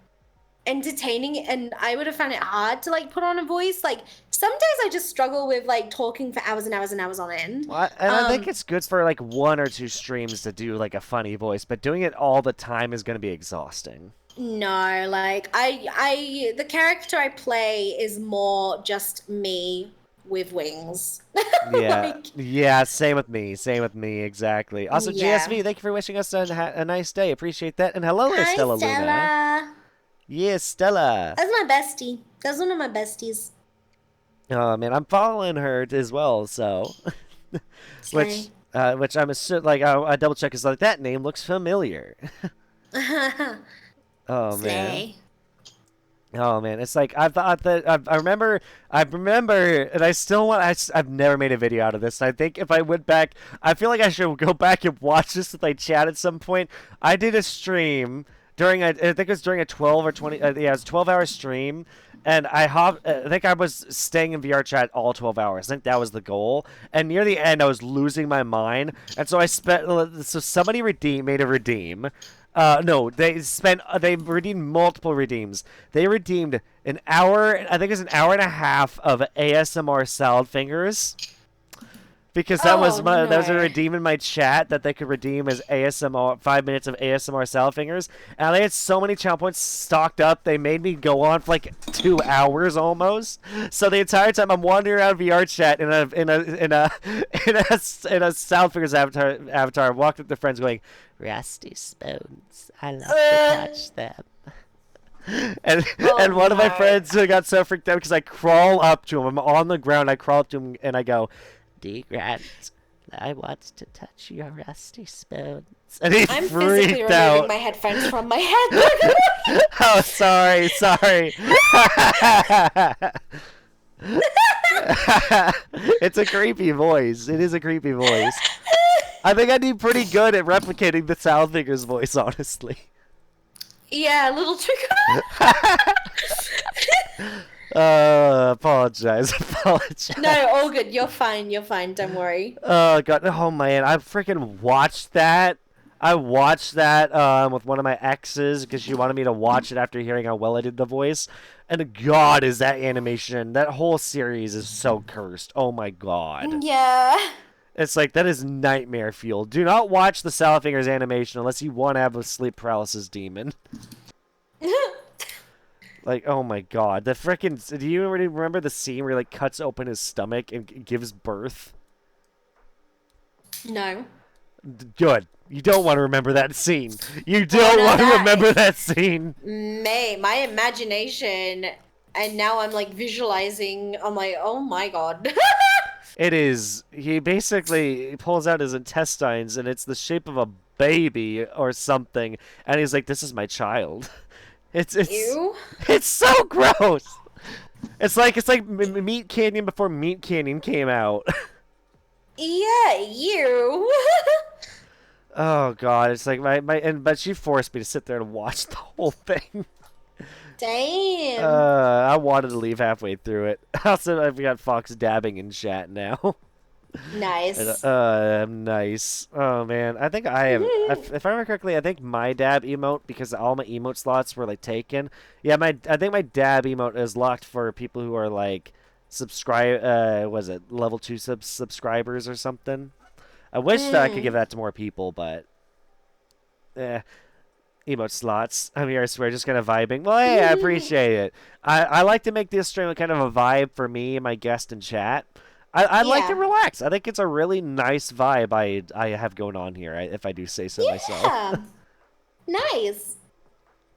[SPEAKER 2] entertaining and I would have found it hard to like put on a voice. Like some days I just struggle with like talking for hours and hours and hours on end.
[SPEAKER 1] Well, and I think
[SPEAKER 2] Um
[SPEAKER 1] it's good for like one or two streams to do like a funny voice, but doing it all the time is going to be exhausting.
[SPEAKER 2] no, like I the character I play is more just me with wings.
[SPEAKER 1] Yeah,
[SPEAKER 2] Like
[SPEAKER 1] yeah, same with me. Same with me, exactly. Also,
[SPEAKER 2] yeah.
[SPEAKER 1] GSV, thank you for wishing us a nice day. Appreciate that. And hello,
[SPEAKER 2] Hi
[SPEAKER 1] Estella Luna.
[SPEAKER 2] Stella.
[SPEAKER 1] Yes, Stella.
[SPEAKER 2] That's my bestie. That's one of my besties.
[SPEAKER 1] Oh man, I'm following her as well. So,
[SPEAKER 2] Slay.
[SPEAKER 1] which I'm assuming, like, I double check is like that name looks familiar. Oh man.
[SPEAKER 2] Slay.
[SPEAKER 1] Oh man, it's like I thought that I remember, and I still want. I've never made a video out of this. And I think if I went back, I feel like I should go back and watch this with my chat at some point. I did a stream during I think it was during a 12 or 20. Yeah, it was a 12-hour stream, and I think I was staying in VR chat all 12 hours. I think that was the goal. And near the end, I was losing my mind, and so I spent. So somebody made a redeem. No, they redeemed multiple redeems. They redeemed an hour, I think it was an hour and a half of ASMR salad fingers. Because
[SPEAKER 2] Oh
[SPEAKER 1] that was a
[SPEAKER 2] no.
[SPEAKER 1] redeem in my chat that they could redeem as ASMR 5 minutes of ASMR salad fingers, and they had so many channel points stocked up they made me go on for like 2 hours almost. So the entire time I'm wandering around VR chat in a salad fingers avatar, walking with the friends going, "Rusty spoons, I love to touch them." And
[SPEAKER 2] Oh
[SPEAKER 1] and one of my
[SPEAKER 2] no.
[SPEAKER 1] friends got so freaked out because I crawl up to him. I'm on the ground. I crawl up to him and I go, "Dear Grant, I want to touch your rusty spoons." And he
[SPEAKER 2] I'm physically
[SPEAKER 1] freaked
[SPEAKER 2] removing
[SPEAKER 1] out.
[SPEAKER 2] my headphones from my head.
[SPEAKER 1] Oh, sorry, sorry. It's a creepy voice. It is a creepy voice. I think I'd be pretty good at replicating the Soundfinger's voice, honestly.
[SPEAKER 2] Yeah, a little trick.
[SPEAKER 1] Apologize,
[SPEAKER 2] No,
[SPEAKER 1] apologize.
[SPEAKER 2] all good. You're fine. You're fine. Don't worry.
[SPEAKER 1] Oh god, oh man, I freaking watched that. I watched that with one of my exes because she wanted me to watch it after hearing how well I did the voice. And god, is that animation, that whole series is so cursed. Oh my god.
[SPEAKER 2] Yeah.
[SPEAKER 1] It's like, that is nightmare fuel. Do not watch the Salafingers animation unless you want to have a sleep paralysis demon. Like, oh my god. The frickin'... Do you already remember the scene where he, like, cuts open his stomach and gives birth?
[SPEAKER 2] No.
[SPEAKER 1] Good. You don't want to remember that scene. You don't want to remember that scene.
[SPEAKER 2] My imagination, and now I'm, like, visualizing. I'm like, oh my god.
[SPEAKER 1] It is. He basically pulls out his intestines, and it's the shape of a baby or something. And he's like, "This is my child."
[SPEAKER 2] Ew.
[SPEAKER 1] It's so gross. It's like Meat Canyon before Meat Canyon came out.
[SPEAKER 2] Yeah, you.
[SPEAKER 1] Oh god, it's like but she forced me to sit there and watch the whole thing.
[SPEAKER 2] Damn.
[SPEAKER 1] I wanted to leave halfway through it. Also, I've got Fox dabbing in chat now.
[SPEAKER 2] Nice.
[SPEAKER 1] Nice. Oh man, I think I have. If I remember correctly, I think my dab emote, because all my emote slots were like taken. Yeah, I think my dab emote is locked for people who are like was it level 2 subscribers or something? I wish that I could give that to more people, but emote slots. I'm here, I swear, just kind of vibing. Well, hey, I appreciate it. I like to make this stream kind of a vibe for me and my guest in chat. I like to relax. I think it's a really nice vibe I have going on here, if I do say so myself.
[SPEAKER 2] Nice.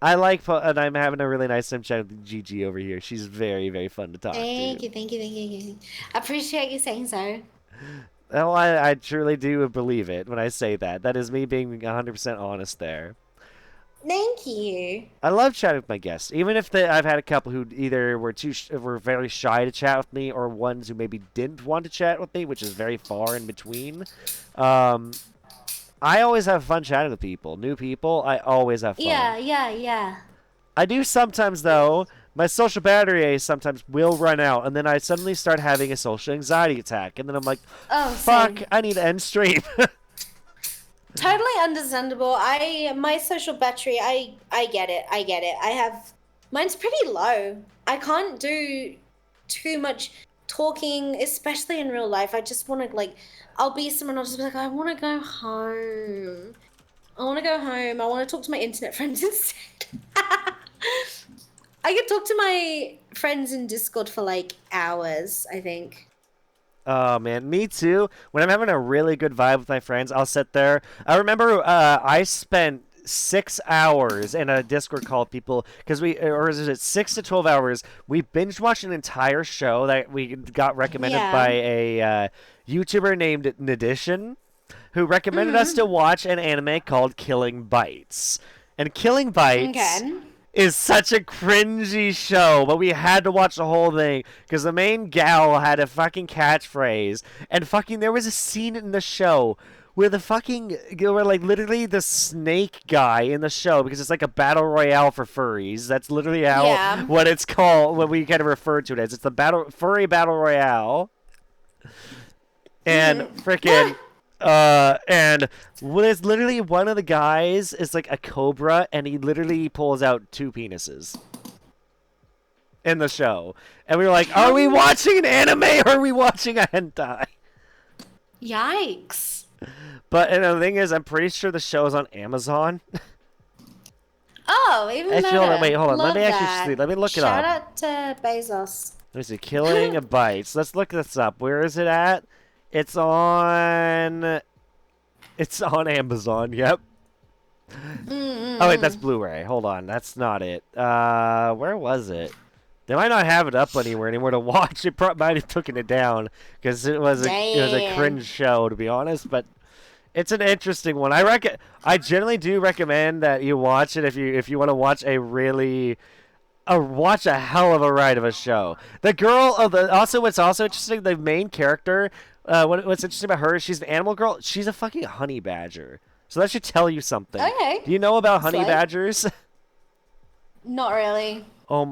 [SPEAKER 1] And I'm having a really nice time chatting with Gigi over here. She's very, very fun to talk to.
[SPEAKER 2] Thank you. I appreciate you saying so.
[SPEAKER 1] Well, I truly do believe it when I say that. That is me being 100% honest there.
[SPEAKER 2] Thank you.
[SPEAKER 1] I love chatting with my guests, even if I've had a couple who either were very shy to chat with me, or ones who maybe didn't want to chat with me, which is very far in between. I always have fun chatting with people. New people, I always have fun.
[SPEAKER 2] Yeah.
[SPEAKER 1] I do sometimes, though. My social battery sometimes will run out, and then I suddenly start having a social anxiety attack, and then I'm like, fuck, I need to end stream.
[SPEAKER 2] Totally understandable. My social battery, I get it. Mine's pretty low. I can't do too much talking, especially in real life. I just want to, like, I'll be someone, I'll just be like, I want to go home. I want to talk to my internet friends instead. I could talk to my friends in Discord for, like, hours, I think.
[SPEAKER 1] Oh, man, me too. When I'm having a really good vibe with my friends, I'll sit there. I remember I spent 6 hours in a Discord call with people, or is it 6 to 12 hours? We binge watched an entire show that we got recommended by a YouTuber named Nadition, who recommended us to watch an anime called Killing Bites. And Killing Bites is such a cringy show, but we had to watch the whole thing because the main gal had a fucking catchphrase, and there was a scene in the show where literally the snake guy in the show, because it's like a battle royale for furries. That's literally what it's called, what we kind of refer to it as. It's the furry battle royale. And freaking and it's literally one of the guys is like a cobra, and he literally pulls out 2 penises in the show. And we were like, are we watching an anime or are we watching a hentai?
[SPEAKER 2] Yikes.
[SPEAKER 1] But the thing is, I'm pretty sure the show is on Amazon.
[SPEAKER 2] Oh, even better.
[SPEAKER 1] Hold on. Let me look it up.
[SPEAKER 2] Shout out to Bezos.
[SPEAKER 1] Let me see. Killing Bites. Let's look this up. Where is it at? It's on Amazon, yep. Oh, wait, that's Blu-ray. Hold on, that's not it. Where was it? They might not have it up anywhere to watch. It might have taken it down, because it was a cringe show, to be honest, but it's an interesting one. I generally do recommend that you watch it if you want to watch watch a hell of a ride of a show. The girl what's also interesting, the main character, what's interesting about her, she's an animal girl. She's a fucking honey badger. So that should tell you something.
[SPEAKER 2] Okay.
[SPEAKER 1] Do you know about honey badgers?
[SPEAKER 2] Not really.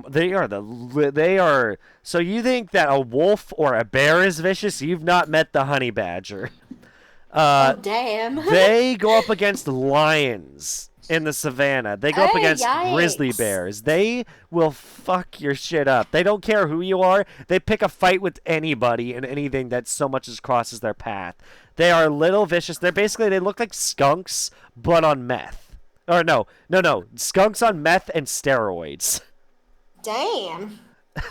[SPEAKER 1] They are. So you think that a wolf or a bear is vicious? You've not met the honey badger.
[SPEAKER 2] Oh, damn.
[SPEAKER 1] They go up against lions. in the savannah. They go up against grizzly bears. They will fuck your shit up. They don't care who you are. They pick a fight with anybody and anything that so much as crosses their path. They are little vicious. They look like skunks, but on meth. Or no. Skunks on meth and steroids.
[SPEAKER 2] Damn.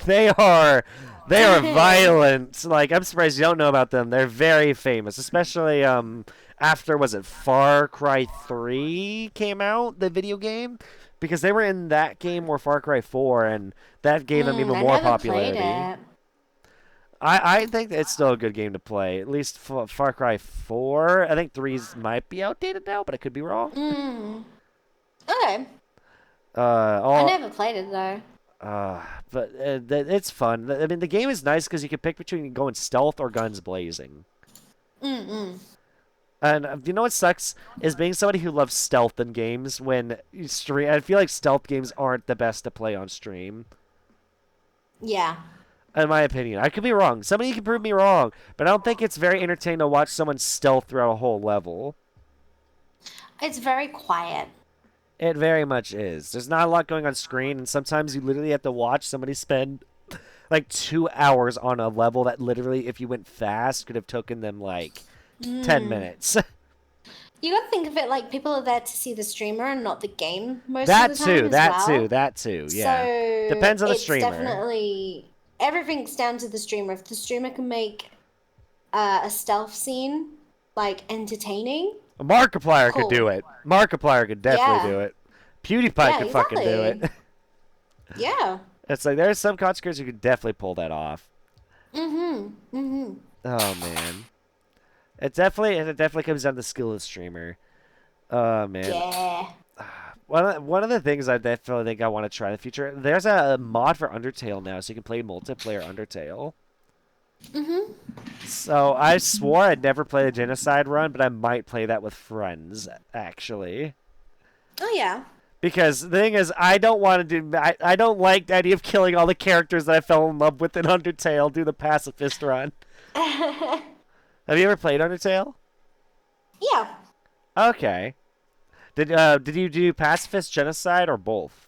[SPEAKER 1] They are violent. Like, I'm surprised you don't know about them. They're very famous, especially after, was it Far Cry 3 came out, the video game? Because they were in that game or Far Cry 4, and that gave them even more popularity.
[SPEAKER 2] Played it.
[SPEAKER 1] I think it's still a good game to play. At least Far Cry 4. I think 3's might be outdated now, but I could be wrong.
[SPEAKER 2] Okay. I never played it, though.
[SPEAKER 1] But it's fun. I mean, the game is nice because you can pick between going stealth or guns blazing. And you know what sucks is being somebody who loves stealth in games when you stream. I feel like stealth games aren't the best to play on stream.
[SPEAKER 2] Yeah.
[SPEAKER 1] In my opinion, I could be wrong. Somebody can prove me wrong, but I don't think it's very entertaining to watch someone stealth throughout a whole level.
[SPEAKER 2] It's very quiet.
[SPEAKER 1] It very much is. There's not a lot going on screen, and sometimes you literally have to watch somebody spend like 2 hours on a level that literally, if you went fast, could have taken them like 10 minutes.
[SPEAKER 2] You gotta think of it like people are there to see the streamer and not the game most of the time
[SPEAKER 1] That too, yeah.
[SPEAKER 2] So
[SPEAKER 1] depends on the streamer.
[SPEAKER 2] Definitely, everything's down to the streamer. If the streamer can make a stealth scene like entertaining,
[SPEAKER 1] Markiplier could do it. Markiplier could definitely do it. PewDiePie could fucking do it.
[SPEAKER 2] Yeah.
[SPEAKER 1] It's like there's some content creators who could definitely pull that off. Oh man. It definitely comes down to the skill of the streamer. Oh man.
[SPEAKER 2] Yeah.
[SPEAKER 1] One of the things I definitely think I want to try in the future, there's a mod for Undertale now, so you can play multiplayer Undertale. So I swore I'd never play the genocide run, but I might play that with friends, actually.
[SPEAKER 2] Oh yeah.
[SPEAKER 1] Because the thing is, I don't want to do. I don't like the idea of killing all the characters that I fell in love with in Undertale. Do the pacifist run. Have you ever played Undertale?
[SPEAKER 2] Yeah.
[SPEAKER 1] Okay. Did you do pacifist, genocide, or both?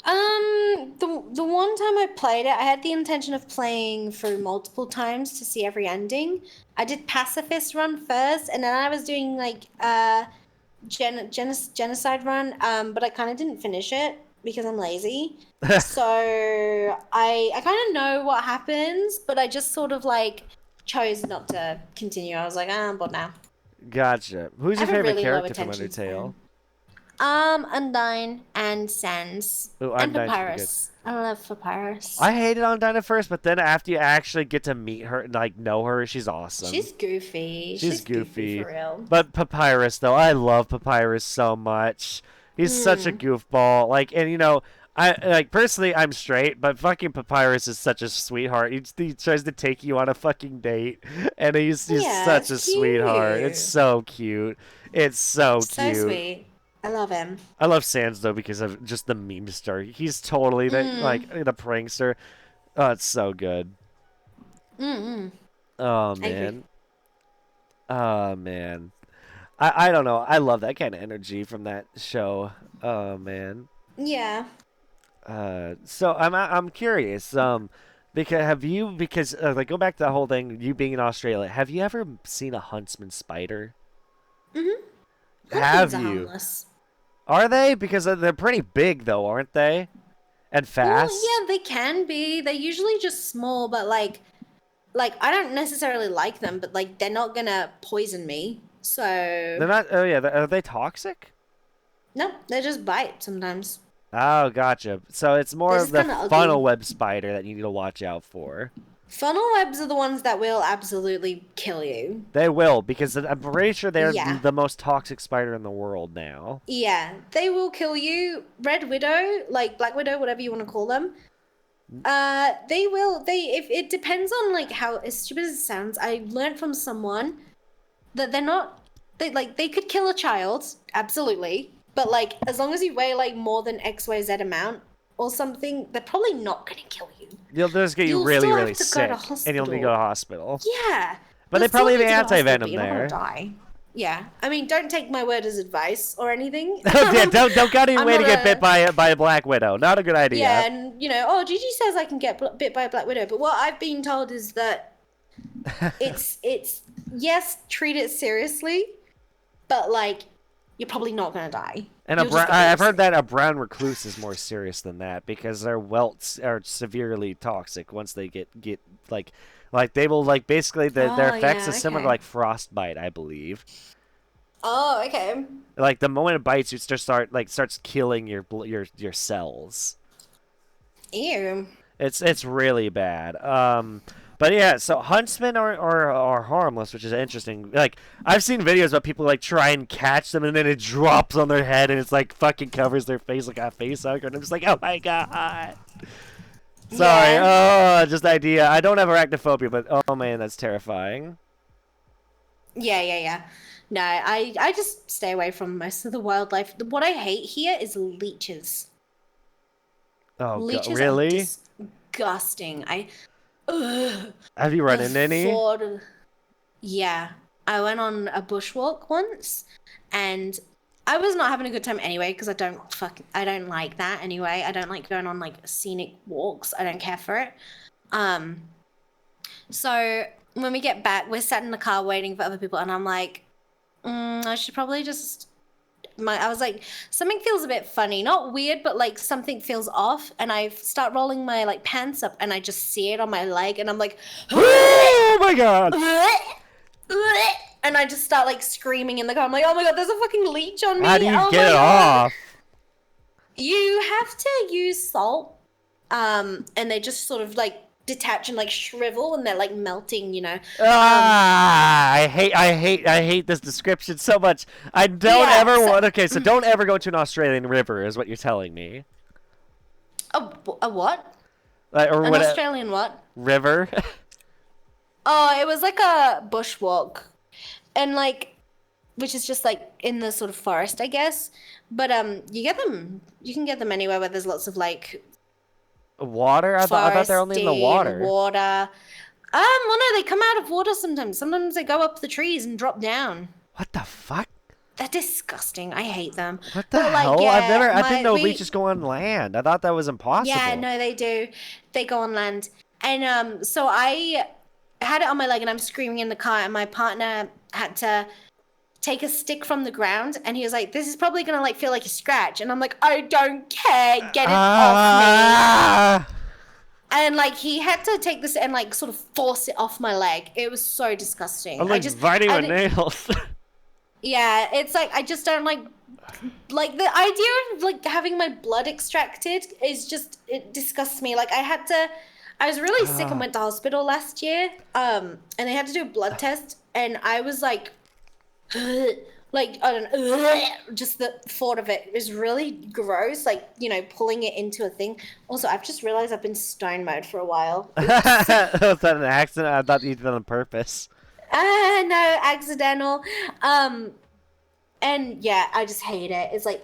[SPEAKER 2] The one time I played it, I had the intention of playing through multiple times to see every ending. I did pacifist run first, and then I was doing like genocide run. But I kind of didn't finish it because I'm lazy. So I kind of know what happens, but I just sort of like chose not to continue. I was like, I'm bored now.
[SPEAKER 1] Gotcha. Who's your favorite character from Undertale?
[SPEAKER 2] Undyne and Sans.
[SPEAKER 1] Ooh,
[SPEAKER 2] and
[SPEAKER 1] Undyne's
[SPEAKER 2] Papyrus. I love Papyrus.
[SPEAKER 1] I hated Undyne at first, but then after you actually get to meet her and like know her, she's awesome.
[SPEAKER 2] She's goofy.
[SPEAKER 1] She's goofy
[SPEAKER 2] for real.
[SPEAKER 1] But Papyrus, though, I love Papyrus so much. He's such a goofball. Like, and you know, I personally, I'm straight, but fucking Papyrus is such a sweetheart. He tries to take you on a fucking date, and he's such a sweetheart. It's so cute. It's so cute.
[SPEAKER 2] So sweet. I love him.
[SPEAKER 1] I love Sans though because of just the memester. He's totally the prankster. Oh, it's so good. Oh man. Oh man. I don't know. I love that kind of energy from that show. Oh man.
[SPEAKER 2] Yeah.
[SPEAKER 1] So I'm curious. Because like go back to the whole thing. You being in Australia, have you ever seen a huntsman spider? Have you?
[SPEAKER 2] Harmless.
[SPEAKER 1] Are they? Because they're pretty big, though, aren't they? And fast?
[SPEAKER 2] Well, yeah, they can be. They're usually just small, but like I don't necessarily like them, but like they're not gonna poison me. So
[SPEAKER 1] they're not. Oh yeah, are they toxic?
[SPEAKER 2] No, they just bite sometimes.
[SPEAKER 1] Oh, gotcha. So it's more of the funnel web spider that you need to watch out for.
[SPEAKER 2] Funnel webs are the ones that will absolutely kill you.
[SPEAKER 1] They will, because I'm pretty sure they're the most toxic spider in the world now.
[SPEAKER 2] Yeah, they will kill you. Red Widow, like Black Widow, whatever you want to call them. They will. If it depends on like how, as stupid as it sounds, I learned from someone that they're not. They could kill a child, absolutely, but like as long as you weigh like more than XYZ amount or something, they're probably not gonna kill you.
[SPEAKER 1] They'll just get you really, really sick, and you'll need to go to hospital.
[SPEAKER 2] Yeah.
[SPEAKER 1] But they probably have anti-venom there.
[SPEAKER 2] Die. Yeah, I mean, don't take my word as advice or anything.
[SPEAKER 1] Yeah, don't go any
[SPEAKER 2] I'm
[SPEAKER 1] way to
[SPEAKER 2] not
[SPEAKER 1] get bit by a black widow. Not a good idea.
[SPEAKER 2] Yeah, and oh, Gigi says I can get bit by a black widow, but what I've been told is that it's yes, treat it seriously, but like you're probably not gonna die.
[SPEAKER 1] And I've heard that a brown recluse is more serious than that because their welts are severely toxic once they get like they will like basically their effects is similar to like frostbite, I believe.
[SPEAKER 2] Oh, okay.
[SPEAKER 1] Like the moment it bites, you starts killing your cells.
[SPEAKER 2] Ew.
[SPEAKER 1] It's really bad. But yeah, so huntsmen are harmless, which is interesting. Like I've seen videos about people like try and catch them, and then it drops on their head, and it's like fucking covers their face like a face hugger, and I'm just like, oh my god. Sorry, oh, just the idea. I don't have arachnophobia, but oh man, that's terrifying.
[SPEAKER 2] Yeah. No, I just stay away from most of the wildlife. What I hate here is leeches.
[SPEAKER 1] Oh,
[SPEAKER 2] leeches
[SPEAKER 1] really?
[SPEAKER 2] are disgusting.
[SPEAKER 1] Have you run into any?
[SPEAKER 2] Yeah, I went on a bushwalk once, and I was not having a good time anyway because I don't like that anyway. I don't like going on like scenic walks. I don't care for it. So when we get back, we're sat in the car waiting for other people, and I'm like, I should probably just. I was like, something feels a bit funny, not weird, but like something feels off, and I start rolling my like pants up, and I just see it on my leg, and I'm like,
[SPEAKER 1] oh my god,
[SPEAKER 2] and I just start like screaming in the car. I'm like, oh my god, there's a fucking leech on me.
[SPEAKER 1] How do you get it off?
[SPEAKER 2] You have to use salt, and they just sort of like detach and like shrivel, and they're like melting,
[SPEAKER 1] I hate this description so much. I don't ever want. Okay, so don't ever go to an Australian river, is what you're telling me.
[SPEAKER 2] A what?
[SPEAKER 1] Or
[SPEAKER 2] an Australian what?
[SPEAKER 1] River.
[SPEAKER 2] Oh, it was like a bushwalk, and like, which is just like in the sort of forest, I guess. But you can get them anywhere where there's lots of like.
[SPEAKER 1] Water? I thought they're only in the water.
[SPEAKER 2] Well, no, they come out of water sometimes. Sometimes they go up the trees and drop down.
[SPEAKER 1] What the fuck?
[SPEAKER 2] They're disgusting. I hate them.
[SPEAKER 1] What the hell? Yeah, I didn't know leeches go on land. I thought that was impossible.
[SPEAKER 2] Yeah, no, they do. They go on land. And so I had it on my leg, and I'm screaming in the car, and my partner had to take a stick from the ground, and he was like, this is probably gonna like feel like a scratch, and I'm like, I don't care, get it off me. And like he had to take this and like sort of force it off my leg. It was so disgusting.
[SPEAKER 1] I'm like biting my nails.
[SPEAKER 2] Yeah, it's like I just don't like the idea of like having my blood extracted is just, it disgusts me. Like I was really sick and went to hospital last year, and they had to do a blood test, and I was like I don't know, just the thought of it is really gross, like, pulling it into a thing. Also, I've just realized I've been stone mode for a while.
[SPEAKER 1] Was that an accident? I thought you did it on purpose.
[SPEAKER 2] No, accidental. And yeah, I just hate it. It's like,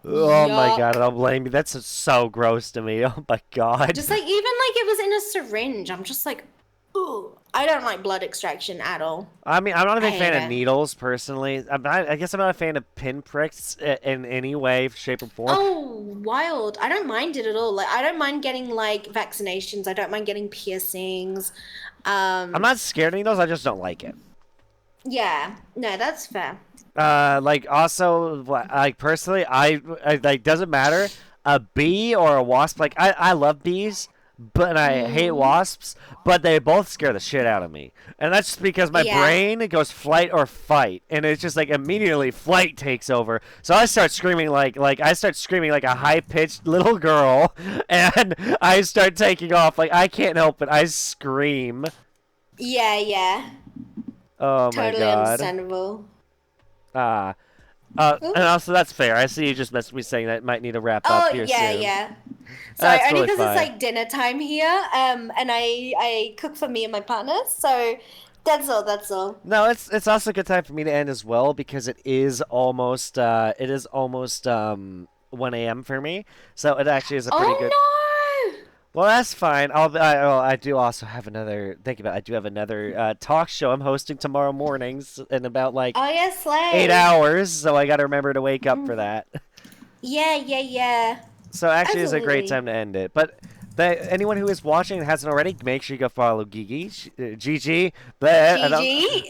[SPEAKER 1] oh my god, I don't blame you. That's so gross to me. Oh my god.
[SPEAKER 2] Just like, even like it was in a syringe, I'm just like, ooh. I don't like blood extraction at all.
[SPEAKER 1] I mean, I'm not a big fan of needles, personally. I guess I'm not a fan of pinpricks in any way, shape, or form.
[SPEAKER 2] Oh, wild. I don't mind it at all. Like, I don't mind getting, like, vaccinations. I don't mind getting piercings.
[SPEAKER 1] I'm not scared of needles. I just don't like it.
[SPEAKER 2] Yeah. No, that's fair.
[SPEAKER 1] Also, like, personally, I like, doesn't matter. A bee or a wasp, like, I love bees. But I hate wasps, but they both scare the shit out of me. And that's just because my brain goes flight or fight, and it's just like immediately flight takes over. So I start screaming like a high-pitched little girl, and I start taking off. Like, I can't help it. I scream.
[SPEAKER 2] Yeah.
[SPEAKER 1] Oh
[SPEAKER 2] my god. Totally understandable.
[SPEAKER 1] And also, that's fair. I see you just messaged me saying that it might need to wrap up here soon.
[SPEAKER 2] Yeah. Sorry, only because it's like dinner time here, and I cook for me and my partner, so that's all.
[SPEAKER 1] No, it's also a good time for me to end as well, because it is almost 1 a.m. for me, so it actually is a pretty good.
[SPEAKER 2] Oh no!
[SPEAKER 1] Well, that's fine. I do also have another. Think about it, I do have another talk show I'm hosting tomorrow mornings in about like
[SPEAKER 2] Oh yeah,
[SPEAKER 1] 8 hours. So I got to remember to wake up for
[SPEAKER 2] Mm.
[SPEAKER 1] that.
[SPEAKER 2] Yeah.
[SPEAKER 1] So actually, it's a great
[SPEAKER 2] Absolutely.
[SPEAKER 1] time to end it. But anyone who is watching and hasn't already, make sure you go follow Gigi. But
[SPEAKER 2] Gigi.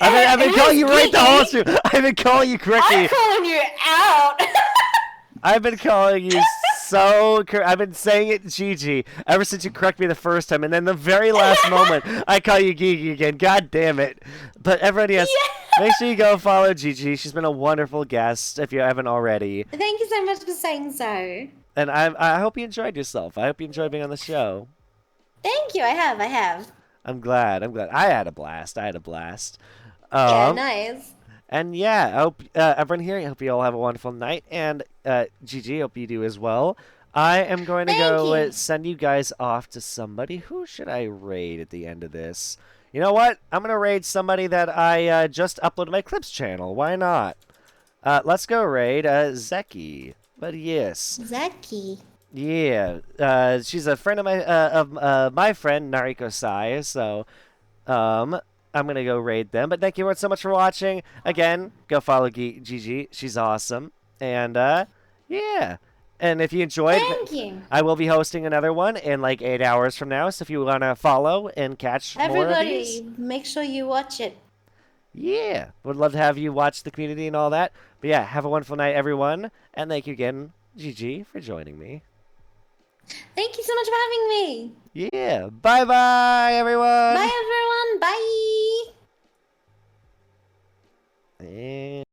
[SPEAKER 1] I've been calling
[SPEAKER 2] Who's
[SPEAKER 1] you right the whole
[SPEAKER 2] Gigi?
[SPEAKER 1] stream. I've been calling you
[SPEAKER 2] I'm
[SPEAKER 1] correctly.
[SPEAKER 2] calling you out.
[SPEAKER 1] I've been calling you I've been saying it Gigi ever since you corrected me the first time, and then the very last moment I call you Gigi again. God damn it! But everybody, yes, make sure you go follow Gigi. She's been a wonderful guest if you haven't already.
[SPEAKER 2] Thank you so much for saying so.
[SPEAKER 1] And I hope you enjoyed yourself. I hope you enjoyed being on the show.
[SPEAKER 2] Thank you. I have.
[SPEAKER 1] I'm glad. I had a blast.
[SPEAKER 2] Yeah,
[SPEAKER 1] Um,
[SPEAKER 2] nice.
[SPEAKER 1] and yeah, I hope everyone here. I hope you all have a wonderful night. And Gigi, hope you do as well. I am going to
[SPEAKER 2] Thank
[SPEAKER 1] go
[SPEAKER 2] you.
[SPEAKER 1] send you guys off to somebody. Who should I raid at the end of this? You know what? I'm gonna raid somebody that I just uploaded my clips channel. Why not? Let's go raid Zeki. But yes.
[SPEAKER 2] Zaki.
[SPEAKER 1] Yeah, she's a friend of my friend Nariko Sai, so I'm gonna go raid them. But thank you so much for watching. Again, go follow Gigi. She's awesome. And yeah. And if you enjoyed,
[SPEAKER 2] Thank you.
[SPEAKER 1] I will be hosting another one in like 8 hours from now. So if you wanna follow and catch more of these,
[SPEAKER 2] Everybody, make sure you watch it.
[SPEAKER 1] yeah, would love to have you watch the community and all that. But yeah, have a wonderful night, everyone, and thank you again, Gigi, for joining me.
[SPEAKER 2] Thank you so much for having me.
[SPEAKER 1] Yeah. Bye bye, everyone.
[SPEAKER 2] Bye, everyone. Bye.
[SPEAKER 1] And